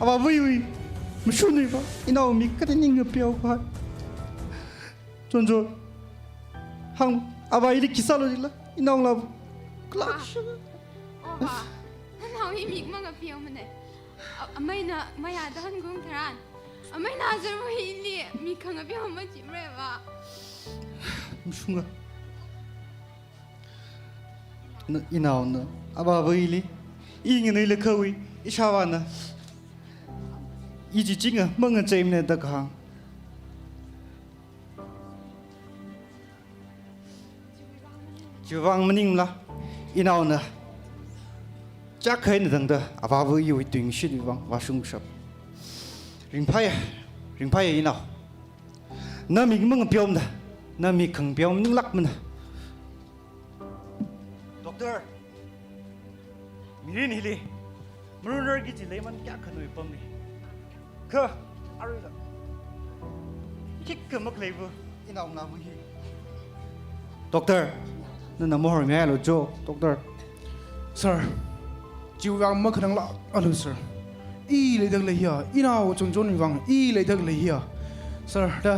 à bà vui vui mà শুন đi ba nông mình cái ninh cái biểu cái chôn chôn hăng à bà đi kisa rồi đi la nông là clash อ๋อค่ะท่านเฮาอีมิกมากกับเปียวมันเนี่ยไม่นะไม่อยากท่านกุ้งทรานไม่น่าจะรู้ฮิลี่มีขังกับเปียวมาจิ้มเลยวะ 무슨가 이 나오나 아바 보이리 이게 너희 커위 이 샤와나 이지 찡아 멍은 잼네 다강 주방 머닝라 이 나오나 짝해는 등다 아바 보이 위 띵시 주방 와숭섭 링파야 이 나오 나 미기 멍은 뼈온다 nó mi khẩn béo những lắc mình doctor mi rin hili mರು nơ cái gì lấy mình क्या khẩn nổi bom này cơ ari là kích cơ mắc lấy vừa in ông nào mới doctor nó nằm mồi mẹ rồi cho doctor sir chiều vàng mất khả năng lạ alo sir y lấy được lấy hiểu y nào chọn chọn vàng y lấy được lấy hiểu sir đó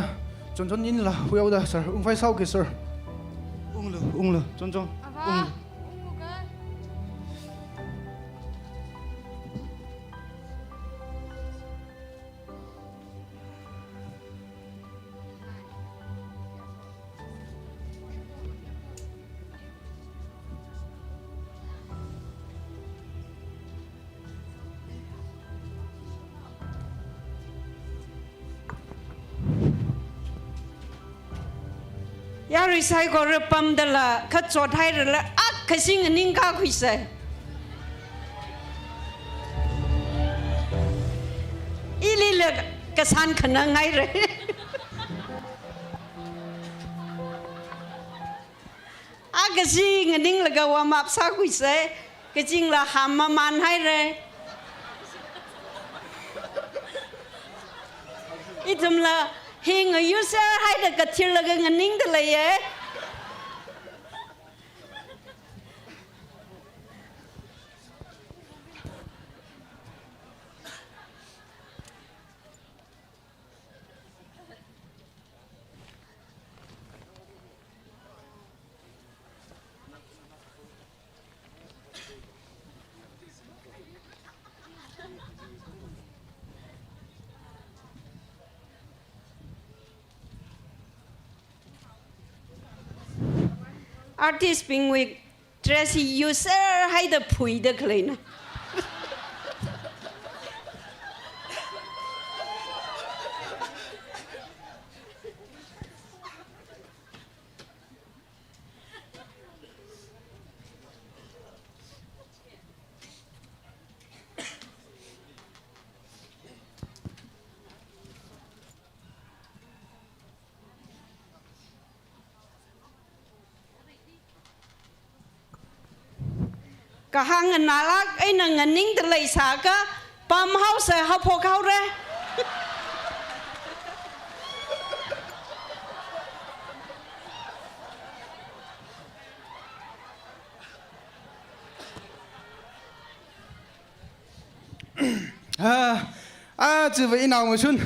chọn chọn nhìn là vui đó sir ông phải sau kì sir ung lừa chọn chọn ung ya recycle pam da la kha chot hai la ak khasing ning ka khuise ili le ka san khana ngai re ak khasing ning la ga wa map sa khuise ka jing la ham ma man hai re itum la hình ở user hay là cái chuyện là cái ngành ninh đó là gì artist being with dressy user hay the pui the clean cả hàng ngân nát ấy là ngân ninh từ lấy xả cả pam house học phổ khâu ra chỉ vậy nào mà xuân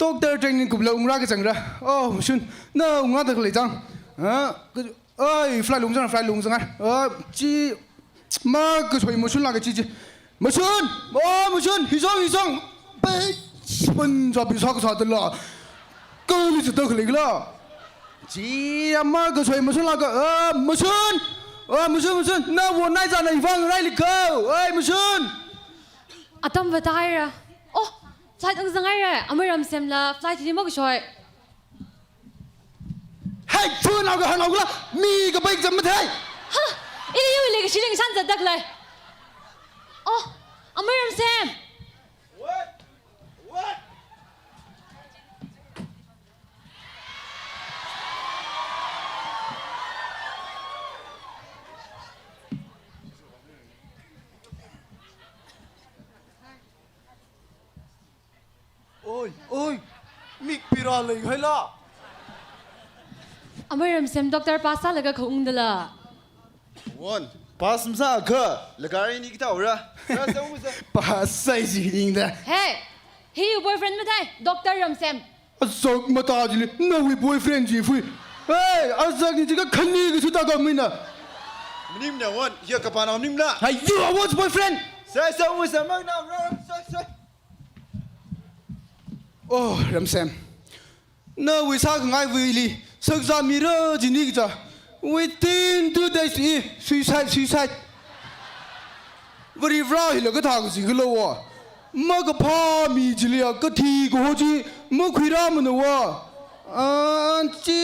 doctor training cục lồng ra cái chẳng ra ô xuân nó ngã được lấy chăng ơi fly lùng chẳng chỉ mà cái chuyện mà xuân là cái gì mà xuân hy sinh bé mình cho bị sao cái là cơ lý tự khởi là chỉ mà cái chuyện mà xuân là cái mà xuân nó buồn nay ra này vang này lịch cơ ơi mà xuân Atam vatai ra. Oh, flight ang zangai ra. Amiram sem la flight di mo ko shoy. Hey, chuan nào cái là mi cái bike chấm thế. Ha, ini yu le cái siling san zadak lai. Oh, Amiram sem. What? ra lei khai la Amaram sem doctor pasa laga khung dala. One. Pass msa ka. Lagari ni kita ora. Rasa musa. pa sai ji ning da Hey, he your boyfriend matai Doctor Ram Sem. asok mata ji na wi boyfriend ji fui hey azak ni ji ka khani gi su ta ga min na Nim na one. Here kapana nim na. hey you are what's boyfriend Sa musa mang na. Sai. oh ram sam na wi sa ga ngai wi li sak za mi ra ji ni ga within 2 days suicide very right la ga ta ga ji ga lo wa ma ga pha mi ji li ga thi go ho ji ma khui ra ma no wa ji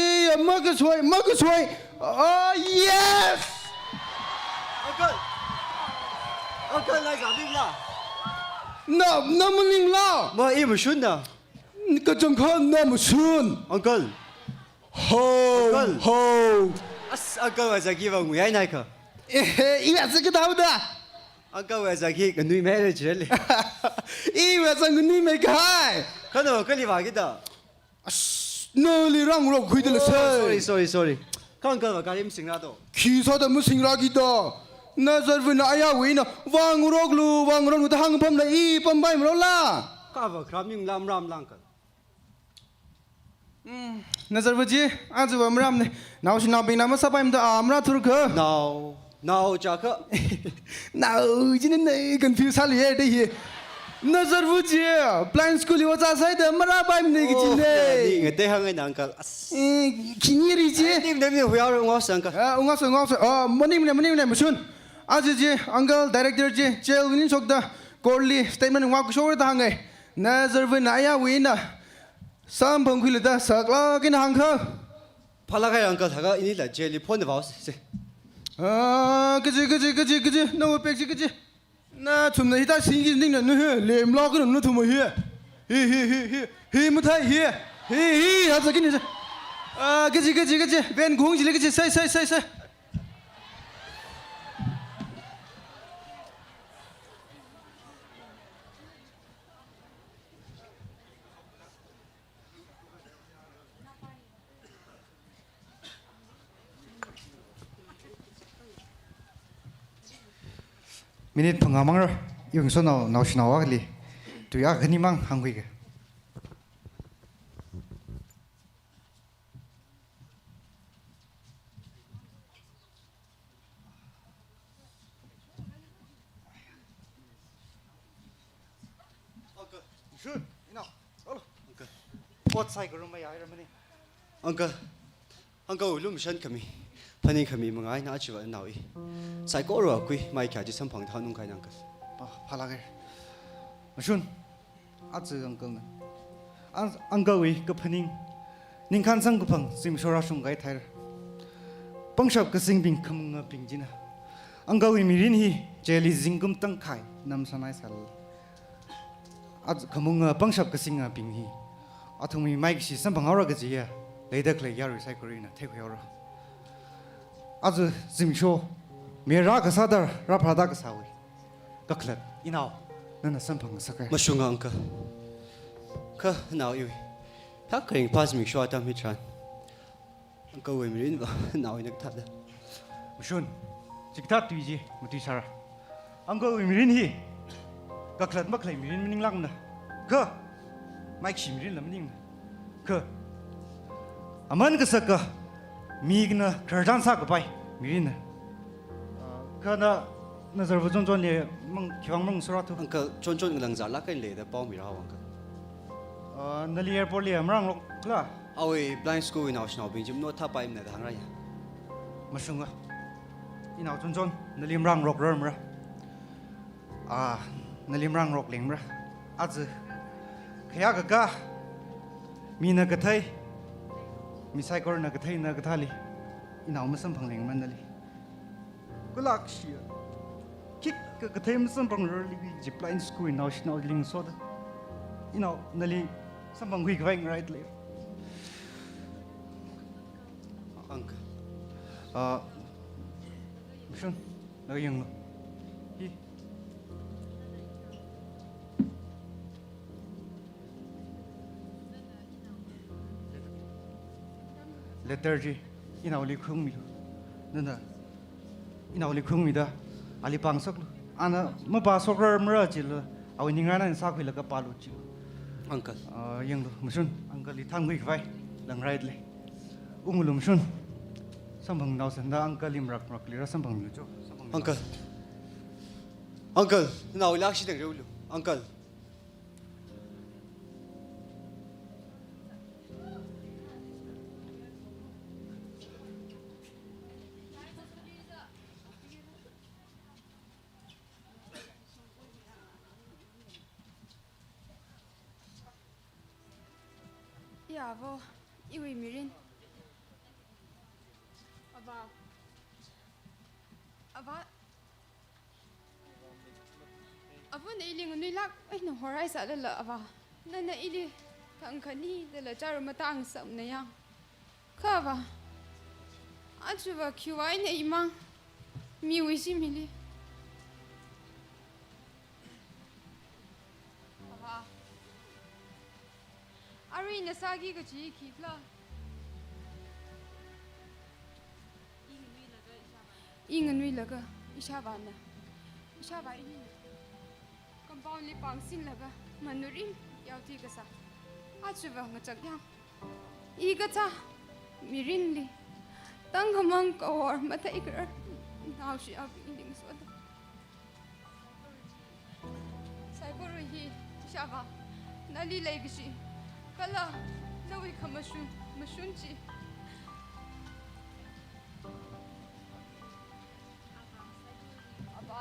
ma ga swai ah yes Uncle lai ga ning la. na ma ning la Ma im shun na. ka chang kha na ma sun Uncle. ho Uncle. ho As uncle wa za gi wa ngu yai nai ka. i ya sa ga da da Uncle wa za gi ga nui marriage le. i wa sa ngu ni mai kai Ka no ka li wa gi da. no li rang ro khui de la Sorry. Ka uncle wa ka lim sing na do. khi sa da mu sing ra gi da na zar vi na aya wi na wang ro lu da hang pam la i pam bai ma lo la Ka wa kram ning lam lang ka. nazar vaji आज व मराम ने now shi now बिना म सपाइम the आमरा थुर ख Now cha ka. Now जिन नै confuse हाल ये दे ये nazar vaji plan school wa za sai da mara baim ne gi jin Ni ne nge te hang ai na uncle. As. kini ri ji Nim hu ya ro ngo sang ka. unga so mani ne musun आज जी uncle director जी जेल विन sok da korli statement wa ko shor da hangai nazar vi na ya wi na sam phang khui da sak la kin hang kha Phala ka uncle tha ga ini la jeli phone ba se. 그지 나 왜 백지 그지 나 좀나 히다 신기 닝나 너 렘라 그럼 너 도모 히 무타이 히 하자 기니 그지 벤 공지 그지 사이 Minit pengamang ro, yung so nau sinawa kali, tu ya gani mang hangui ke. Uncle. Shun, ina, olo. Uncle. Pot sai ko rumah ya ramani. Uncle lum shan kami. Pani kami mangai na chiwa nau I. Sai ko ro kui mai kya ji sam phang tha nung kai nang ka. Phala ke. Shun, azu uncle na. Uncle we ke paning. Ning kan sang kupang sim shora shung gai thai. Pangshap ke sing bing kham ping jina. Uncle we mirin hi jeli zingum tang khai nam sanai sal. Az khamung pangshap ke sing ping hi. Athumi mai ki sam phang aura ke ji ya. Leidak le yar sai ko ri na thek yoro. Az sim sho mera ka sadar ra prada ka sawi. Kaklat inao nana sam phang sakai. Ma shunga uncle. Ka nau I. Ta kring pas mi shwa tam hi tran. Uncle we mirin ba nau I nak tha da. Shun, cikta tuiji muti sara. Uncle we mirin hi. Kaklat maklai mirin mining lang na. Ka Mike shi mirin lam ning. Ka aman ka saka migna kerjan sa ka pai mirin na. Ka na zarfu zon le mang kiwang mang suratu. Uncle chon ngang za la kai le da pau mi ra uncle. Nali airport le amrang lok la. Awi blind school in our bing jim no tha pa im na da hang ra ya. Masunga. Inao zon nalim rang rok ram ra. Nalim rang rok leng ra. Az kaya ka mi na ka thai mi sai kor na ka thai na ka thali inao masam phang leng man nali. Kulak shi. Kik ka thai masam phang ro li ji blind school in our ling so da. Inao nali sam phang hui ka right le. Uncle. Shun, lagi yang hi. letter ji ina oli khung mi nana ina oli khung mi da ali pang sok ana ma ba sok ra mra ji lo awi ninga na sa khoi la ka palu ji uncle yang lo musun uncle li thang mi vai lang right le ungulum sun sambang nau san da uncle lim rak rak li ra sambang lu jo uncle uncle nào lắc xí được rồi uncle Ya vô, iwi mirin. Aba. Aba na ili ngunui lak, ay na horai sa lala aba. Na ili kang kani dala jaru matang sa na yang. Ka aba. Aju ba kiwai na imang. Mi wisi mili. Aba. Ari na sagi ka chi kipla. Inganui laga ishabana. Ishaba ini. Compound li pangsin laga manurim yauti ka sa. Achuba ngachak yang. Iga cha mirin li. Tang hamang kawar mata ikrar. Now she up inding soda. Saiboro hi shaba. Nali laigishi. Kala lawi kamashun mashunchi. Aba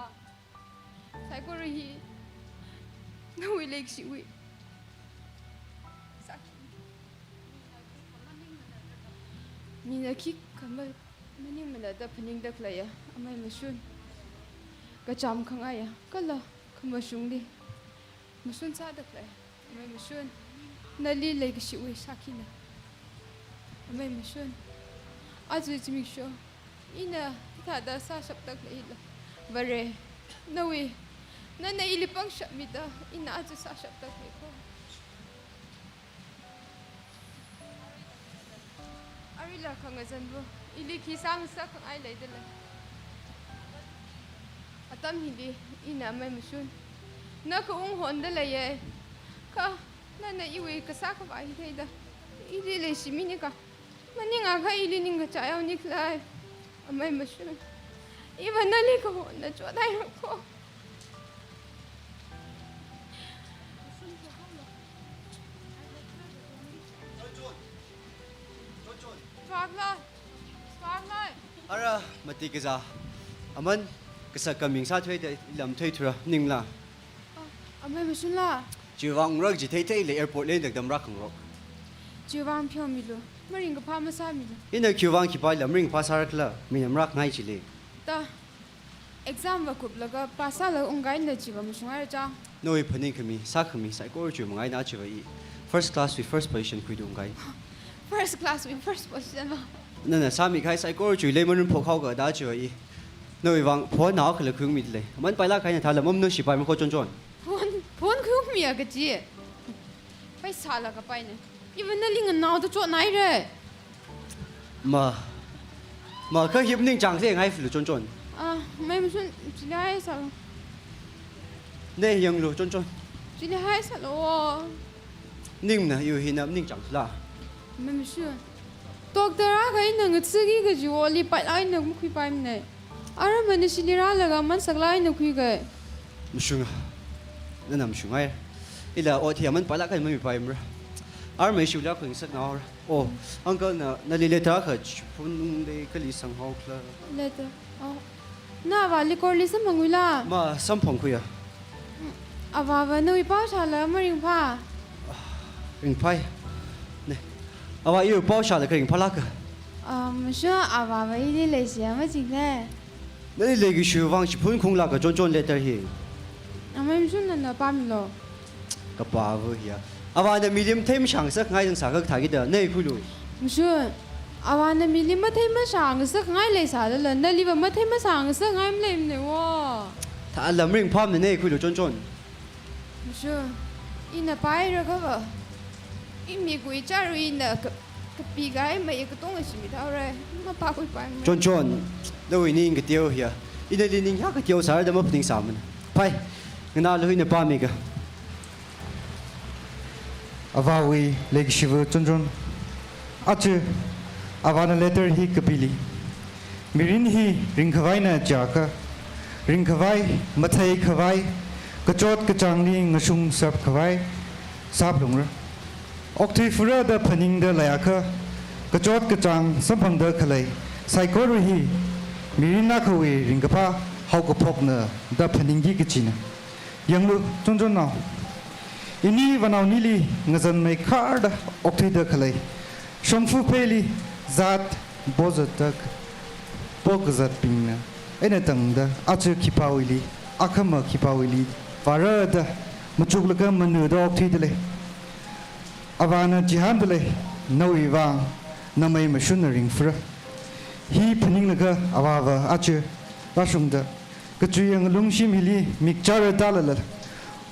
Saiboro hi lawi laigishi wi. Mina ki kamal maning malada paning da klaya amay mashun. Kacham kangaya kala kamashung li. Mashun sa da klaya amay mashun. Nali laigishi wi sakina. Amay mashun. Azu jimik sho. Ina tada sa saptak la ila. Bare nawi nana ilipang shamida ina azu sa saptak la ko. Arila ka Ngazin bo ili kisang sa kang ay lay dala. Atam hindi ina may mashun. Nakaung honda lay ka nana iwi kasaka ba ay da. Ili lay simini ka. Maning aga ili ning kachayaw ni klay. Amay mashun. Iba nali ka honda choday ko. Spotlight. ara mati cái gì aman cái sao cầm miếng sát thuê để làm thuê thừa ning là Amay mashun la. chỉ vang rắc chỉ thấy thấy là airport lên được đâm rắc không rắc Chiu vang pyo milu. Maring ka pa masa milu. in là kêu vang khi bay làm ring pass rắc là mình làm rắc ngay chỉ lệ Ta exam va kup laga pasa la ungai na chiwa musungai cha. noi phaning khami sa khami sai ko chu mangai na chu vai first class with first position kui dung gai First class with first position. nè sa mi khai sai ko chu le mun pho khau ga da chu vai noi vang pho na khla khung mi le man pai la khai na thala mom no si pai ma ko chon chon Phone khu mi ka chi. Pai sa la ka pai ne. Even na ling na to chot nai re. mà khơi hiệp ninh chẳng thế ngay phải chôn chôn Mai musun chili hai sa. nè yang lu chôn chôn Chili hai sa lo. ninh nè yêu hi nam ninh chẳng là Mai musun. Doctor a ka ina ngat sigi ka jiwo li pai lai na mu khui pai ne. Ara man chili ra la ga man sak lai na khui ga. musunga nè nam sungai ila o thì man pala kai mai pai mra ar mai shu la khung sat na o uncle na li le ta kha phun de ka li sang hau kla Later. Oh. Na va li kor li sam mangwila. mà sam phong khuya Ava va no ipa cha la maring pa. ring pai nè awa yêu bao sa la ka ring pala ka Musun ava va li le sia ma jing le. nè li le gi shu wang chi phun khung la ka chon chon letter hi Mai musun na pa mi lo. ka pa vu hi awa na medium them chang sa ngai jang sa ka thagi da nei khu lu Musun ava na mi li ma thai ma sang sa ngai le sa la na li va ma thai ma sang sa ngai le ne wo. ta lam ring pham ne nei khu lu chon chon Musun ina pai ra ka va. I mi gui cha ru ina tapi gai mai ka tong si mi da re ma pa koi pa chon đâu ini cái tiêu here ina lining ya cái tiêu sai da ma pting sam pai ngana lo ina pa mi ga Avawi legi shivu chonjon achu avana letter hi kapili mirin hi ringkhawai na jaka ringkhawai mathai khawai kachot kachangli ngasung sap khawai sap lungra okthi fura da phaning da layakha kachot kachang samphang da khalai saikor hi mirin na khawi ringkapa haukapok na da phaning gi kichina yanglu chonjon na ini vanau nili ngazan mai khard okthi da khalai shomfu peli zat bozatak pokzat pingna ena tangda achu khipawili akhama khipawili farada muchuklaga manu da okthi dele avana jihan dele nawi wang namai mashun ring fra hi phaning laga awawa achu rasungda kachuyang lungshim hili mikchar dalala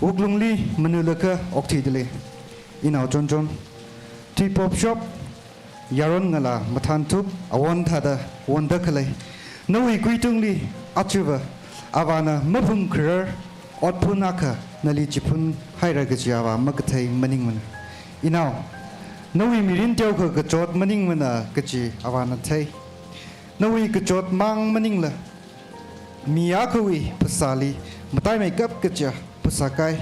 uglungli manulaka oktidele inau chonchon tea pop shop yaron ngala mathantup awon thada wonda khalai noi kuitungli achuba avana mapum khrer otpunaka nali chipun hairaga jawa makathai maning mana inau noi mirin teu kha gachot maning mana kachi avana thai noi gachot mang maning la miyakhawi pasali matai mai kap kacha pusakai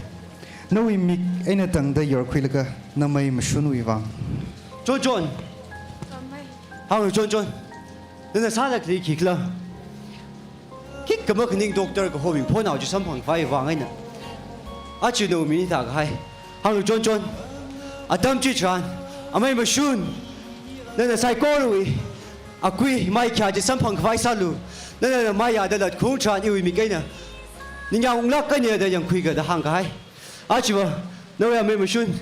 noi mik ena tangda yor khuilaga namai mashun wiwang chon hang chon nana sa la kli kikla kik kama kning doctor ko hobing phone out samphang phai wang aina achu no mi ta hai hang chon adam chi chan amai mashun nana sai ko wi akui mai kya ji samphang phai salu nana mai ya da khung chan iwi mi kaina ninga unglak ka ne da yang khui ga da hang kai achu no ya mai mashun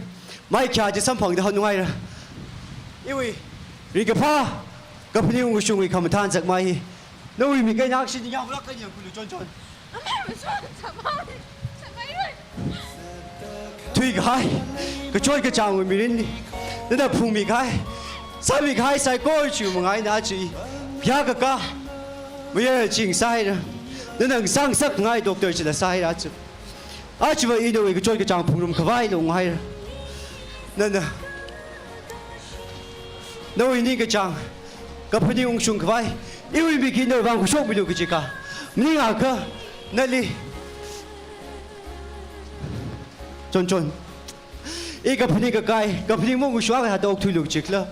mai kya ji samphang da hanungai ra iwi Rigapa, kapni usung wi kamatan sak mai. Noi mi kai nak sin yang lak kai yang kulu chon. Tui kai, ka choi ka chang mi rin ni. Da phung mi kai. Sa mi kai sai ko chu ngai na chi. Pya ka. Mi ye jing sai ra. Da nang sang sak ngai doctor chi da sai ra chu. A chu wi do wi ka choi ka chang phung rum ka vai lo ngai ra. Na Noi ni ka chang kapani ung sung khwai iwi bi ki no bang khu shok bi lu ki ka ni nga ka nali chon i kapani ka kai kapani mo ngu shwa ha dok thu lu chikla